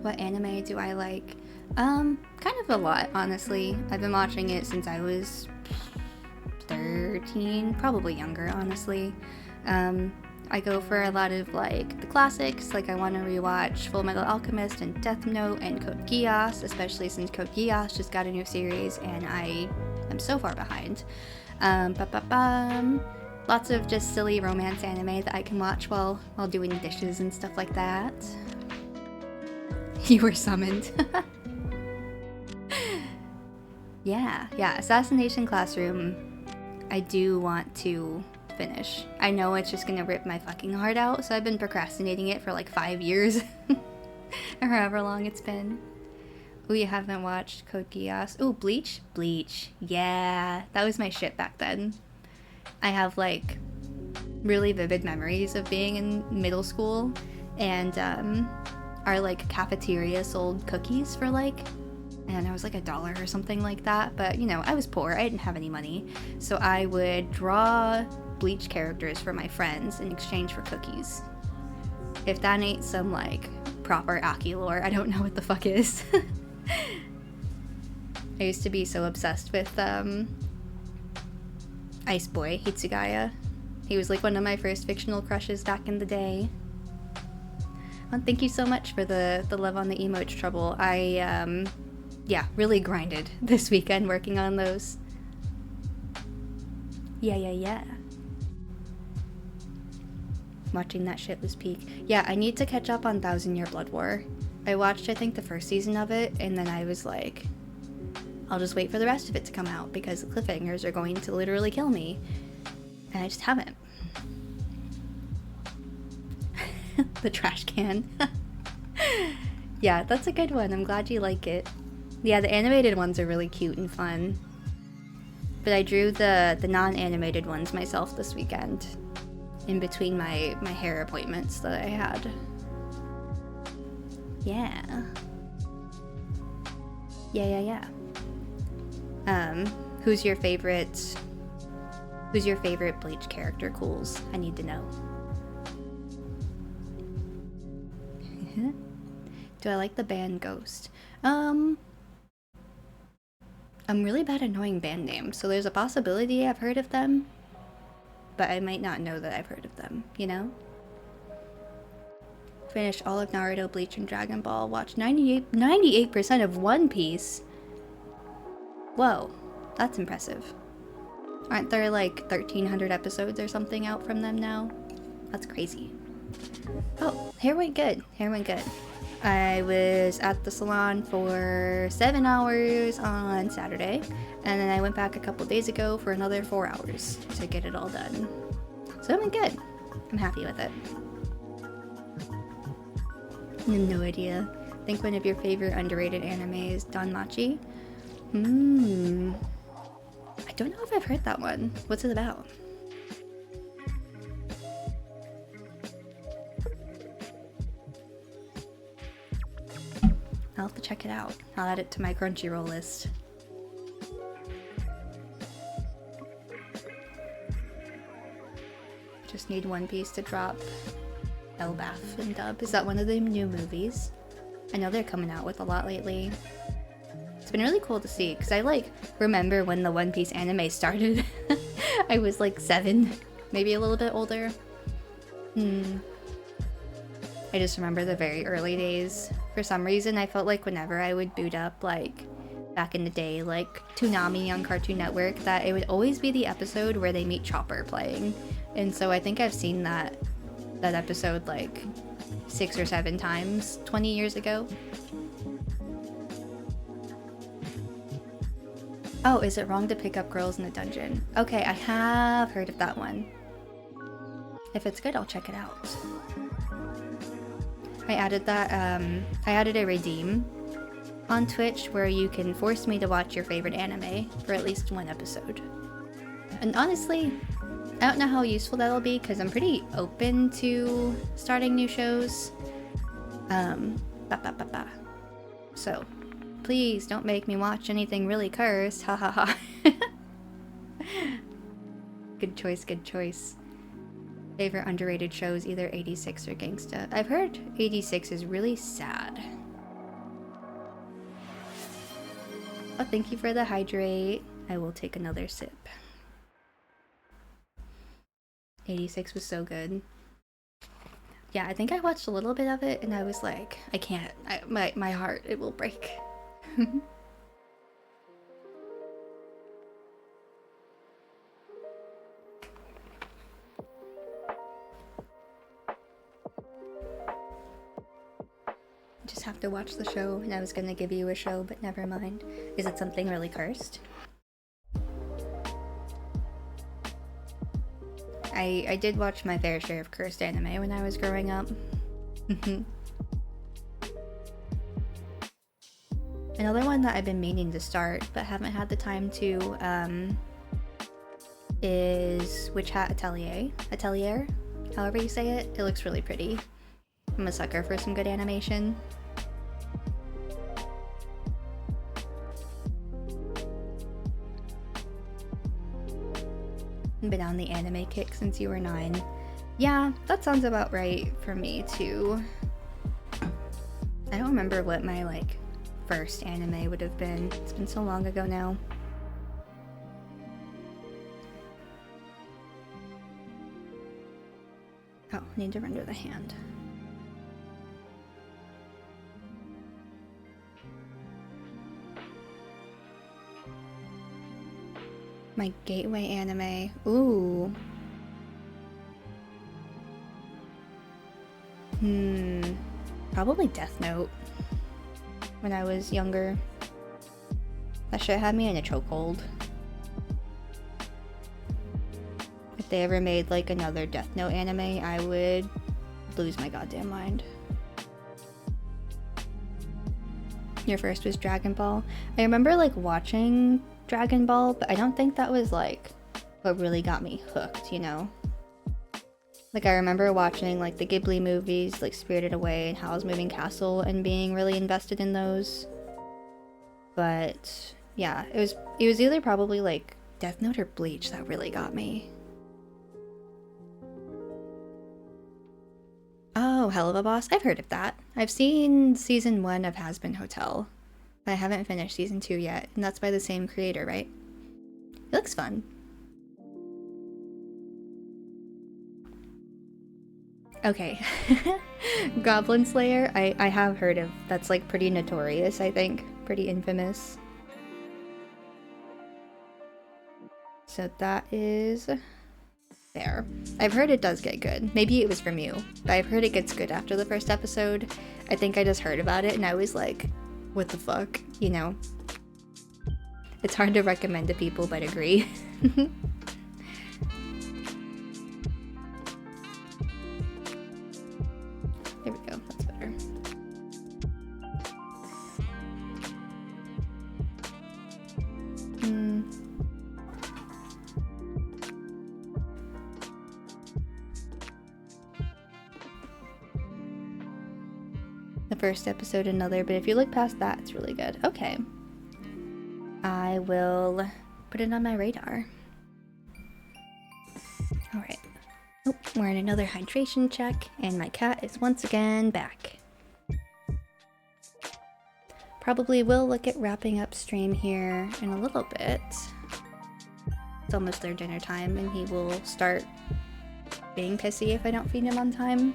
What anime do I like? Kind of a lot, honestly. I've been watching it since I was 13, probably younger, honestly. I go for a lot of like the classics, like I want to rewatch Full Metal Alchemist and Death Note and Code Geass, especially since Code Geass just got a new series and I am so far behind. Lots of just silly romance anime that I can watch while doing dishes and stuff like that. You were summoned. Yeah, Assassination Classroom, I do want to finish. I know it's just gonna rip my fucking heart out, so I've been procrastinating it for like 5 years. Or however long it's been. Ooh, you haven't watched Code Geass. Ooh, Bleach? Bleach. Yeah, that was my shit back then. I have like really vivid memories of being in middle school and our like cafeteria sold cookies for like, and it was like $1 or something like that, but you know, I was poor, I didn't have any money, so I would draw Bleach characters for my friends in exchange for cookies. If that ain't some like proper Aki lore, I don't know what the fuck is. I used to be so obsessed with Ice Boy Hitsugaya. He was like one of my first fictional crushes back in the day. Well, thank you so much for the love on the emote, Trouble. I yeah, really grinded this weekend working on those. Yeah. Watching that shit was peak. Yeah, I need to catch up on 1,000 Year Blood War. I watched, I think, the first season of it, and then I was like, I'll just wait for the rest of it to come out, because the cliffhangers are going to literally kill me. And I just haven't. The trash can. Yeah, that's a good one. I'm glad you like it. Yeah, the animated ones are really cute and fun. But I drew the non-animated ones myself this weekend. In between my hair appointments that I had. Yeah. Yeah. Who's your favorite Bleach character, Cools? I need to know. Do I like the band Ghost? I'm really bad at knowing band names, so there's a possibility I've heard of them, but I might not know that I've heard of them, you know? Finished all of Naruto, Bleach, and Dragon Ball. Watched 98% of One Piece. Whoa, that's impressive. Aren't there like 1,300 episodes or something out from them now? That's crazy. Oh, hair went good. I was at the salon for 7 hours on Saturday, and then I went back a couple days ago for another 4 hours to get it all done. So it went good. I'm happy with it. No idea. I think one of your favorite underrated anime is Danmachi. I don't know if I've heard that one. What's it about? I'll have to check it out. I'll add it to my Crunchyroll list. Just need One Piece to drop Elbaf in dub. Is that one of the new movies? I know they're coming out with a lot lately. It's been really cool to see, because I, like, remember when the One Piece anime started. I was, like, 7, maybe a little bit older. I just remember the very early days. For some reason, I felt like whenever I would boot up, like, back in the day, like, Toonami on Cartoon Network, that it would always be the episode where they meet Chopper playing. And so I think I've seen that episode, like, 6 or 7 times 20 years ago. Oh, is it wrong to pick up girls in the dungeon? Okay, I have heard of that one. If it's good, I'll check it out. I added that, I added a redeem on Twitch where you can force me to watch your favorite anime for at least 1 episode. And honestly, I don't know how useful that'll be because I'm pretty open to starting new shows. So, please don't make me watch anything really cursed, ha ha ha. Good choice, good choice. Favorite underrated shows, either 86 or Gangsta. I've heard 86 is really sad. Oh, thank you for the hydrate. I will take another sip. 86 was so good. Yeah, I think I watched a little bit of it and I was like, I can't. My heart, it will break. Just have to watch the show, and I was gonna give you a show, but never mind. Is it something really cursed? I did watch my fair share of cursed anime when I was growing up. Another one that I've been meaning to start, but haven't had the time to, is Witch Hat Atelier? Atelier? However you say it. It looks really pretty. I'm a sucker for some good animation. Been on the anime kick since you were 9. Yeah, that sounds about right for me too. I don't remember what my, like, first anime would have been. It's been so long ago now. Oh, need to render the hand. My gateway anime. Ooh. Probably Death Note. When I was younger. That shit had me in a chokehold. If they ever made, like, another Death Note anime, I would lose my goddamn mind. Your first was Dragon Ball. I remember, like, watching Dragon Ball, but I don't think that was, like, what really got me hooked, you know? Like, I remember watching, like, the Ghibli movies, like Spirited Away and Howl's Moving Castle, and being really invested in those. But, yeah, it was either probably, like, Death Note or Bleach that really got me. Oh, Helluva Boss? I've heard of that. I've seen season 1 of Hazbin Hotel. But I haven't finished season 2 yet, and that's by the same creator, right? It looks fun. Okay. Goblin Slayer, I have heard of. That's, like, pretty notorious, I think. Pretty infamous. So that is there. I've heard it does get good. Maybe it was from you, but I've heard it gets good after the first episode. I think I just heard about it and I was like, what the fuck, you know? It's hard to recommend to people, but agree. There we go, that's better. The first episode, another, but if you look past that, it's really good. Okay. I will put it on my radar. Alright. Oh, we're in another hydration check, and my cat is once again back. Probably will look at wrapping up stream here in a little bit. It's almost their dinner time, and he will start being pissy if I don't feed him on time.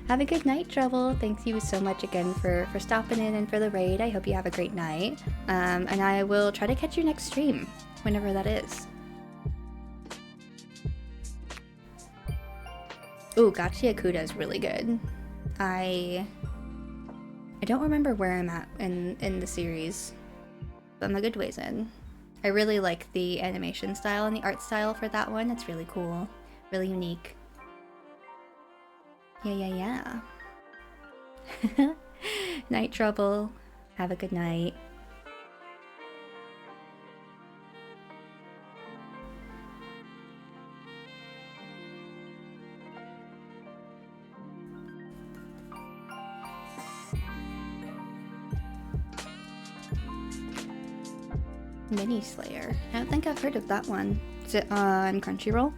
Have a good night, Trouble. Thank you so much again for stopping in and for the raid. I hope you have a great night. And I will try to catch your next stream, whenever that is. Ooh, Gachi Akuda is really good. I don't remember where I'm at in the series, but I'm a good ways in. I really like the animation style and the art style for that one. It's really cool, really unique. Yeah. Night, Trouble. Have a good night. Mini Slayer. I don't think I've heard of that one. Is it on Crunchyroll?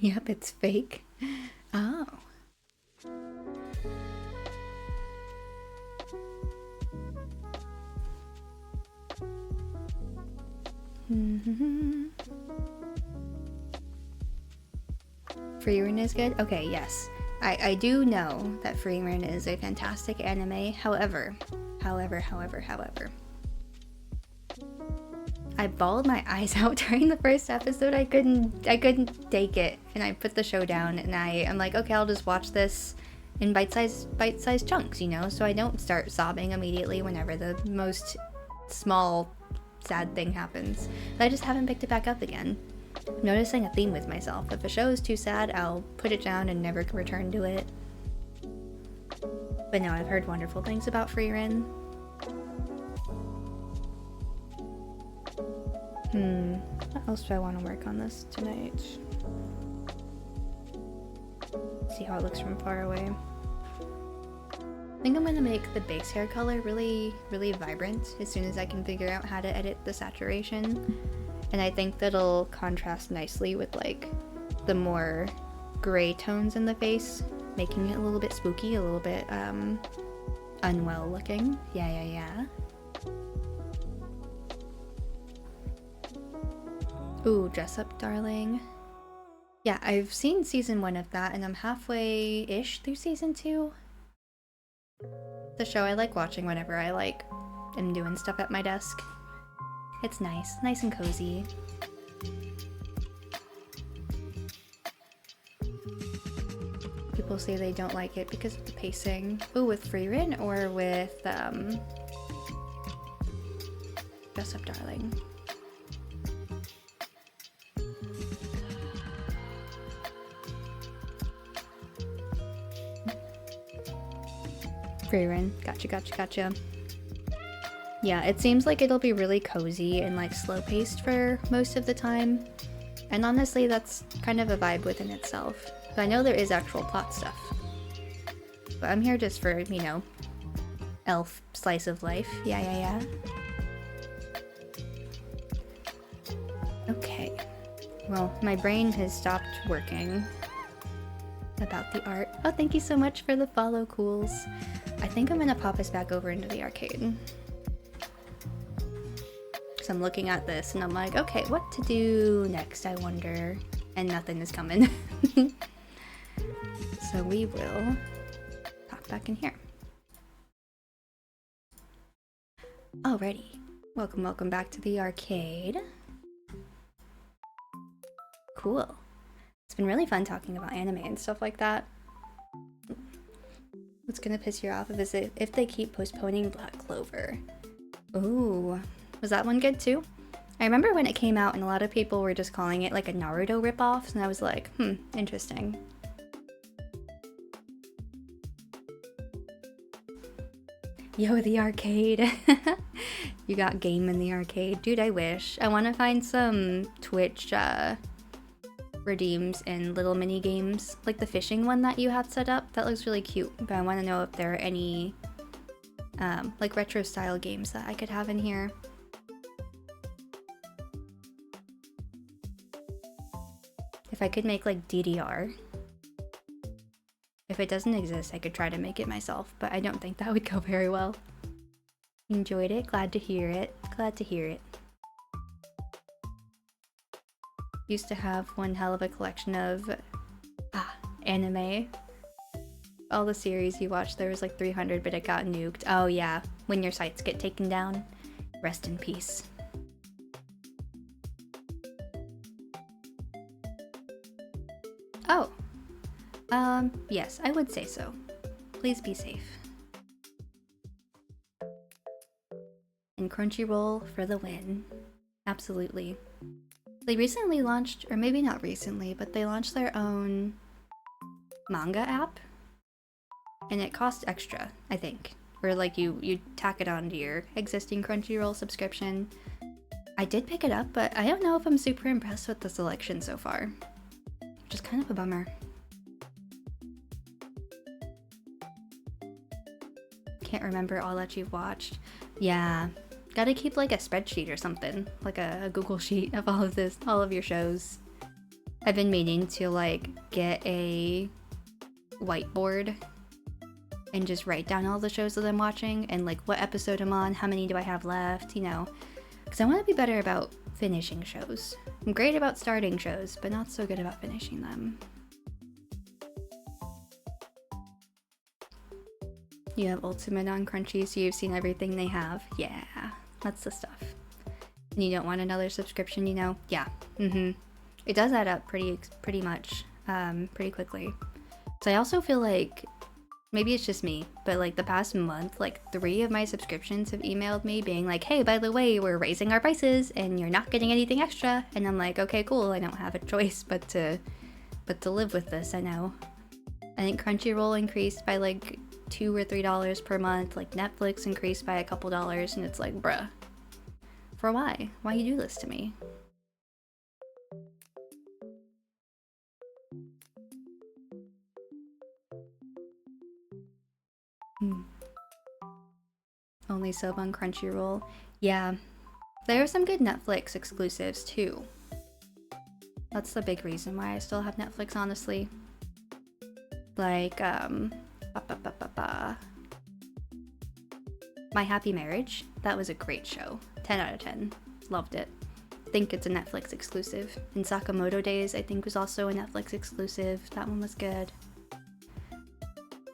Yep, it's fake. Oh. Frieren is good? Okay, yes. I do know that Frieren is a fantastic anime. However. I bawled my eyes out during the first episode. I couldn't take it, and I put the show down, and I'm like, okay, I'll just watch this in bite-sized chunks, you know, so I don't start sobbing immediately whenever the most small sad thing happens. But I just haven't picked it back up again. I'm noticing a theme with myself. If a show is too sad, I'll put it down and never return to it. But no, I've heard wonderful things about Frieren. What else do I want to work on this tonight? See how it looks from far away. I think I'm gonna make the base hair color really vibrant as soon as I can figure out how to edit the saturation. And I think that'll contrast nicely with like the more gray tones in the face, making it a little bit spooky, a little bit unwell looking. Yeah. Ooh, Dress Up Darling. Yeah, I've seen season 1 of that, and I'm halfway-ish through season 2. The show I like watching whenever I am doing stuff at my desk. It's nice and cozy. People say they don't like it because of the pacing. Ooh, with Frieren or with Dress Up Darling? Frieren. Gotcha. Yeah, it seems like it'll be really cozy and like slow-paced for most of the time. And honestly, that's kind of a vibe within itself. So I know there is actual plot stuff. But I'm here just for, you know, elf slice of life. Yeah. Okay. Well, my brain has stopped working about the art. Oh, thank you so much for the follow, Cools. I think I'm gonna pop us back over into the arcade. Because I'm looking at this and I'm like, okay, what to do next, I wonder? And nothing is coming. So we will pop back in here. Alrighty. Welcome back to the arcade. Cool. It's been really fun talking about anime and stuff like that. What's gonna piss you off is if they keep postponing Black Clover. Ooh, was that one good too? I remember when it came out and a lot of people were just calling it like a Naruto ripoff, and I was like, interesting. Yo, the arcade. You got game in the arcade. Dude, I wish. I want to find some Twitch redeems and little mini games. Like the fishing one that you have set up. That looks really cute. But I want to know if there are any like retro style games that I could have in here. If I could make like DDR. If it doesn't exist, I could try to make it myself, but I don't think that would go very well. Enjoyed it, glad to hear it, glad to hear it. Used to have one hell of a collection of anime. All the series you watched, there was like 300, but it got nuked. Oh yeah, when your sites get taken down. Rest in peace. Oh. Yes, I would say so. Please be safe. And Crunchyroll for the win. Absolutely. They recently launched, or maybe not recently, but they launched their own manga app. And it costs extra, I think. Or like you tack it onto your existing Crunchyroll subscription. I did pick it up, but I don't know if I'm super impressed with the selection so far. Which is kind of a bummer. Can't remember all that you've watched. Yeah, gotta keep like a spreadsheet or something, like a Google sheet of all of your shows. I've been meaning to like get a whiteboard and just write down all the shows that I'm watching and like what episode I'm on, how many do I have left, you know, because I want to be better about finishing shows. I'm great about starting shows, but not so good about finishing them. You have Ultimate on Crunchy, so you've seen everything they have. Yeah, that's the stuff. And you don't want another subscription, you know? Yeah. It does add up pretty much, pretty quickly. So I also feel like, maybe it's just me, but like the past month, like 3 of my subscriptions have emailed me being like, hey, by the way, we're raising our prices and you're not getting anything extra. And I'm like, okay, cool. I don't have a choice but to live with this, I know. I think Crunchyroll increased by like $2 or $3 per month, like Netflix increased by a couple dollars, and it's like, bruh, for why? Why you do this to me? Only sub on Crunchyroll. Yeah, there are some good Netflix exclusives too. That's the big reason why I still have Netflix, honestly. Like, My Happy Marriage. That was a great show. 10 out of 10. Loved it. I think it's a Netflix exclusive. And Sakamoto Days, I think, was also a Netflix exclusive. That one was good.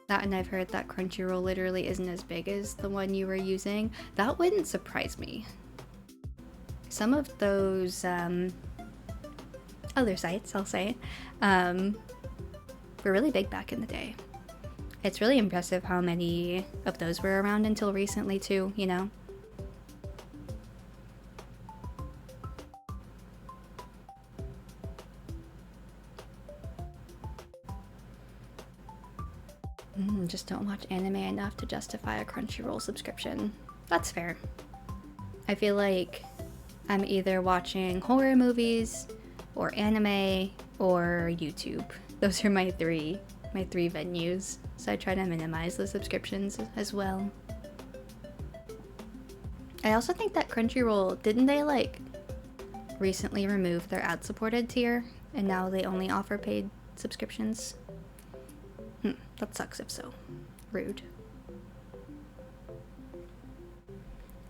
That, and I've heard that Crunchyroll literally isn't as big as the one you were using. That wouldn't surprise me. Some of those other sites, I'll say, were really big back in the day. It's really impressive how many of those were around until recently too, you know? Just don't watch anime enough to justify a Crunchyroll subscription. That's fair. I feel like I'm either watching horror movies or anime or YouTube. Those are my three venues. So I try to minimize the subscriptions as well. I also think that Crunchyroll, didn't they like recently remove their ad-supported tier and now they only offer paid subscriptions? That sucks if so. Rude.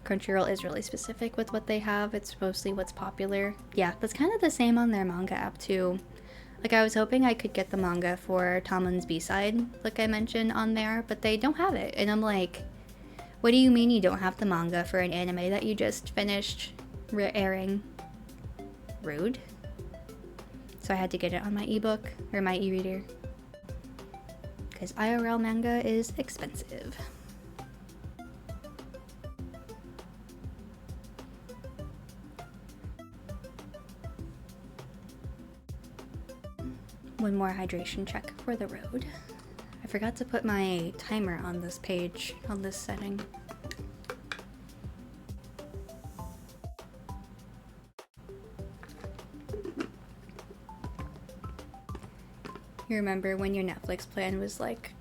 Crunchyroll is really specific with what they have. It's mostly what's popular. Yeah, that's kind of the same on their manga app too. Like, I was hoping I could get the manga for Tamun's B-side, like I mentioned on there, but they don't have it. And I'm like, what do you mean you don't have the manga for an anime that you just finished airing? Rude. So I had to get it on my ebook, or my e-reader. Because IRL manga is expensive. One more hydration check for the road. I forgot to put my timer on this page, on this setting. You remember when your Netflix plan was like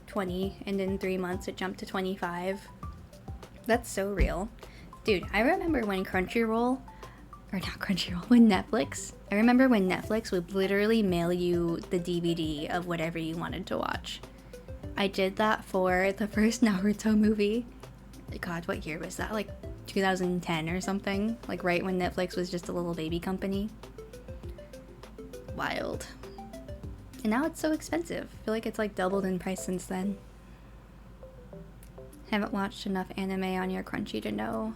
20 and in 3 months it jumped to 25? That's so real. Dude, I remember when Crunchyroll, or not Crunchyroll, when Netflix, I remember when Netflix would literally mail you the DVD of whatever you wanted to watch. I did that for the first Naruto movie. God, what year was that? Like 2010 or something? Like right when Netflix was just a little baby company. Wild. And now it's so expensive. I feel like it's like doubled in price since then. Haven't watched enough anime on your Crunchy to know.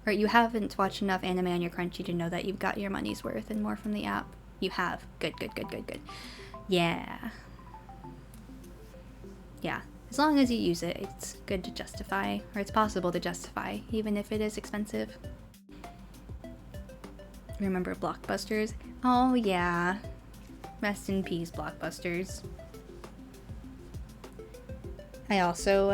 Or you haven't watched enough anime on your Crunchy to know that you've got your money's worth and more from the app. You have. Good. Yeah. Yeah. As long as you use it, it's good to justify, or it's possible to justify, even if it is expensive. Remember Blockbusters? Oh yeah. Rest in peace, Blockbusters. I also,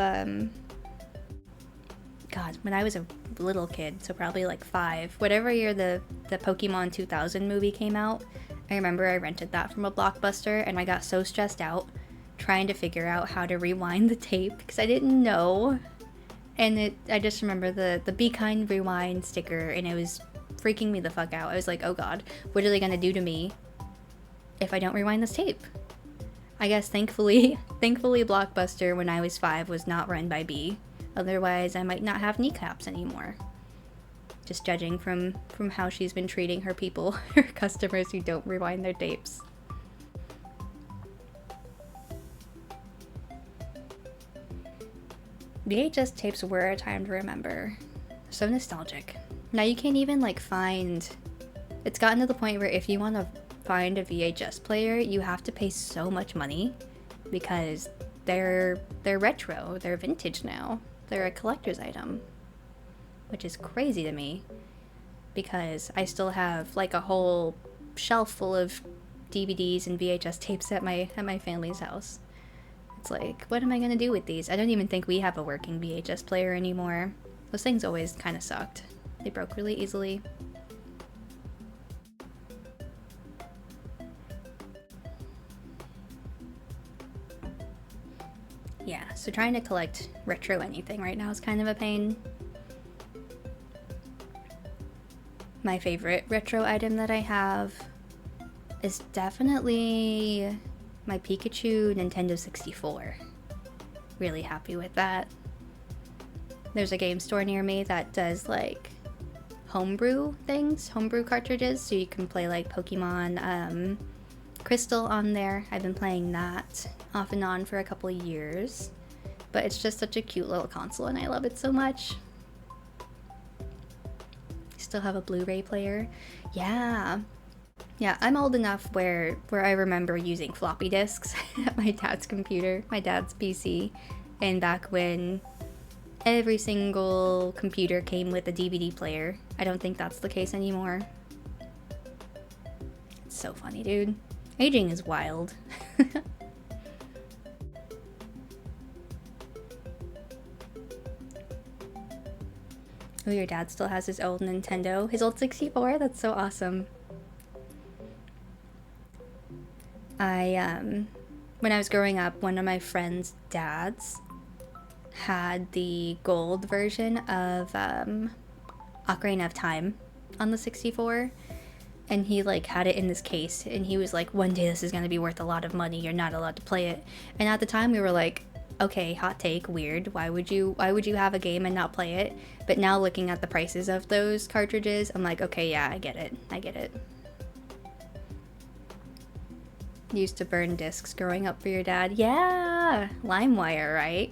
God, when I was a little kid, so probably like 5, whatever year the Pokemon 2000 movie came out, I remember I rented that from a Blockbuster, and I got so stressed out trying to figure out how to rewind the tape because I didn't know. And I just remember the Be Kind Rewind sticker, and it was freaking me the fuck out. I was like, oh god, what are they gonna do to me if I don't rewind this tape? I guess thankfully Blockbuster when I was 5 was not run by B. Otherwise I might not have kneecaps anymore. Just judging from how she's been treating her people, her customers who don't rewind their tapes. VHS tapes were a time to remember. So nostalgic. Now you can't even like find... It's gotten to the point where if you want to find a VHS player, you have to pay so much money because they're retro, they're vintage now. They're a collector's item, which is crazy to me because I still have like a whole shelf full of DVDs and VHS tapes at my family's house. It's like, what am I gonna do with these? I don't even think we have a working VHS player anymore. Those things always kind of sucked. They broke really easily. Yeah, so trying to collect retro anything right now is kind of a pain. My favorite retro item that I have is definitely my Pikachu Nintendo 64. Really happy with that. There's a game store near me that does like homebrew things, homebrew cartridges, so you can play like Pokemon Crystal on there. I've been playing that off and on for a couple of years, but it's just such a cute little console and I love it so much. Still have a Blu-ray player. Yeah, I'm old enough where I remember using floppy disks at my dad's computer, my dad's PC, and back when every single computer came with a DVD player. I don't think that's the case anymore. It's so funny, dude. Aging is wild. Oh, your dad still has his old Nintendo? His old 64? That's so awesome. When I was growing up, one of my friend's dads had the gold version of Ocarina of Time on the 64, and he like had it in this case, and he was like, one day this is gonna be worth a lot of money, you're not allowed to play it. And at the time we were like, okay, hot take, weird, why would you have a game and not play it? But now looking at the prices of those cartridges, I'm like, okay, yeah, I get it. Used to burn discs growing up for your dad. Yeah, LimeWire, right?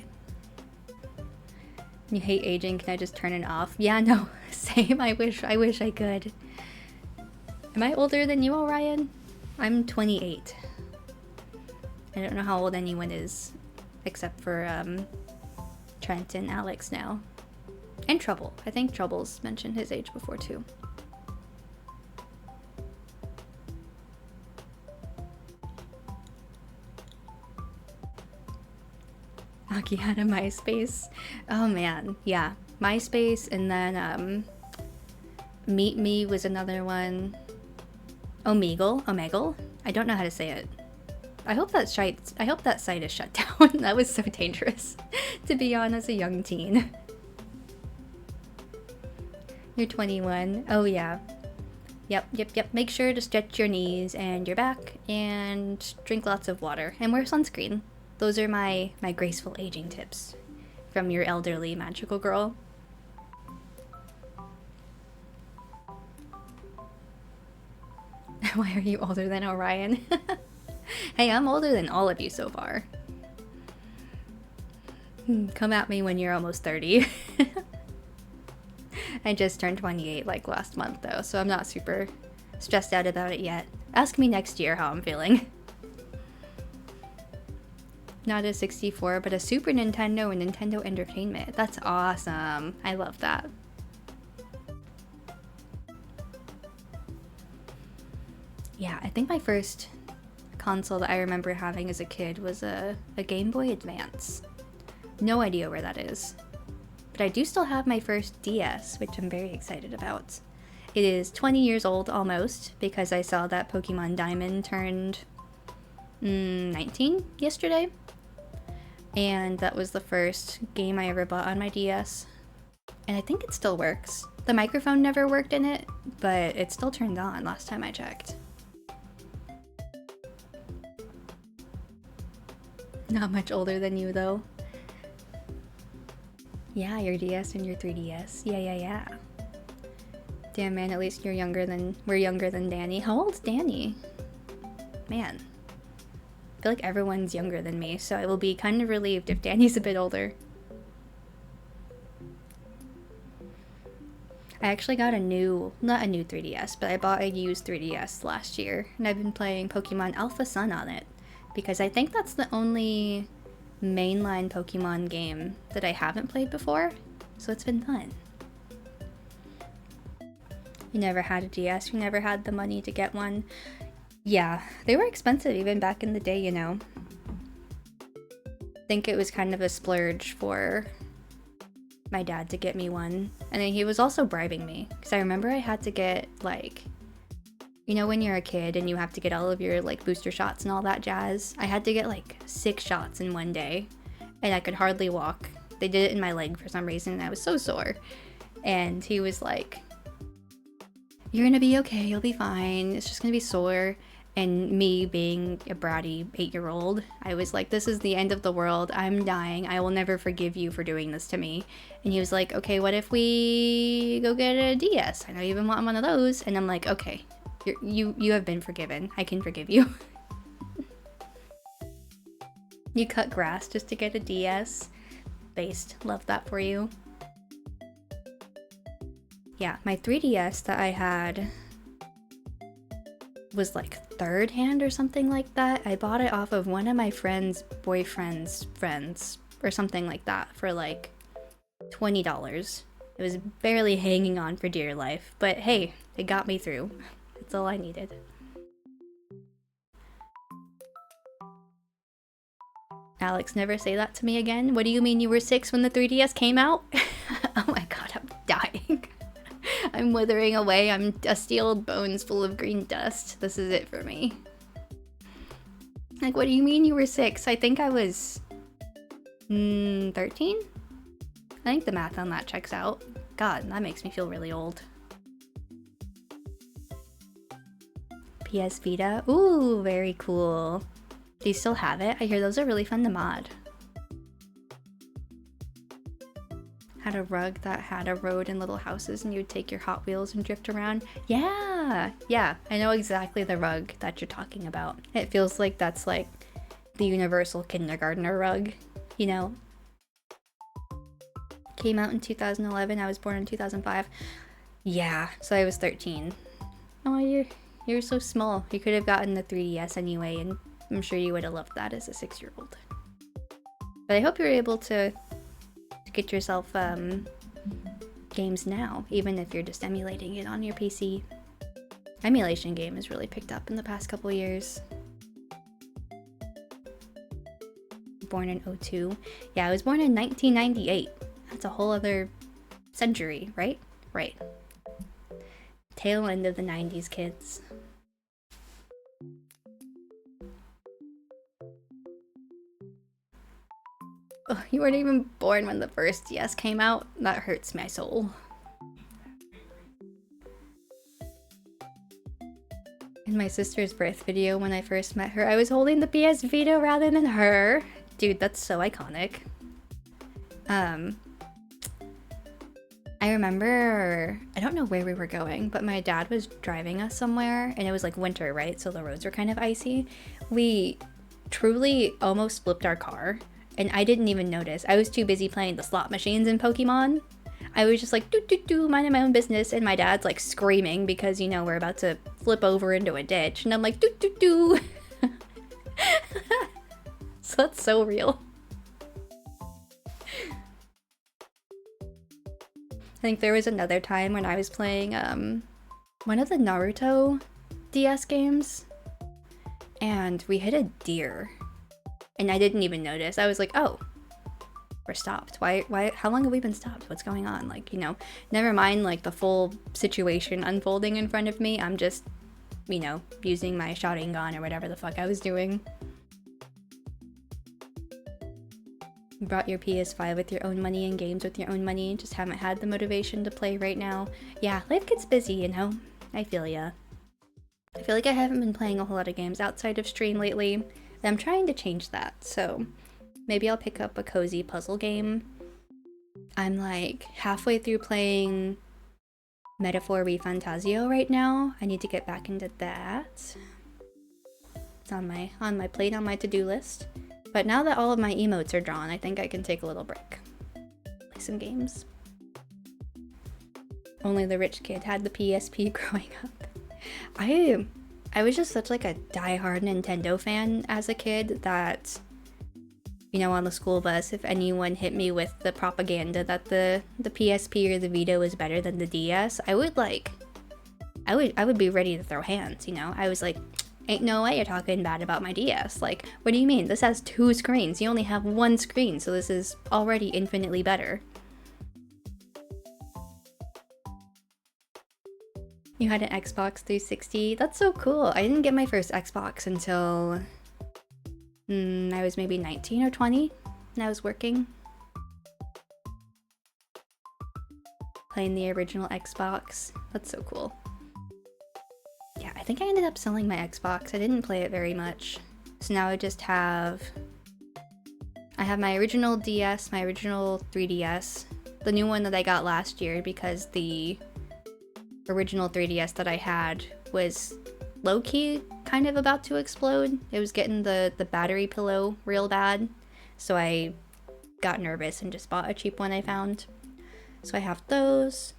You hate aging, can I just turn it off? Yeah, no, same, I wish I could. Am I older than you, Orion? I'm 28. I don't know how old anyone is, except for Trent and Alex now. And Trouble. I think Trouble's mentioned his age before too. Aki had a MySpace. Oh man, yeah. MySpace, and then Meet Me was another one. Omegle? I don't know how to say it. I hope that site is shut down. That was so dangerous to be on as a young teen. You're 21. Oh yeah. Yep. Make sure to stretch your knees and your back and drink lots of water and wear sunscreen. Those are my graceful aging tips from your elderly magical girl. Why are you older than Orion? Hey, I'm older than all of you so far. Come at me when you're almost 30. I just turned 28 like last month though, so I'm not super stressed out about it yet. Ask me next year how I'm feeling. Not a 64, but a Super Nintendo and Nintendo Entertainment. That's awesome. I love that. Yeah, I think my first console that I remember having as a kid was a Game Boy Advance. No idea where that is. But I do still have my first DS, which I'm very excited about. It is 20 years old almost, because I saw that Pokemon Diamond turned 19 yesterday. And that was the first game I ever bought on my DS. And I think it still works. The microphone never worked in it, but it still turned on last time I checked. Not much older than you though. Yeah, your DS and your 3DS. Yeah. Damn man, at least we're younger than Danny. How old's Danny? Man. I feel like everyone's younger than me, so I will be kind of relieved if Danny's a bit older. I actually got not a new 3DS, but I bought a used 3DS last year, and I've been playing Pokemon Alpha Sun on it, because I think that's the only mainline Pokemon game that I haven't played before, so it's been fun. You never had a DS, you never had the money to get one. Yeah, they were expensive even back in the day, you know. I think it was kind of a splurge for my dad to get me one, and then he was also bribing me, because I remember I had to get, like, you know when you're a kid and you have to get all of your, like, booster shots and all that jazz? I had to get, like, 6 shots in one day, and I could hardly walk. They did it in my leg for some reason, and I was so sore. And he was like, you're gonna be okay, you'll be fine, it's just gonna be sore. And me being a bratty 8-year-old, I was like, this is the end of the world, I'm dying, I will never forgive you for doing this to me. And he was like, okay, what if we go get a DS? I know you've been wanting one of those. And I'm like, okay, you have been forgiven, I can forgive you. You cut grass just to get a DS. Based, love that for you. Yeah, my 3DS that I had was like third hand or something like that. I bought it off of one of my friend's boyfriend's friends or something like that for like $20. It was barely hanging on for dear life, but hey, it got me through. That's all I needed. Alex, never say that to me again. What do you mean you were 6 when the 3DS came out? Oh my god, I'm dying. I'm withering away. I'm dusty old bones full of green dust. This is it for me. Like, what do you mean you were 6? I think I was 13? I think the math on that checks out. God, that makes me feel really old. PS Vita. Ooh, very cool. Do you still have it? I hear those are really fun to mod. Had a rug that had a road and little houses and you would take your Hot Wheels and drift around. Yeah, I know exactly the rug that you're talking about. It feels like that's like the universal kindergartner rug, you know? Came out in 2011, I was born in 2005. Yeah, so I was 13. Oh, you're so small. You could have gotten the 3DS anyway, and I'm sure you would have loved that as a 6-year-old. But I hope you're able to get yourself games now, even if you're just emulating it on your PC. Emulation game has really picked up in the past couple years. Born in 2002. Yeah, I was born in 1998. That's a whole other century, right? Right. Tail end of the 90s, kids. Oh, you weren't even born when the first DS came out? That hurts my soul. In my sister's birth video when I first met her, I was holding the PS Vita rather than her. Dude, that's so iconic. I remember, I don't know where we were going, but my dad was driving us somewhere, and it was like winter, right? So the roads were kind of icy. We truly almost flipped our car, and I didn't even notice. I was too busy playing the slot machines in Pokemon. I was just like, do, minding my own business, and my dad's like screaming because, you know, we're about to flip over into a ditch, and I'm like, do. So that's so real. I think there was another time when I was playing one of the Naruto DS games, and we hit a deer, and I didn't even notice. I was like, oh, we're stopped. Why, how long have we been stopped? What's going on? Like, you know, never mind like the full situation unfolding in front of me. I'm just, you know, using my Sharingan or whatever the fuck I was doing. You brought your PS5 with your own money and games with your own money, just haven't had the motivation to play right now. Yeah, life gets busy, you know? I feel ya. I feel like I haven't been playing a whole lot of games outside of stream lately, and I'm trying to change that, so maybe I'll pick up a cozy puzzle game. I'm like halfway through playing Metaphor ReFantazio right now. I need to get back into that. It's on my plate, on my to-do list. But now that all of my emotes are drawn, I think I can take a little break. Play some games. Only the rich kid had the PSP growing up. I was just such like a diehard Nintendo fan as a kid that, you know, on the school bus, if anyone hit me with the propaganda that the PSP or the Vita was better than the DS, I would be ready to throw hands, you know? I was like, ain't no way you're talking bad about my DS. Like, what do you mean? This has 2 screens. You only have 1 screen, so this is already infinitely better. You had an Xbox 360? That's so cool. I didn't get my first Xbox until I was maybe 19 or 20, and I was working. Playing the original Xbox. That's so cool. Yeah, I think I ended up selling my Xbox. I didn't play it very much. So now I just have... I have my original DS, my original 3DS, the new one that I got last year because the original 3DS that I had was low-key kind of about to explode. It was getting the battery pillow real bad, so I got nervous and just bought a cheap one I found. So I have those.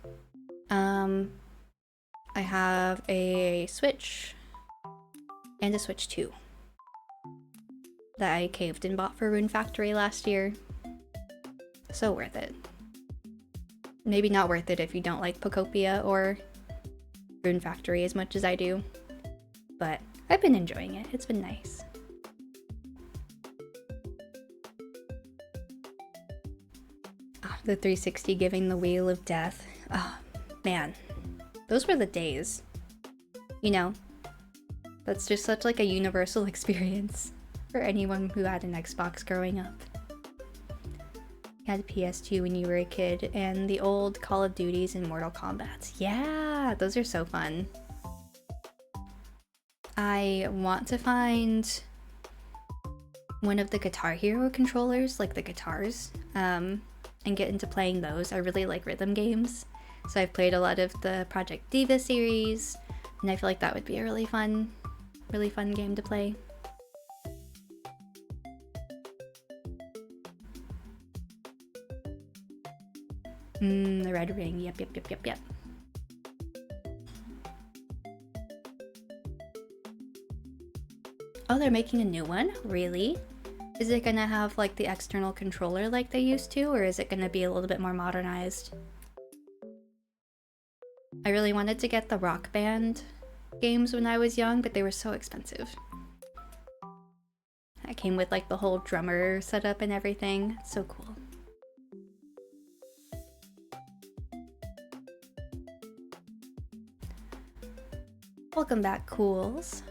I have a Switch and a Switch 2 that I caved and bought for Rune Factory last year. So worth it. Maybe not worth it if you don't like Pokopia or Rune Factory as much as I do, but I've been enjoying it. It's been nice. Oh, the 360 giving the Wheel of Death. Oh, man. Those were the days. You know, that's just such like a universal experience for anyone who had an Xbox growing up. You had a PS2 when you were a kid, and the old Call of Duties and Mortal Kombats. Yeah, those are so fun. I want to find one of the Guitar Hero controllers, like the guitars, and get into playing those. I really like rhythm games. So I've played a lot of the Project Diva series, and I feel like that would be a really fun game to play. The Red Ring, yep. Oh, they're making a new one? Really? Is it gonna have like the external controller like they used to, or is it gonna be a little bit more modernized? I really wanted to get the Rock Band games when I was young, but they were so expensive. I came with like the whole drummer setup and everything. It's so cool. Welcome back, Cools.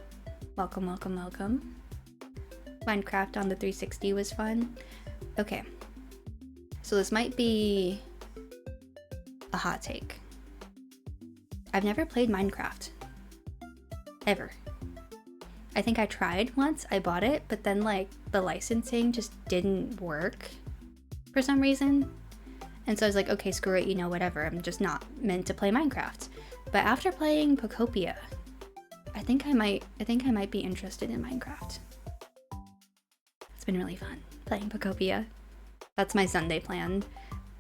Welcome. Minecraft on the 360 was fun. Okay, So this might be a hot take. I've never played Minecraft. Ever. I think I tried once, I bought it, but then like the licensing just didn't work for some reason. And so I was like, okay, screw it, you know, whatever. I'm just not meant to play Minecraft. But after playing Pokopia, I think I might be interested in Minecraft. It's been really fun playing Pokopia. That's my Sunday plan.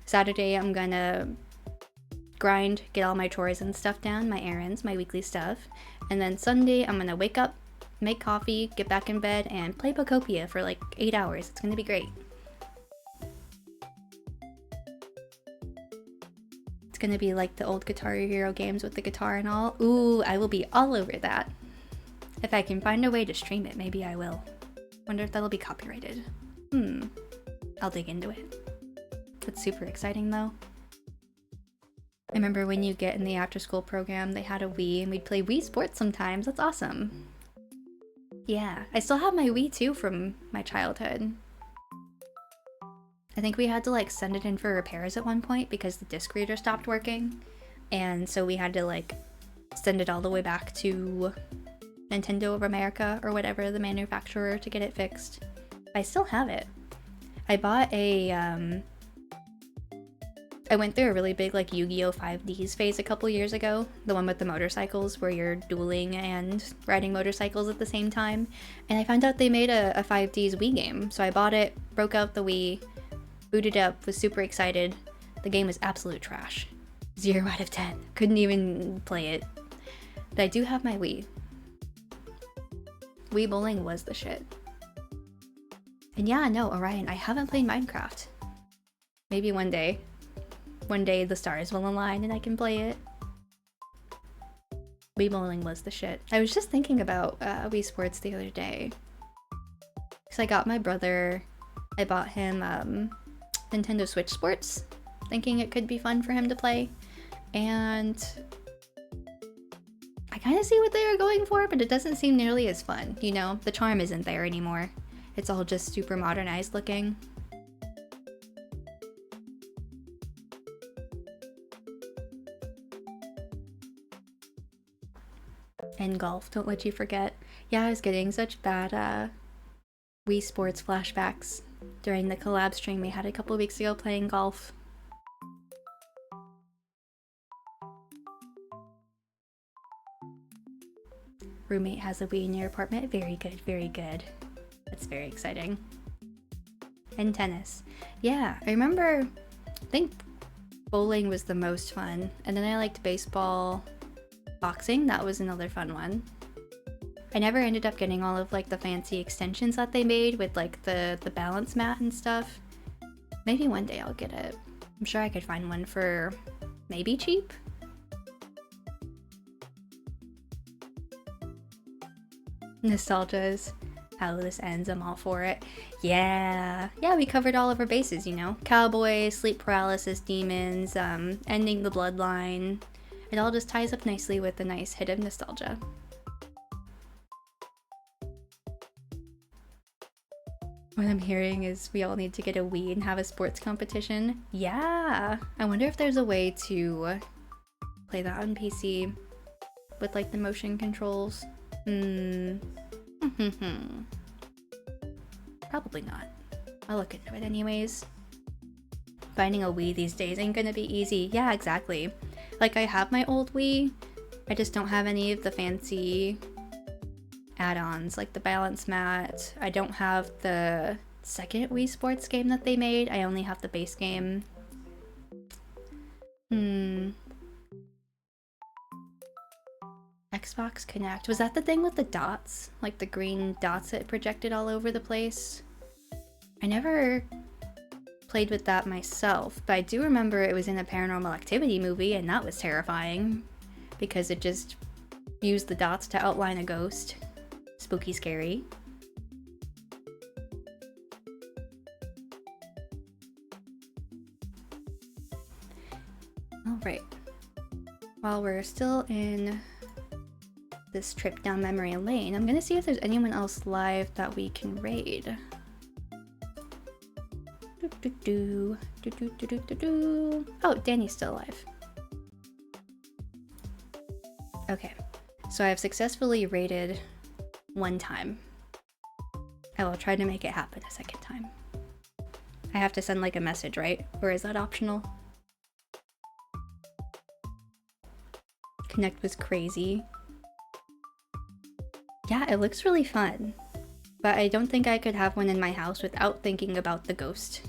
Saturday, I'm gonna grind, get all my chores and stuff done, my errands, my weekly stuff. And then Sunday, I'm gonna wake up, make coffee, get back in bed, and play Pokopia for like 8 hours. It's gonna be great. It's gonna be like the old Guitar Hero games with the guitar and all. Ooh, I will be all over that. If I can find a way to stream it, maybe I will. Wonder if that'll be copyrighted. I'll dig into it. That's super exciting though. I remember when you get in the after school program, they had a Wii and we'd play Wii Sports sometimes. That's awesome. Yeah, I still have my Wii too from my childhood. I think we had to like send it in for repairs at one point because the disc reader stopped working. And so we had to like send it all the way back to Nintendo of America or whatever, the manufacturer, to get it fixed. I still have it. I bought a, I went through a really big like Yu-Gi-Oh! 5Ds phase a couple years ago. The one with the motorcycles where you're dueling and riding motorcycles at the same time. And I found out they made a 5Ds Wii game. So I bought it, broke out the Wii, booted up, was super excited. The game is absolute trash. 0 out of 10. Couldn't even play it. But I do have my Wii. Wii Bowling was the shit. And yeah, no, Orion, I haven't played Minecraft. Maybe one day. One day the stars will align and I can play it. Wii Bowling was the shit. I was just thinking about Wii Sports the other day. Because I got my brother, I bought him Nintendo Switch Sports, thinking it could be fun for him to play. And I kind of see what they were going for, but it doesn't seem nearly as fun, you know? The charm isn't there anymore. It's all just super modernized looking. And golf, don't let you forget. Yeah, I was getting such bad Wii Sports flashbacks during the collab stream we had a couple weeks ago playing golf. Roommate has a Wii in your apartment. Very good, very good. That's very exciting. And tennis. Yeah, I remember, I think bowling was the most fun. And then I liked baseball, boxing, that was another fun one. I never ended up getting all of like the fancy extensions that they made with like the balance mat and stuff. Maybe one day I'll get it. I'm sure I could find one for maybe cheap. Nostalgia is how this ends, I'm all for it. Yeah, we covered all of our bases, you know? Cowboys, sleep paralysis, demons, ending the bloodline. It all just ties up nicely with a nice hit of nostalgia. What I'm hearing is we all need to get a Wii and have a sports competition. Yeah! I wonder if there's a way to play that on PC with like the motion controls. Probably not. I'll look into it anyways. Finding a Wii these days ain't gonna be easy. Yeah, exactly. Like, I have my old Wii, I just don't have any of the fancy add-ons, like the balance mat. I don't have the second Wii Sports game that they made. I only have the base game. Xbox Connect. Was that the thing with the dots? Like the green dots that projected all over the place? I never played with that myself, but I do remember it was in a Paranormal Activity movie, and that was terrifying because it just used the dots to outline a ghost. Spooky scary. Alright. While we're still in this trip down memory lane, I'm gonna see if there's anyone else live that we can raid. Oh, Danny's still alive. Okay, so I have successfully raided one time. I will try to make it happen a second time. I have to send like a message, right? Or is that optional? Connect was crazy. Yeah, it looks really fun. But I don't think I could have one in my house without thinking about the ghost.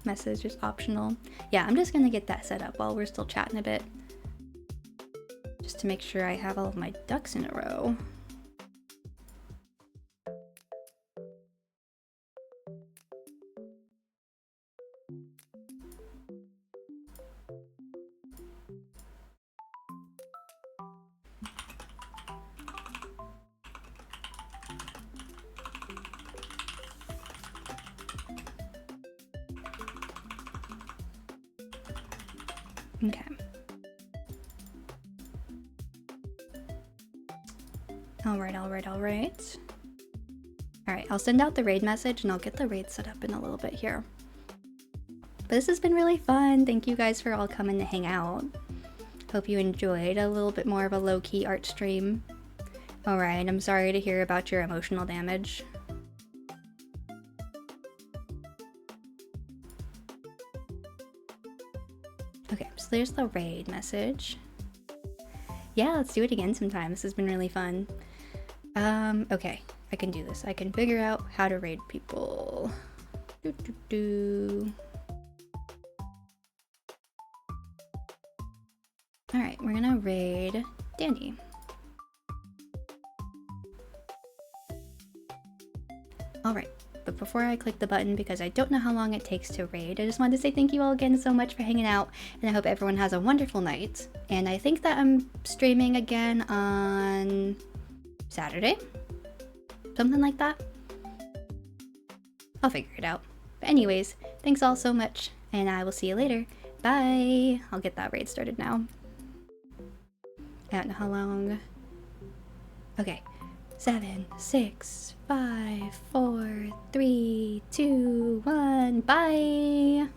Message is optional. Yeah, I'm just gonna get that set up while we're still chatting a bit. Just to make sure I have all of my ducks in a row. Okay. Alright. Alright, I'll send out the raid message and I'll get the raid set up in a little bit here. But this has been really fun. Thank you guys for all coming to hang out. Hope you enjoyed a little bit more of a low-key art stream. Alright, I'm sorry to hear about your emotional damage. Okay, so there's the raid message. Yeah, let's do it again sometime. This has been really fun. Okay, I can do this. I can figure out how to raid people. Alright, we're gonna raid Danny. Alright, but before I click the button, because I don't know how long it takes to raid, I just wanted to say thank you all again so much for hanging out, and I hope everyone has a wonderful night. And I think that I'm streaming again on Saturday? Something like that? I'll figure it out. But anyways, thanks all so much, and I will see you later. Bye! I'll get that raid started now. I don't know how long. Okay. 7, 6, 5, 4, 3, 2, 1. Bye!